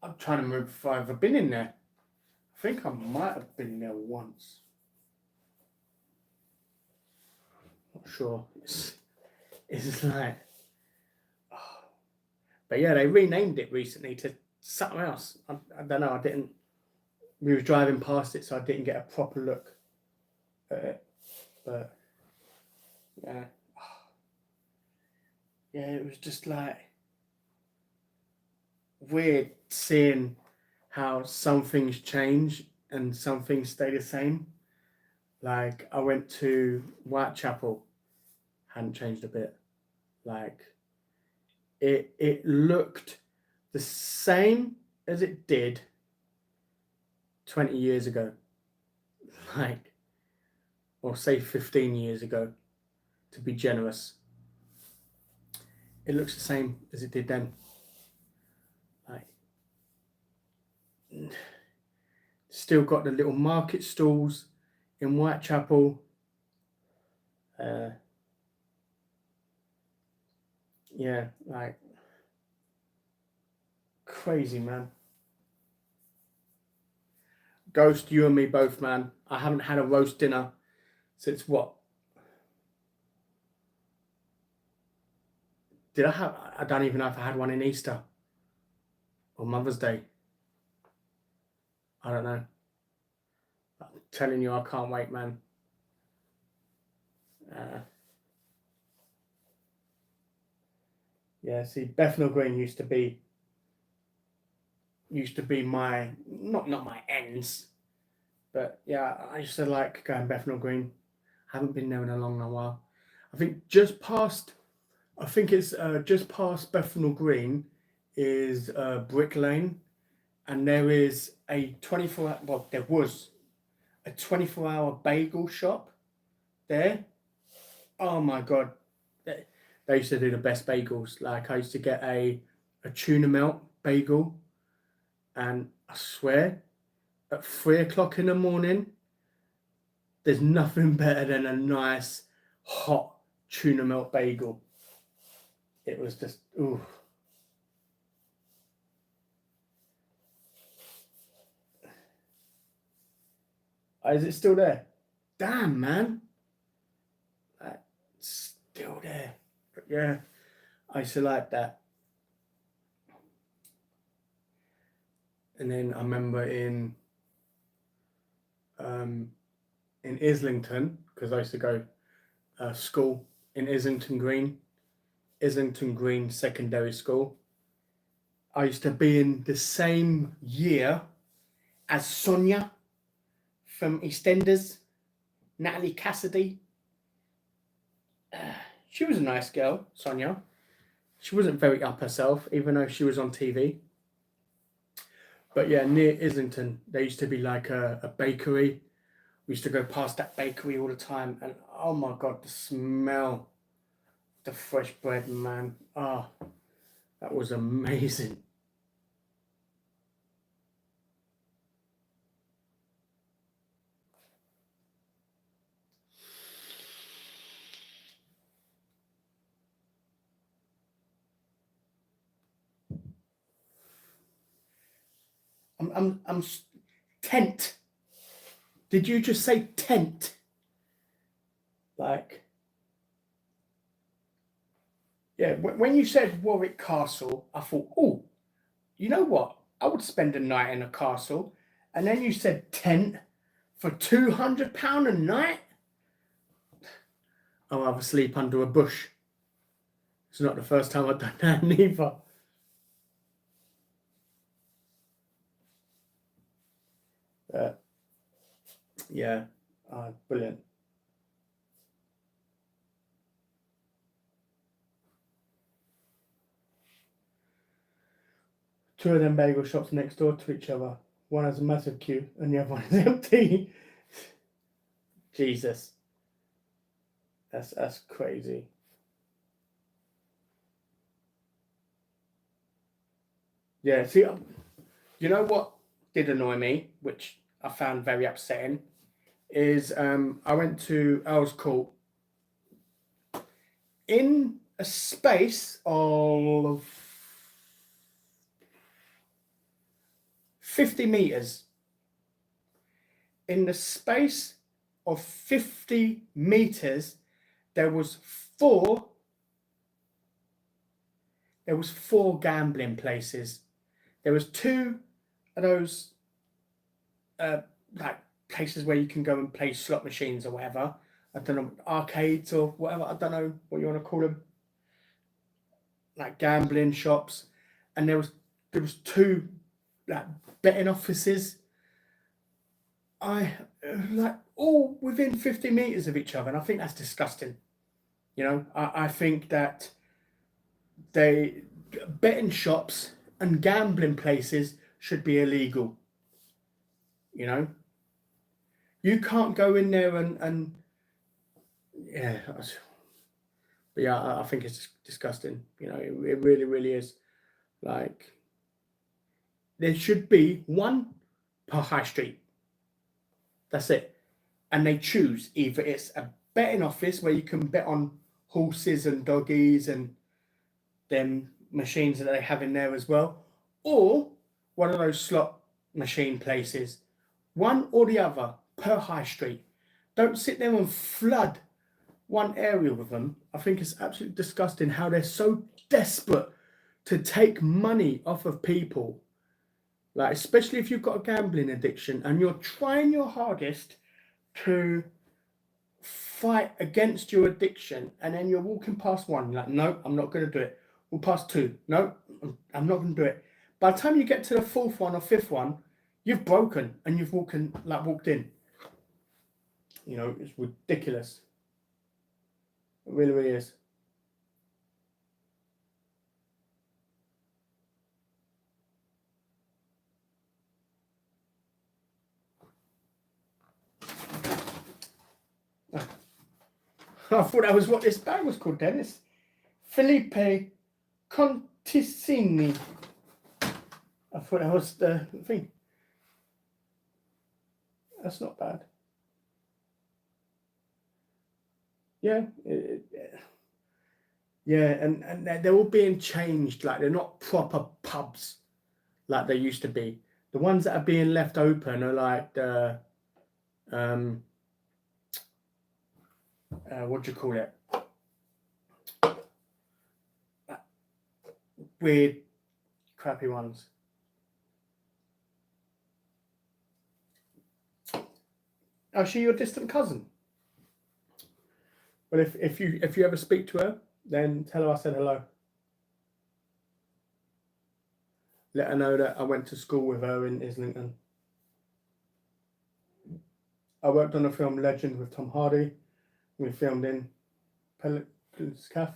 I'm trying to remember if I've ever been in there. I think I might have been there once. Not sure. It's like, oh. But yeah, they renamed it recently to something else. I don't know. I didn't. We were driving past it, so I didn't get a proper look at it. But yeah, yeah, it was just like weird seeing how some things change and some things stay the same. Like I went to Whitechapel, hadn't changed a bit. Like it looked the same as it did 20 years ago. Like, or say 15 years ago, to be generous. It looks the same as it did then. Like, still got the little market stalls in Whitechapel. Yeah, like crazy, man. Ghost, you and me both, man. I haven't had a roast dinner since what? Did I have? I don't even know if I had one in Easter or Mother's Day. I don't know. I'm telling you, I can't wait, man. Yeah, see, Bethnal Green used to be my not my ends, but yeah, I used to like going Bethnal Green. I haven't been there in a long while. I think just past. I think it's just past Bethnal Green is Brick Lane, and there is a 24. Well, there was a 24-hour bagel shop there. Oh my god, they used to do the best bagels. Like I used to get a tuna melt bagel, and I swear, at 3 o'clock in the morning, there's nothing better than a nice hot tuna melt bagel. It was just ooh. Is it still there? Damn, man. It's still there. But yeah, I used to like that. And then I remember in Islington, because I used to go school in Islington Green Secondary School. I used to be in the same year as Sonia from EastEnders, Natalie Cassidy. She was a nice girl, Sonia. She wasn't very up herself, even though she was on TV. But yeah, near Islington, there used to be like a bakery. We used to go past that bakery all the time, and oh my god, the smell, the fresh bread, man. Oh, that was amazing. I'm tent. Did you just say tent? Like, yeah, when you said Warwick Castle, I thought, oh, you know what? I would spend a night in a castle. And then you said tent for £200 a night? I'll have a sleep under a bush. It's not the first time I've done that neither. Yeah, brilliant. Two of them bagel shops next door to each other. One has a massive queue and the other one is empty. Jesus. That's crazy. Yeah, see, you know what did annoy me, which I found very upsetting, is I went to Earls Court in a space of 50 meters. In the space of 50 meters, there was four gambling places. There was two of those like places where you can go and play slot machines or whatever. I don't know, arcades or whatever. I don't know what you want to call them. Like gambling shops, and there was two like betting offices, like all within 50 meters of each other, and I think that's disgusting. You know, I think that betting shops and gambling places should be illegal. You know, you can't go in there and yeah, but yeah, I think it's disgusting. You know, it really, really is. Like, there should be one per high street. That's it. And they choose either it's a betting office where you can bet on horses and doggies and them machines that they have in there as well, or one of those slot machine places. One or the other per high street. Don't sit there and flood one area with them. I think it's absolutely disgusting how they're so desperate to take money off of people. Like, especially if you've got a gambling addiction and you're trying your hardest to fight against your addiction, and then you're walking past one, like, no, I'm not going to do it. We'll pass two. No, I'm not going to do it. By the time you get to the fourth one or fifth one, you've broken and you've walked in. You know, it's ridiculous. It really, really is. I thought that was what this bag was called, Dennis. Felipe Conticini. I thought that was the thing. That's not bad. Yeah. Yeah, and they're all being changed. Like, they're not proper pubs like they used to be. The ones that are being left open are like the what do you call it? Weird, crappy ones. Oh, she your distant cousin? Well, if you ever speak to her, then tell her I said hello. Let her know that I went to school with her in Islington. I worked on the film Legend with Tom Hardy. We filmed in Pelican's Caf.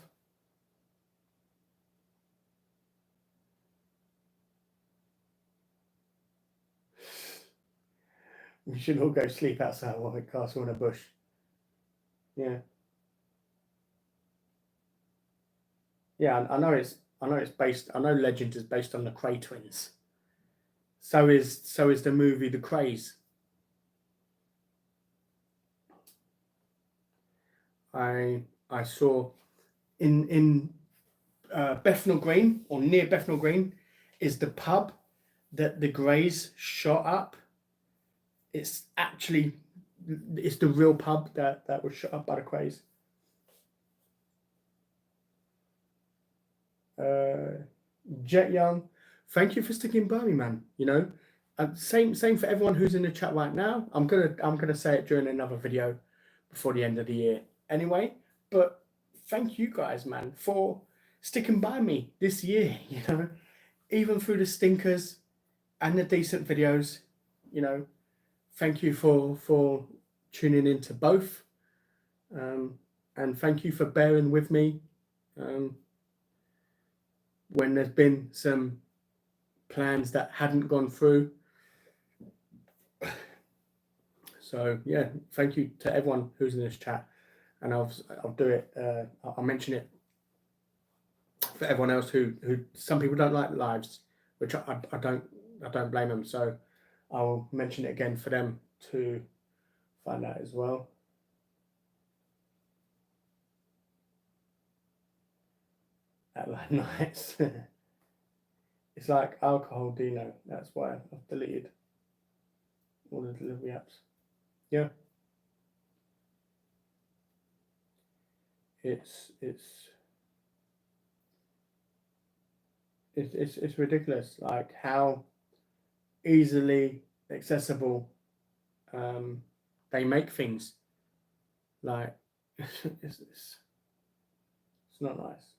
We should all go sleep outside Warwick Castle in a bush. Yeah. Yeah, I know it's based. I know Legend is based on the Kray twins. So is the movie The Krays. I saw in Bethnal Green, or near Bethnal Green, is the pub that the Greys shot up. It's the real pub that was shot up by the Krays. Jet Young, thank you for sticking by me, man. You know, same for everyone who's in the chat right now. I'm gonna say it during another video before the end of the year anyway. But thank you guys, man, for sticking by me this year. You know, even through the stinkers and the decent videos. You know, thank you for tuning into both, and thank you for bearing with me. When there's been some plans that hadn't gone through. So yeah, thank you to everyone who's in this chat, and I'll do it. I'll mention it for everyone else who some people don't like lives, which I don't blame them. So I'll mention it again for them to find out as well. At like nights. It's like alcohol, Dino. That's why I've deleted all the delivery apps. Yeah. It's ridiculous, like how easily accessible they make things. Like it's not nice.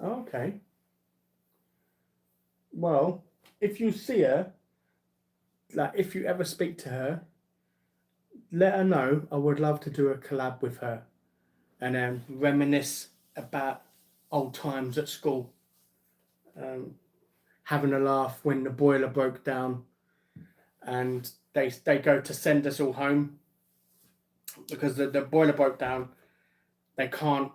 Okay. Well, if you see her, like if you ever speak to her, let her know. I would love to do a collab with her and reminisce about old times at school. Um, Having a laugh when the boiler broke down and they go to send us all home because the boiler broke down. They can't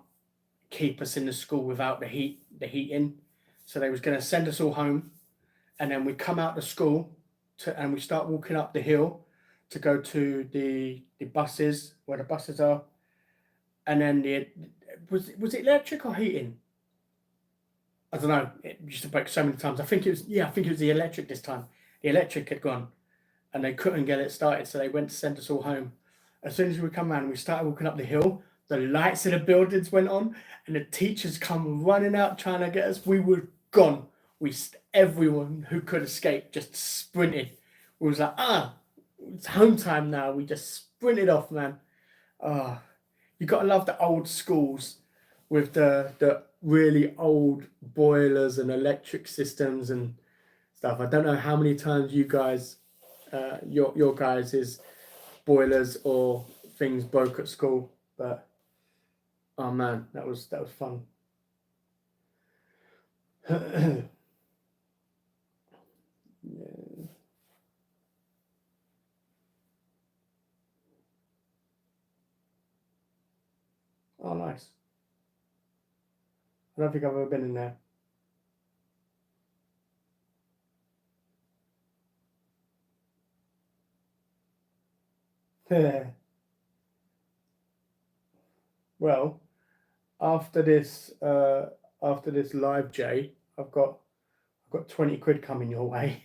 keep us in the school without the heating. So they was going to send us all home, and then we come out of school and we start walking up the hill to go to the buses where the buses are, and then was it electric or heating? I don't know. It used to break so many times. I think it was the electric this time. The electric had gone, and they couldn't get it started, so they went to send us all home. As soon as we come around, we started walking up the hill. The lights in the buildings went on, and the teachers come running out trying to get us. We were gone. Everyone who could escape just sprinted. We was like, it's home time now. We just sprinted off, man. You gotta love the old schools with the really old boilers and electric systems and stuff. I don't know how many times you guys, your guys' boilers or things broke at school, but oh man, that was fun. Yeah. Oh, nice. I don't think I've ever been in there. Well, after this, live, Jay, I've got 20 quid coming your way.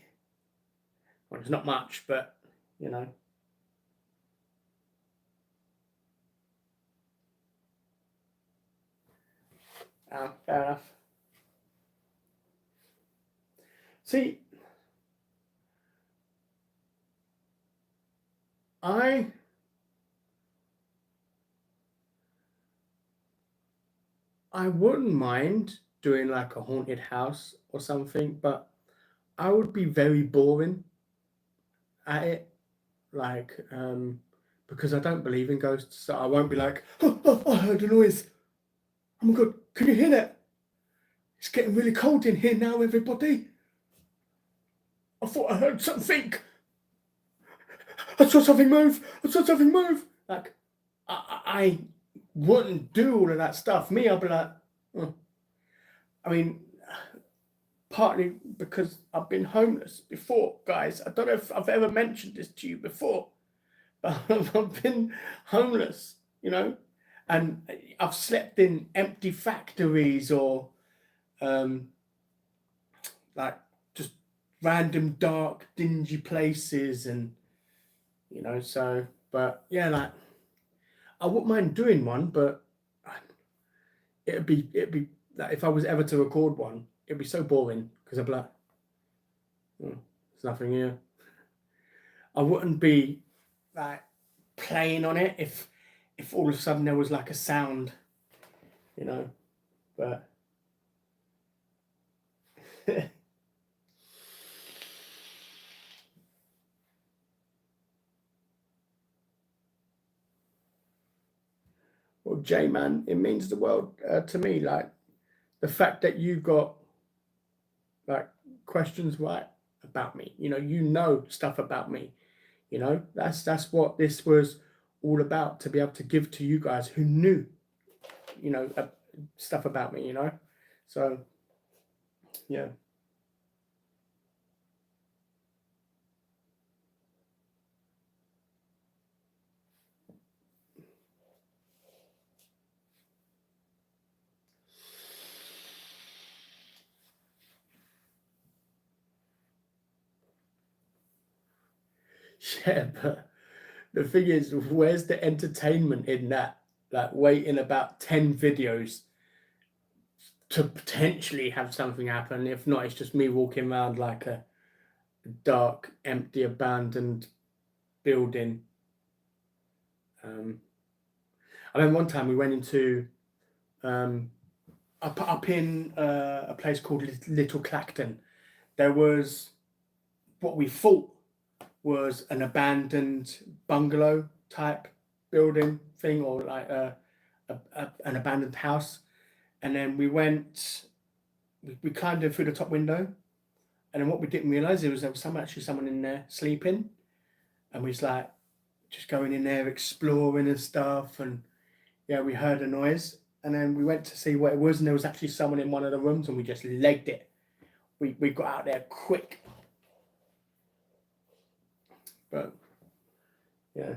Well, it's not much, but you know. Fair enough. See, I I wouldn't mind doing like a haunted house or something, but I would be very boring at it. Like, because I don't believe in ghosts, so I won't be like, oh, I heard a noise. Oh my god, can you hear that? It's getting really cold in here now, everybody. I thought I heard something. I saw something move. I saw something move. Like, I wouldn't do all of that stuff. Me, I'd be like, oh. I mean, partly because I've been homeless before, guys. I don't know if I've ever mentioned this to you before, but I've been homeless, and I've slept in empty factories or um, like just random dark, dingy places, and so. But yeah, like I wouldn't mind doing one, but it'd be like if I was ever to record one, it'd be so boring because I'd be like, oh, there's nothing here. I wouldn't be like playing on it if all of a sudden there was like a sound, you know. But well, J man, it means the world to me. Like the fact that you got like questions right about me. You know stuff about me. That's what this was all about, to be able to give to you guys who knew, stuff about me. So yeah. Yeah, but the thing is, where's the entertainment in that? Like waiting about 10 videos to potentially have something happen. If not, it's just me walking around like a dark, empty, abandoned building. I remember one time we went into, um, up in a place called Little Clacton. There was what we thought was an abandoned bungalow type building thing, or like an abandoned house. And then we climbed in through the top window. And then what we didn't realize there was someone in there sleeping. And we was like just going in there, exploring and stuff. And yeah, we heard a noise. And then we went to see what it was. And there was actually someone in one of the rooms, and we just legged it. We got out there quick. But yeah.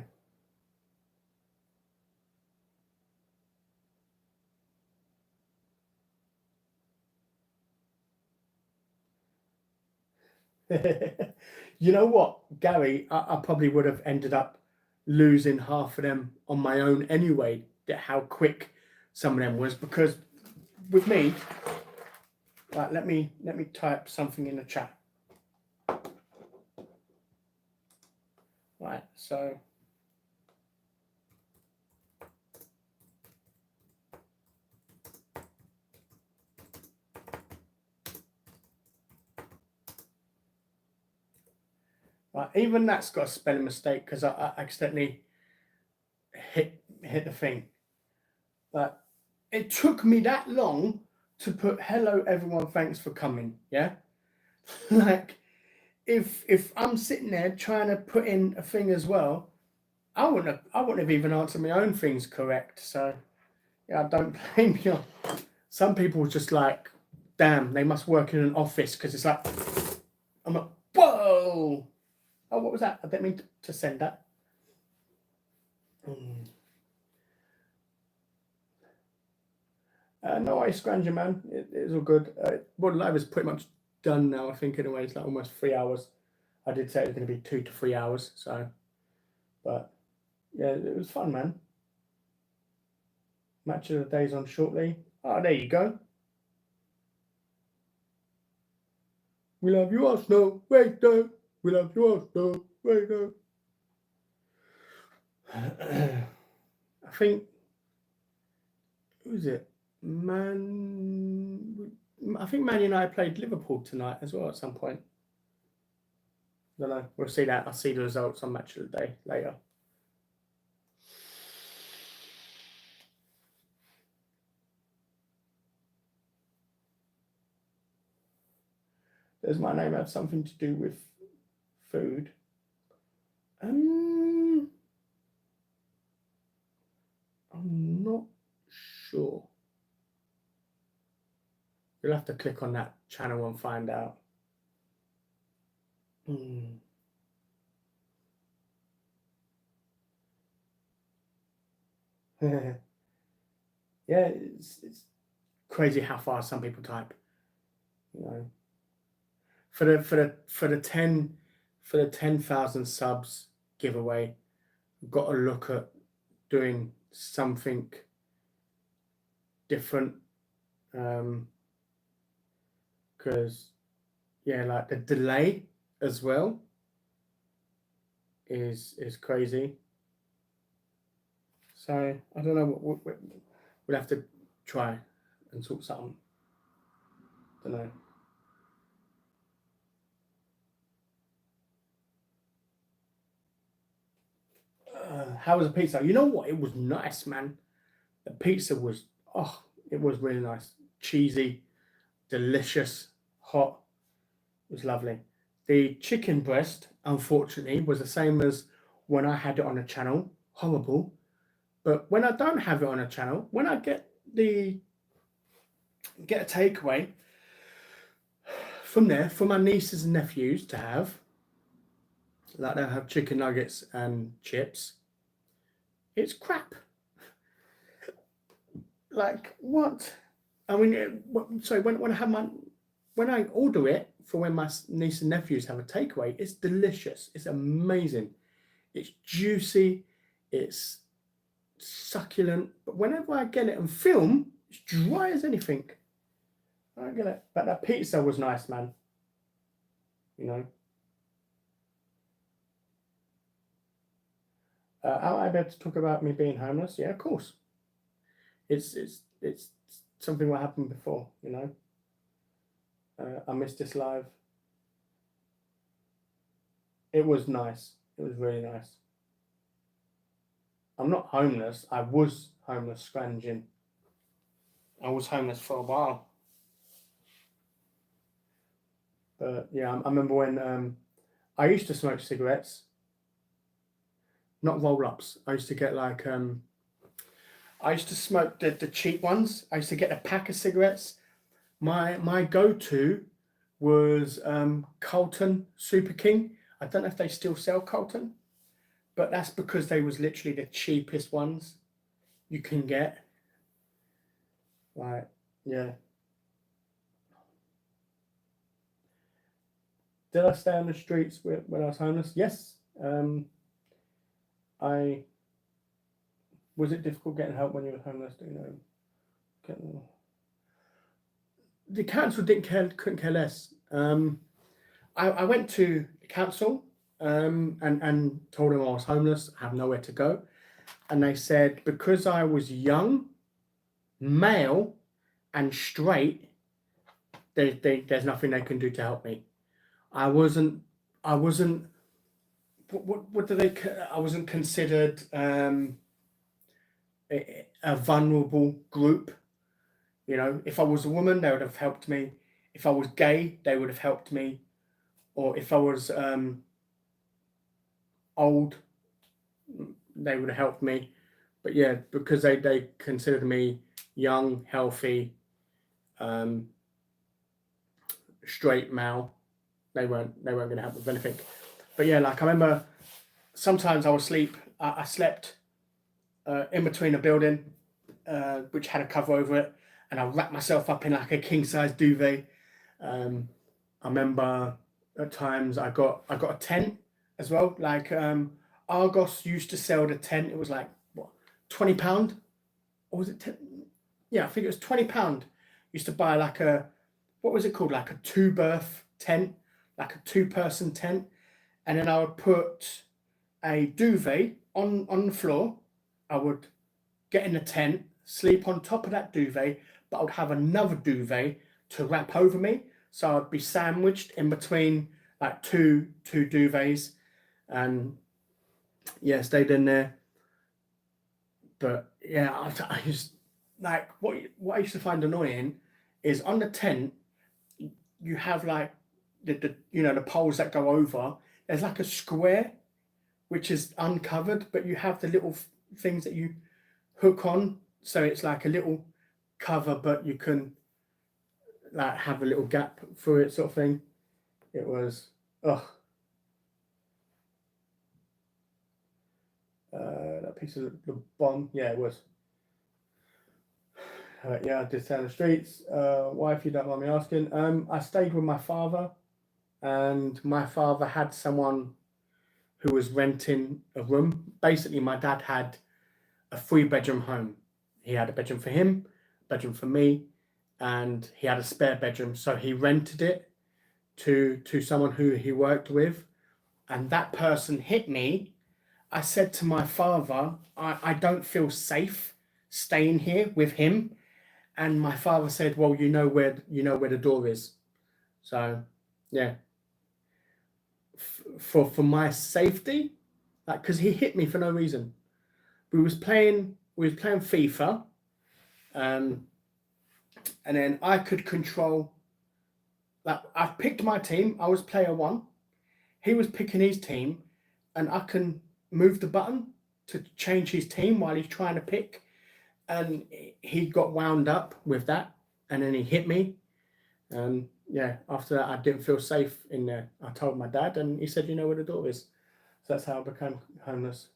You know what, Gary? I probably would have ended up losing half of them on my own anyway. How quick some of them was, because with me, right? Let me type something in the chat. Right, so. Right, even that's got a spelling mistake because I accidentally hit the thing. But it took me that long to put "hello everyone, thanks for coming." Yeah, like if I'm sitting there trying to put in a thing as well, I wouldn't have even answered my own things correct. So yeah, I don't blame you. Some people just like, damn, they must work in an office, because it's like, I'm like, whoa. Oh, what was that? I didn't mean to send that. No ice scrounger, man. It's all good. Modern Live is pretty much done now, I think, anyway. It's like almost 3 hours. I did say it was going to be 2 to 3 hours. So, but yeah, it was fun, man. Match of the day's on shortly. Oh, there you go. We love you, Arsenal. Wait, no. We love you, Arsenal. Wait, no. I think, who is it? I think Man United played Liverpool tonight as well at some point. I don't know. We'll see that. I'll see the results on Match of the Day later. Does my name have something to do with food? I'm not sure. You'll have to click on that channel and find out. Yeah, it's crazy how fast some people type. You know, for the 10,000 subs giveaway, we've got to look at doing something different, because yeah, like the delay as well is crazy. So I don't know what we'll have to try and sort something. Don't know. How was the pizza? You know what? It was nice, man. The pizza was, it was really nice. Cheesy, delicious, hot. It was lovely. The chicken breast, unfortunately, was the same as when I had it on a channel. Horrible. But when I don't have it on a channel, when I get a takeaway from there for my nieces and nephews to have, like they'll have chicken nuggets and chips, it's crap. Like what? I mean, sorry. When I order it for when my niece and nephews have a takeaway, it's delicious. It's amazing. It's juicy. It's succulent. But whenever I get it and film, it's dry as anything. I don't get it. But that pizza was nice, man. You know. Am I able to talk about me being homeless? Yeah, of course. It's something what happened before, I missed this live. It was nice. It was really nice. I'm not homeless. I was homeless, scrounging. I was homeless for a while. But yeah, I remember when I used to smoke cigarettes, not roll-ups. I used to get like I used to smoke the cheap ones. I used to get a pack of cigarettes. My go-to was Carlton Super King. I don't know if they still sell Carlton, but that's because they was literally the cheapest ones you can get. Like, yeah. Did I stay on the streets when I was homeless? Yes. I Was it difficult getting help when you were homeless? The council couldn't care less. I went to the council and told them I was homeless, I have nowhere to go, and they said because I was young, male, and straight, there's nothing they can do to help me. I wasn't. What do they? I wasn't considered a vulnerable group. If I was a woman, they would have helped me. If I was gay, they would have helped me. Or if I was old, they would have helped me. But yeah, because they considered me young, healthy, straight male, they weren't going to help with anything. But yeah, like I remember sometimes I would sleep. I slept in between a building which had a cover over it, and I wrapped myself up in like a king size duvet. I remember at times I got a tent as well. Like Argos used to sell the tent. It was like what, £20, or was it 10? Yeah, I think it was £20. Used to buy like what was it called? Like a 2-berth tent, like a 2-person tent, and then I would put a duvet on the floor. I would get in the tent, sleep on top of that duvet, but I would have another duvet to wrap over me. So I'd be sandwiched in between like two duvets, and yeah, stayed in there. But yeah, I used like what I used to find annoying is on the tent you have like the poles that go over. There's like a square which is uncovered, but you have the little things that you hook on, so it's like a little cover, but you can like have a little gap through it, sort of thing. It was that piece of the bomb. Yeah, it was. Yeah, I did stay on the streets. Why, if you don't mind me asking? I stayed with my father, and my father had someone who was renting a room. Basically, my dad had a 3-bedroom home. He had a bedroom for him, a bedroom for me, and he had a spare bedroom. So he rented it to someone who he worked with, and that person hit me. I said to my father, I don't feel safe staying here with him. And my father said, well, you know where the door is. So yeah, for my safety, like, because he hit me for no reason. We was playing FIFA, and then I could control. Like, I picked my team. I was player 1. He was picking his team, and I can move the button to change his team while he's trying to pick. And he got wound up with that, and then he hit me. And yeah, after that, I didn't feel safe in there. I told my dad, and he said, you know where the door is. So that's how I became homeless.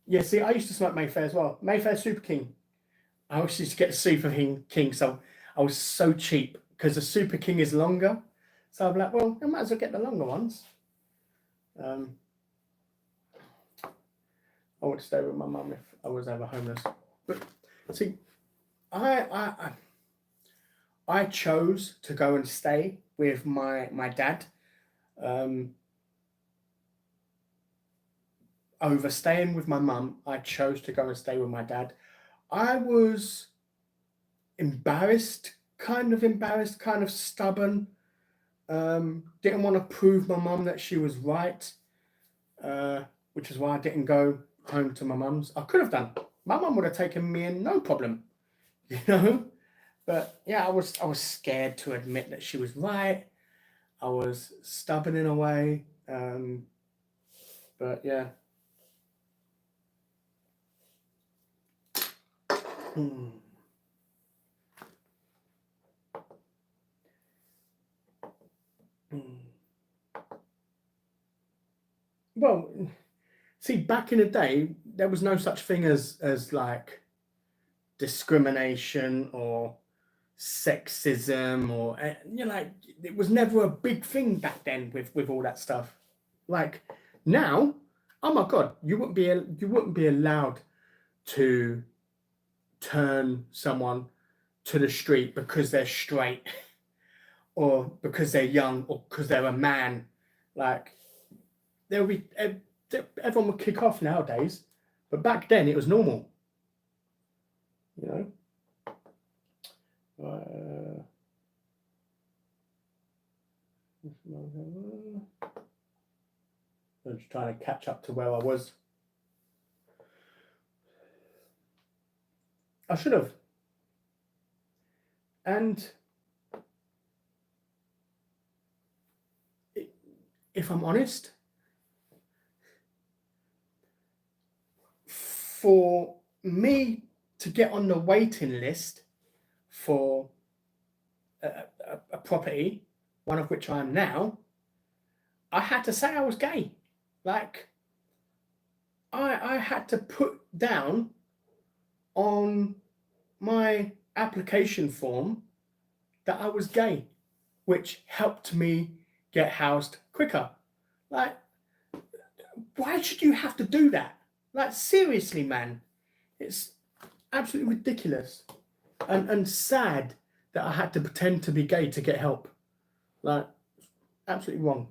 Yeah, see, I used to smoke Mayfair as well. Mayfair Super King. I always used to get the Super King, so I was so cheap because the Super King is longer. So I'm like, well, I might as well get the longer ones. I would stay with my mum if I was ever homeless. But see, I chose to go and stay with my dad over staying with my mum. I chose to go and stay with my dad. I was embarrassed, kind of stubborn. Didn't want to prove my mum that she was right, which is why I didn't go home to my mum's. I could have done. My mum would have taken me in, no problem, you know. But yeah, I was scared to admit that she was right. I was stubborn in a way. But yeah. Hmm. Hmm. Well, see, back in the day, there was no such thing as like discrimination or sexism or like it was never a big thing back then with all that stuff. Like now, oh my god, you wouldn't be allowed to turn someone to the street because they're straight or because they're young or because they're a man. Like there'll be everyone would kick off nowadays, but back then it was normal, you know. I'm just trying to catch up to where I was. I should have. And if I'm honest, for me to get on the waiting list for a property, one of which I am now, I had to say I was gay. Like, I had to put down on my application form that I was gay, which helped me get housed quicker. Like, why should you have to do that? Like, seriously, man, it's absolutely ridiculous and sad that I had to pretend to be gay to get help. Like, absolutely wrong.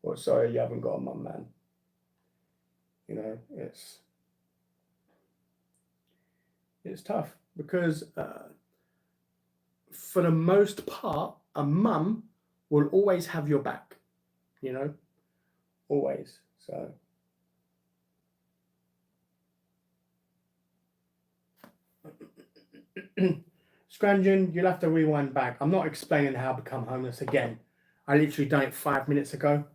Well, sorry, you haven't got a mum, man. You know, it's tough because for the most part, a mum will always have your back. You know, always. So. Scrangeon, you'll have to rewind back. I'm not explaining how I become homeless again. I literally done it 5 minutes ago.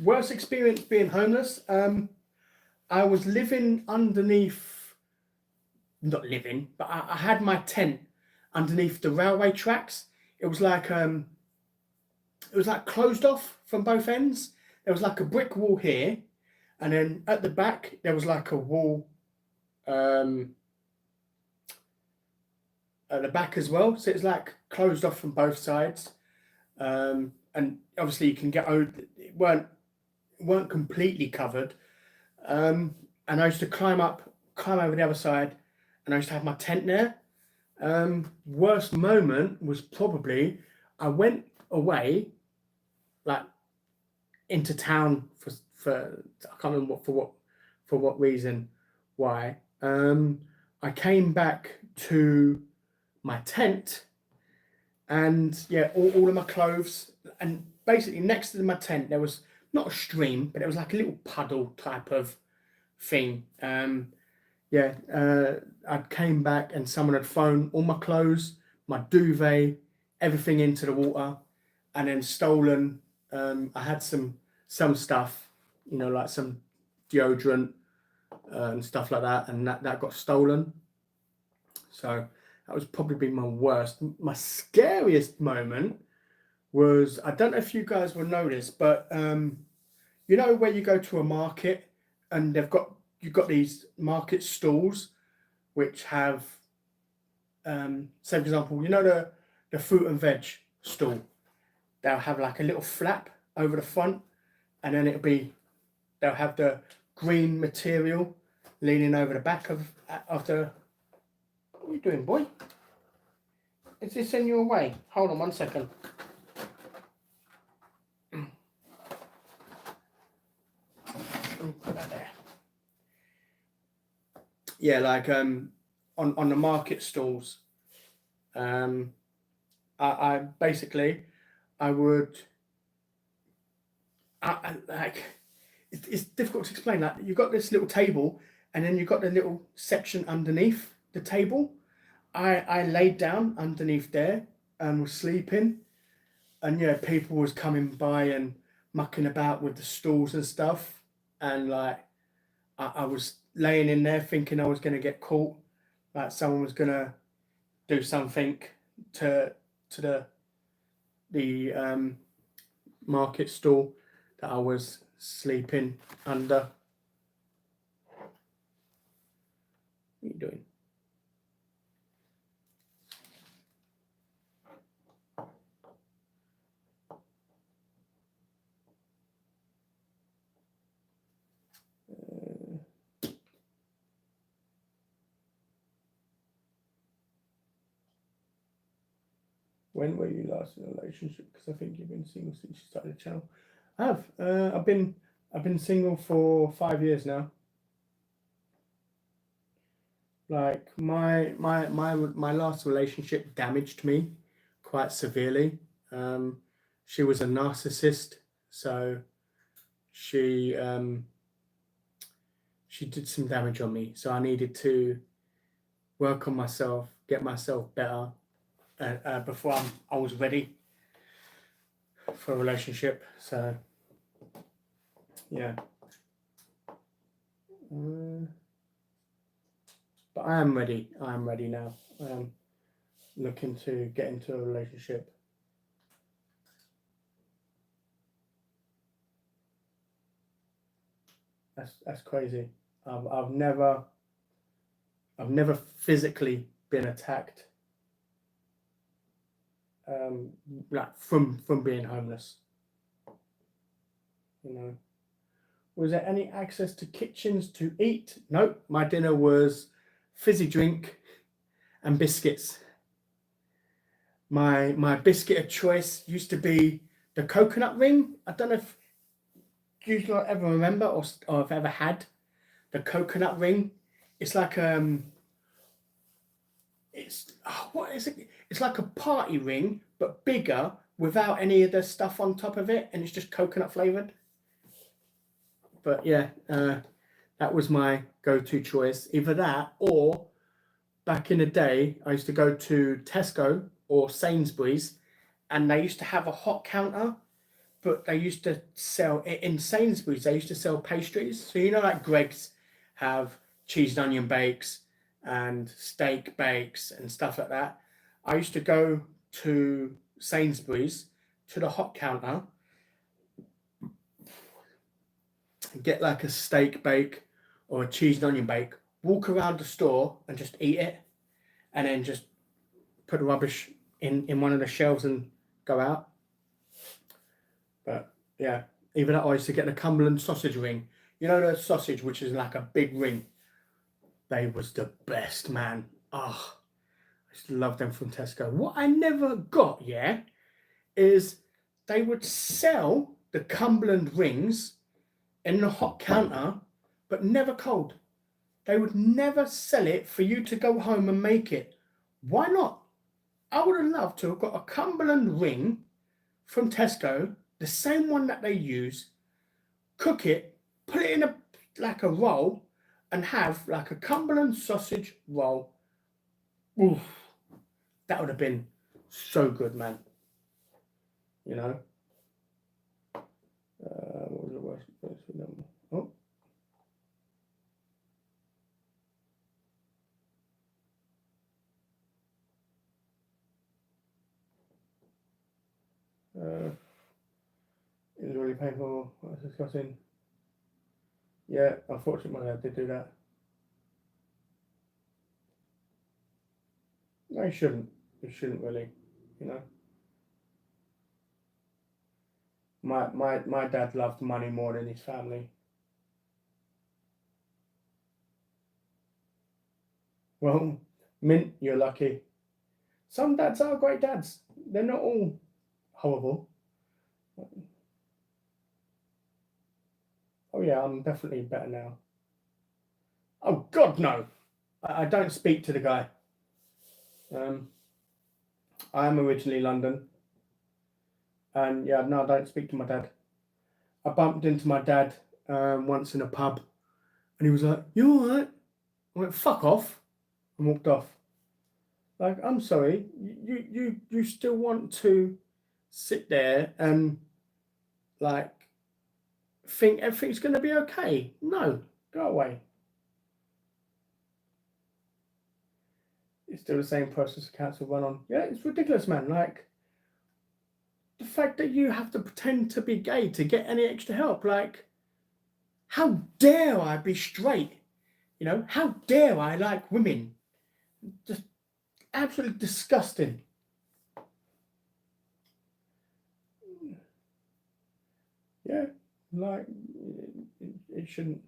Worst experience being homeless. I was living underneath, not living, but I had my tent underneath the railway tracks. It was like closed off from both ends. There was like a brick wall here, and then at the back there was like a wall at the back as well. So it's like closed off from both sides. And obviously you can get over. It weren't completely covered. And I used to climb over the other side, and I used to have my tent there. Worst moment was probably I went away, like into town for I can't remember for what reason, why. I came back to my tent, and yeah, all of my clothes, and basically next to my tent there was not a stream, but it was like a little puddle type of thing. I came back and someone had thrown all my clothes, my duvet, everything into the water, and then stolen. I had some stuff, like some deodorant and stuff like that, and that got stolen. So that was probably my worst. My scariest moment was, I don't know if you guys will know this, but where you go to a market and you've got these market stalls which have, say for example, the fruit and veg stall. They'll have like a little flap over the front, and then they'll have the green material leaning over the back of the. What are you doing, boy? Is this in your way? Hold on 1 second. Put that there. Yeah, like on the market stalls. I basically I would. Like it's difficult to explain. Like you've got this little table, and then you've got the little section underneath the table. I laid down underneath there and was sleeping, and yeah, people was coming by and mucking about with the stools and stuff, and like I was laying in there thinking I was gonna get caught, like someone was gonna do something to the market stall that I was sleeping under. What are you doing? When were you last in a relationship? Because I think you've been single since you started the channel. I have. I've been single for 5 years now. Like my last relationship damaged me quite severely. She was a narcissist, so she did some damage on me. So I needed to work on myself, get myself better before I was ready for a relationship. So yeah. But I am ready. I am ready now. I am looking to get into a relationship. That's crazy. I've never physically been attacked. Like from being homeless. You know. Was there any access to kitchens to eat? Nope. My dinner was fizzy drink and biscuits. My biscuit of choice used to be the coconut ring. I don't know if you ever remember or have ever had the coconut ring. It's like what is it? It's like a party ring but bigger without any of the stuff on top of it, and it's just coconut flavored. But yeah, that was my go-to choice. Either that or back in the day, I used to go to Tesco or Sainsbury's, and they used to have a hot counter, but they used to sell in Sainsbury's. They used to sell pastries. So you know, like Greggs have cheese and onion bakes and steak bakes and stuff like that. I used to go to Sainsbury's to the hot counter, get like a steak bake or a cheese and onion bake, walk around the store and just eat it, and then just put the rubbish in one of the shelves and go out. But yeah, even that, I used to get the Cumberland sausage ring. You know, the sausage which is like a big ring. They was the best, man. Oh, I used to love them from Tesco. What I never got, yeah, is they would sell the Cumberland rings in the hot counter, but never cold. They would never sell it for you to go home and make it. Why not? I would have loved to have got a Cumberland ring from Tesco, the same one that they use, cook it, put it in like a roll, and have like a Cumberland sausage roll. Oof, that would have been so good, man. You know. What was the worst place for them? Oh. It was really painful. I was discussing. Yeah, unfortunately, my dad did do that. No, he shouldn't. He shouldn't really, you know. My dad loved money more than his family. Well, Mint, you're lucky. Some dads are great dads. They're not all horrible. Oh yeah, I'm definitely better now. Oh God, no! I don't speak to the guy. I am originally London, and yeah, no, I don't speak to my dad. I bumped into my dad once in a pub, and he was like, "You all right?" I went, "Fuck off," and walked off. Like, I'm sorry, you still want to sit there and like think everything's going to be okay? No, go away. It's still the same process the council run on. Yeah, it's ridiculous, man. Like, the fact that you have to pretend to be gay to get any extra help, like, how dare I be straight? You know, how dare I like women? Just absolutely disgusting. Yeah, like, it shouldn't.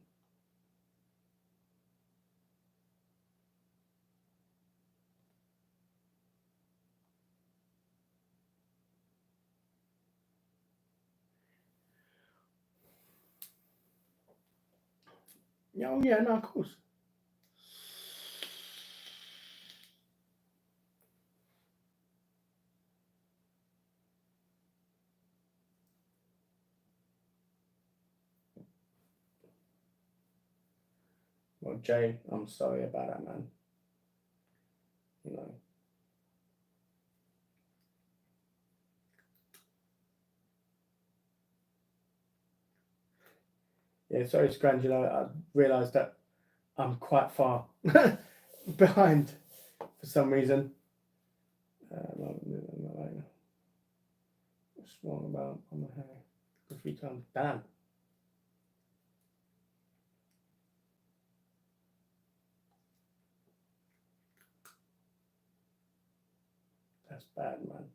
Yeah, oh yeah, no, of course. Well, Jay, I'm sorry about that, man. You know. Yeah, sorry, Scrangelo. I realised that I'm quite far behind for some reason. What's wrong about on my hair? A few times. Damn. That's bad, man.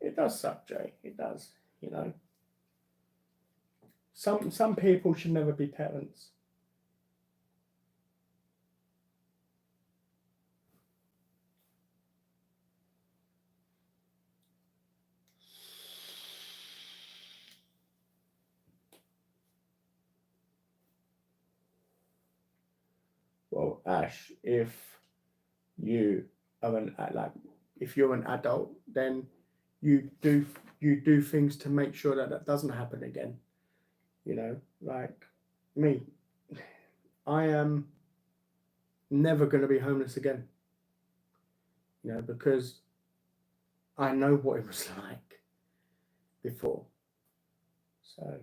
It does suck, Jay. It does. You know. Some people should never be parents. Well, Ash, if you are an like, if you're an adult, then you do you do things to make sure that that doesn't happen again. You know, like me, I am never going to be homeless again. You know, because I know what it was like before. So,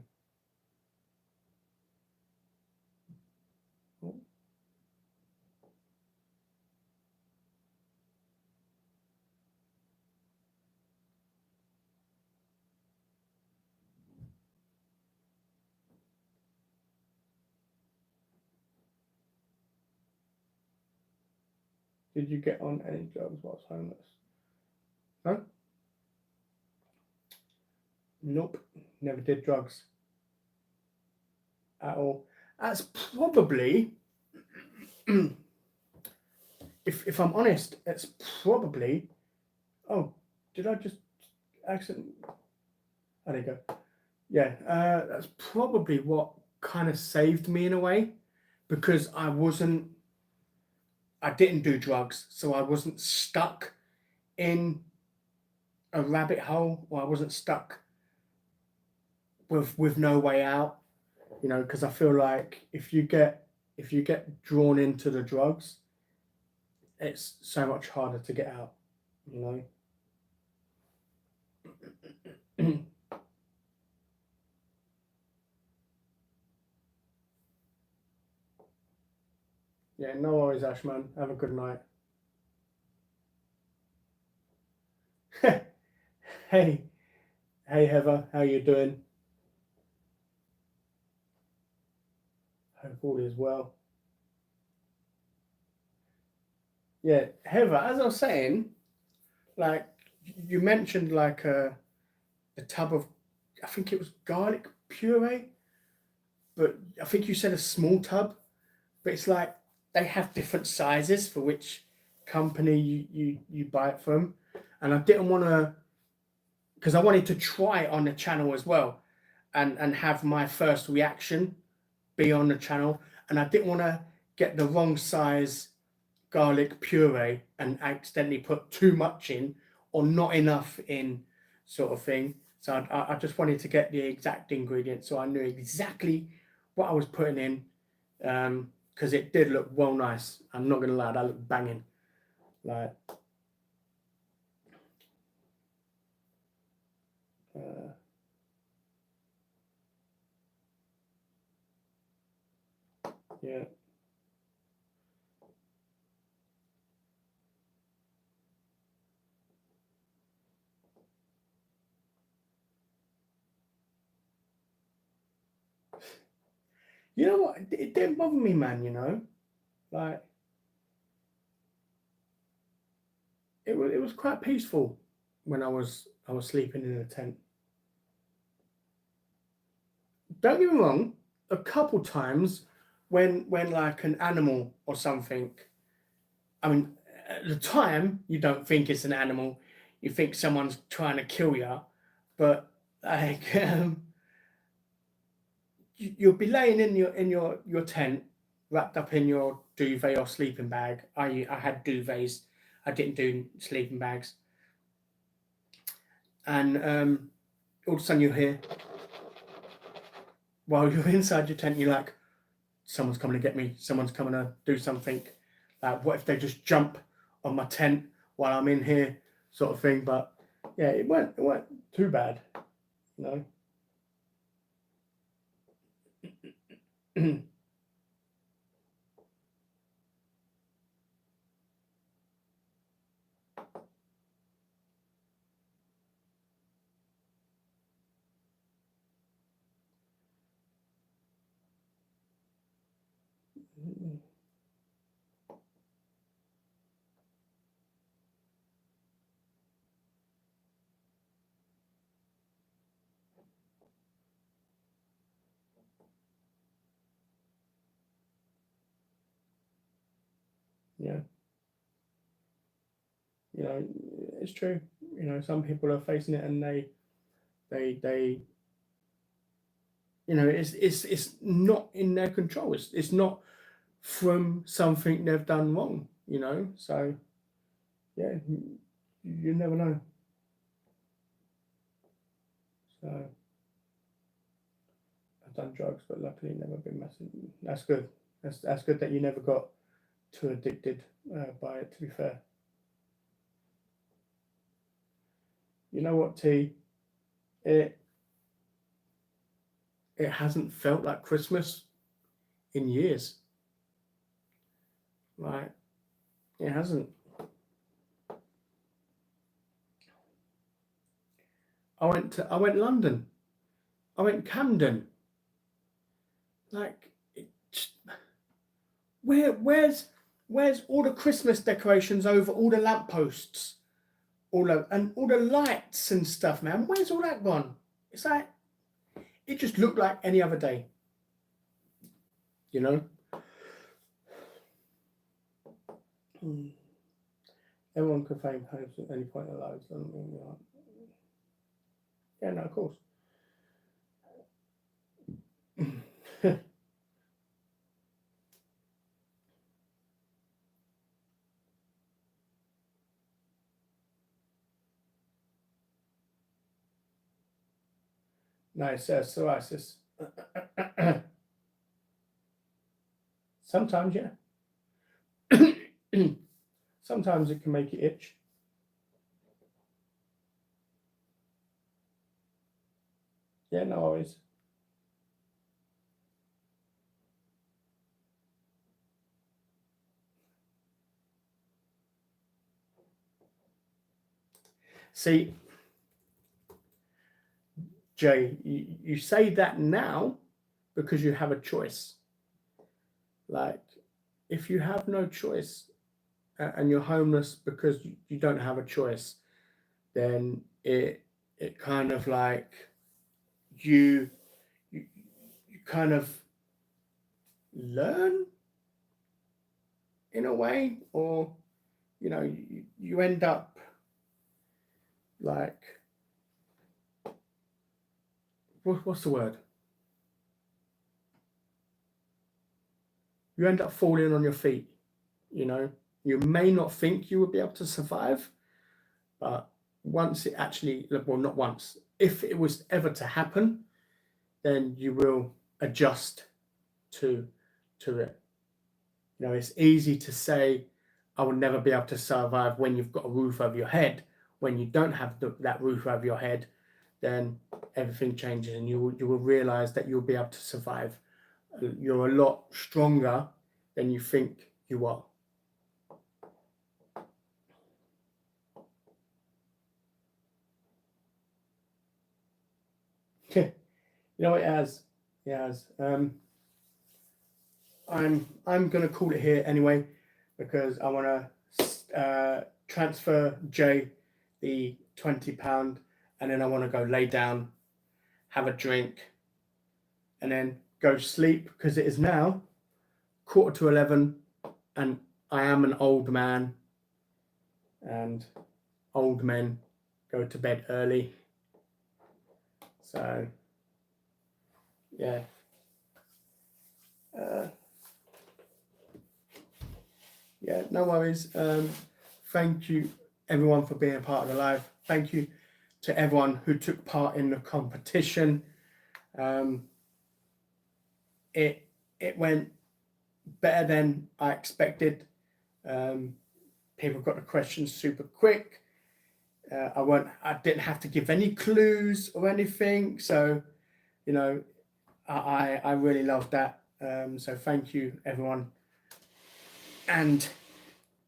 oh, did you get on any drugs whilst homeless? No, nope, never did drugs at all. That's probably, if I'm honest, it's probably. Oh, did I just accident? Oh, there you go. Yeah, that's probably what kind of saved me in a way, because I didn't do drugs, so I wasn't stuck in a rabbit hole, or I wasn't stuck with no way out. You know, because I feel like if you get drawn into the drugs, it's so much harder to get out. You know. Yeah, no worries, Ashman. Have a good night. Hey, hey, Heather, how you doing? Hope all is well. Yeah, Heather, as I was saying, like you mentioned like a tub of, I think it was garlic puree, but I think you said a small tub, but it's like they have different sizes for which company you buy it from, and I didn't want to, because I wanted to try it on the channel as well, and have my first reaction be on the channel, and I didn't want to get the wrong size garlic puree and accidentally put too much in or not enough in, sort of thing. So I just wanted to get the exact ingredients so I knew exactly what I was putting in, because it did look well nice. I'm not gonna lie, that looked banging. Like, uh, yeah. You know what? It didn't bother me, man. Like it was quite peaceful when I was sleeping in a tent. Don't get me wrong. A couple times when like an animal or something. I mean, at the time you don't think it's an animal. You think someone's trying to kill you, but like you'll be laying in your tent, wrapped up in your duvet or sleeping bag. I had duvets. I didn't do sleeping bags, and all of a sudden you hear, while you're inside your tent, you're like, someone's coming to get me. Someone's coming to do something. Like, what if they just jump on my tent while I'm in here, sort of thing. But yeah, it weren't too bad, you know. Yeah, you know, it's true. Some people are facing it, and they it's not in their control. It's not from something they've done wrong. So yeah, you never know. So I've done drugs, but luckily never been messing. That's good. That's good that you never got too addicted by it. To be fair, you know what, T? It it hasn't felt like Christmas in years. Like, it hasn't. I went London. I went Camden. Like, where's all the Christmas decorations over all the lampposts, all the lights and stuff, man? Where's all that gone? It's like it just looked like any other day, you know. Mm. Everyone can find homes at any point in their lives, doesn't mean you know. Yeah, no, of course. Nice, psoriasis. Sometimes, yeah. Sometimes it can make you itch. Yeah, no worries. See, Jay, you say that now because you have a choice. Like, if you have no choice and you're homeless because you don't have a choice, then it kind of like you kind of learn in a way, or you end up like, what's the word? You end up falling on your feet. You may not think you will be able to survive, but once it actually, well, not once, if it was ever to happen, then you will adjust to it. It's easy to say, I will never be able to survive when you've got a roof over your head. When you don't have that roof over your head, then everything changes, and you will realize that you'll be able to survive. You're a lot stronger than you think you are. It has. It has. I'm gonna call it here anyway, because I want to transfer Jay the £20, and then I want to go lay down, have a drink, and then go to sleep, because it is now 11:15, and I am an old man, and old men go to bed early. So yeah. Yeah, no worries. Thank you everyone for being a part of the live. Thank you to everyone who took part in the competition. It went better than I expected. People got the questions super quick. I didn't have to give any clues or anything. So, I really loved that. So thank you everyone. And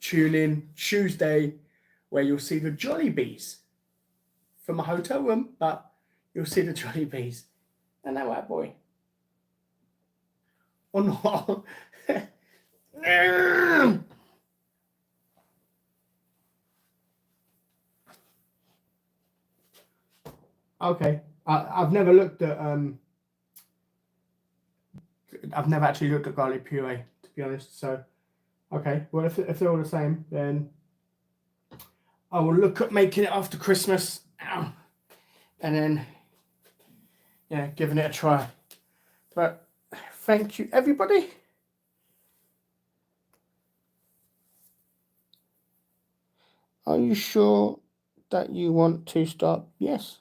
tune in Tuesday, where you'll see the Jollibees from a hotel room, but you'll see the Jollibees. And that white boy. Or not. Okay. I've never looked at I've never actually looked at garlic puree, to be honest. So okay, well, if they're all the same, then I will look at making it after Christmas. Ow. And then, yeah, giving it a try. But thank you, everybody. Are you sure that you want to start? Yes.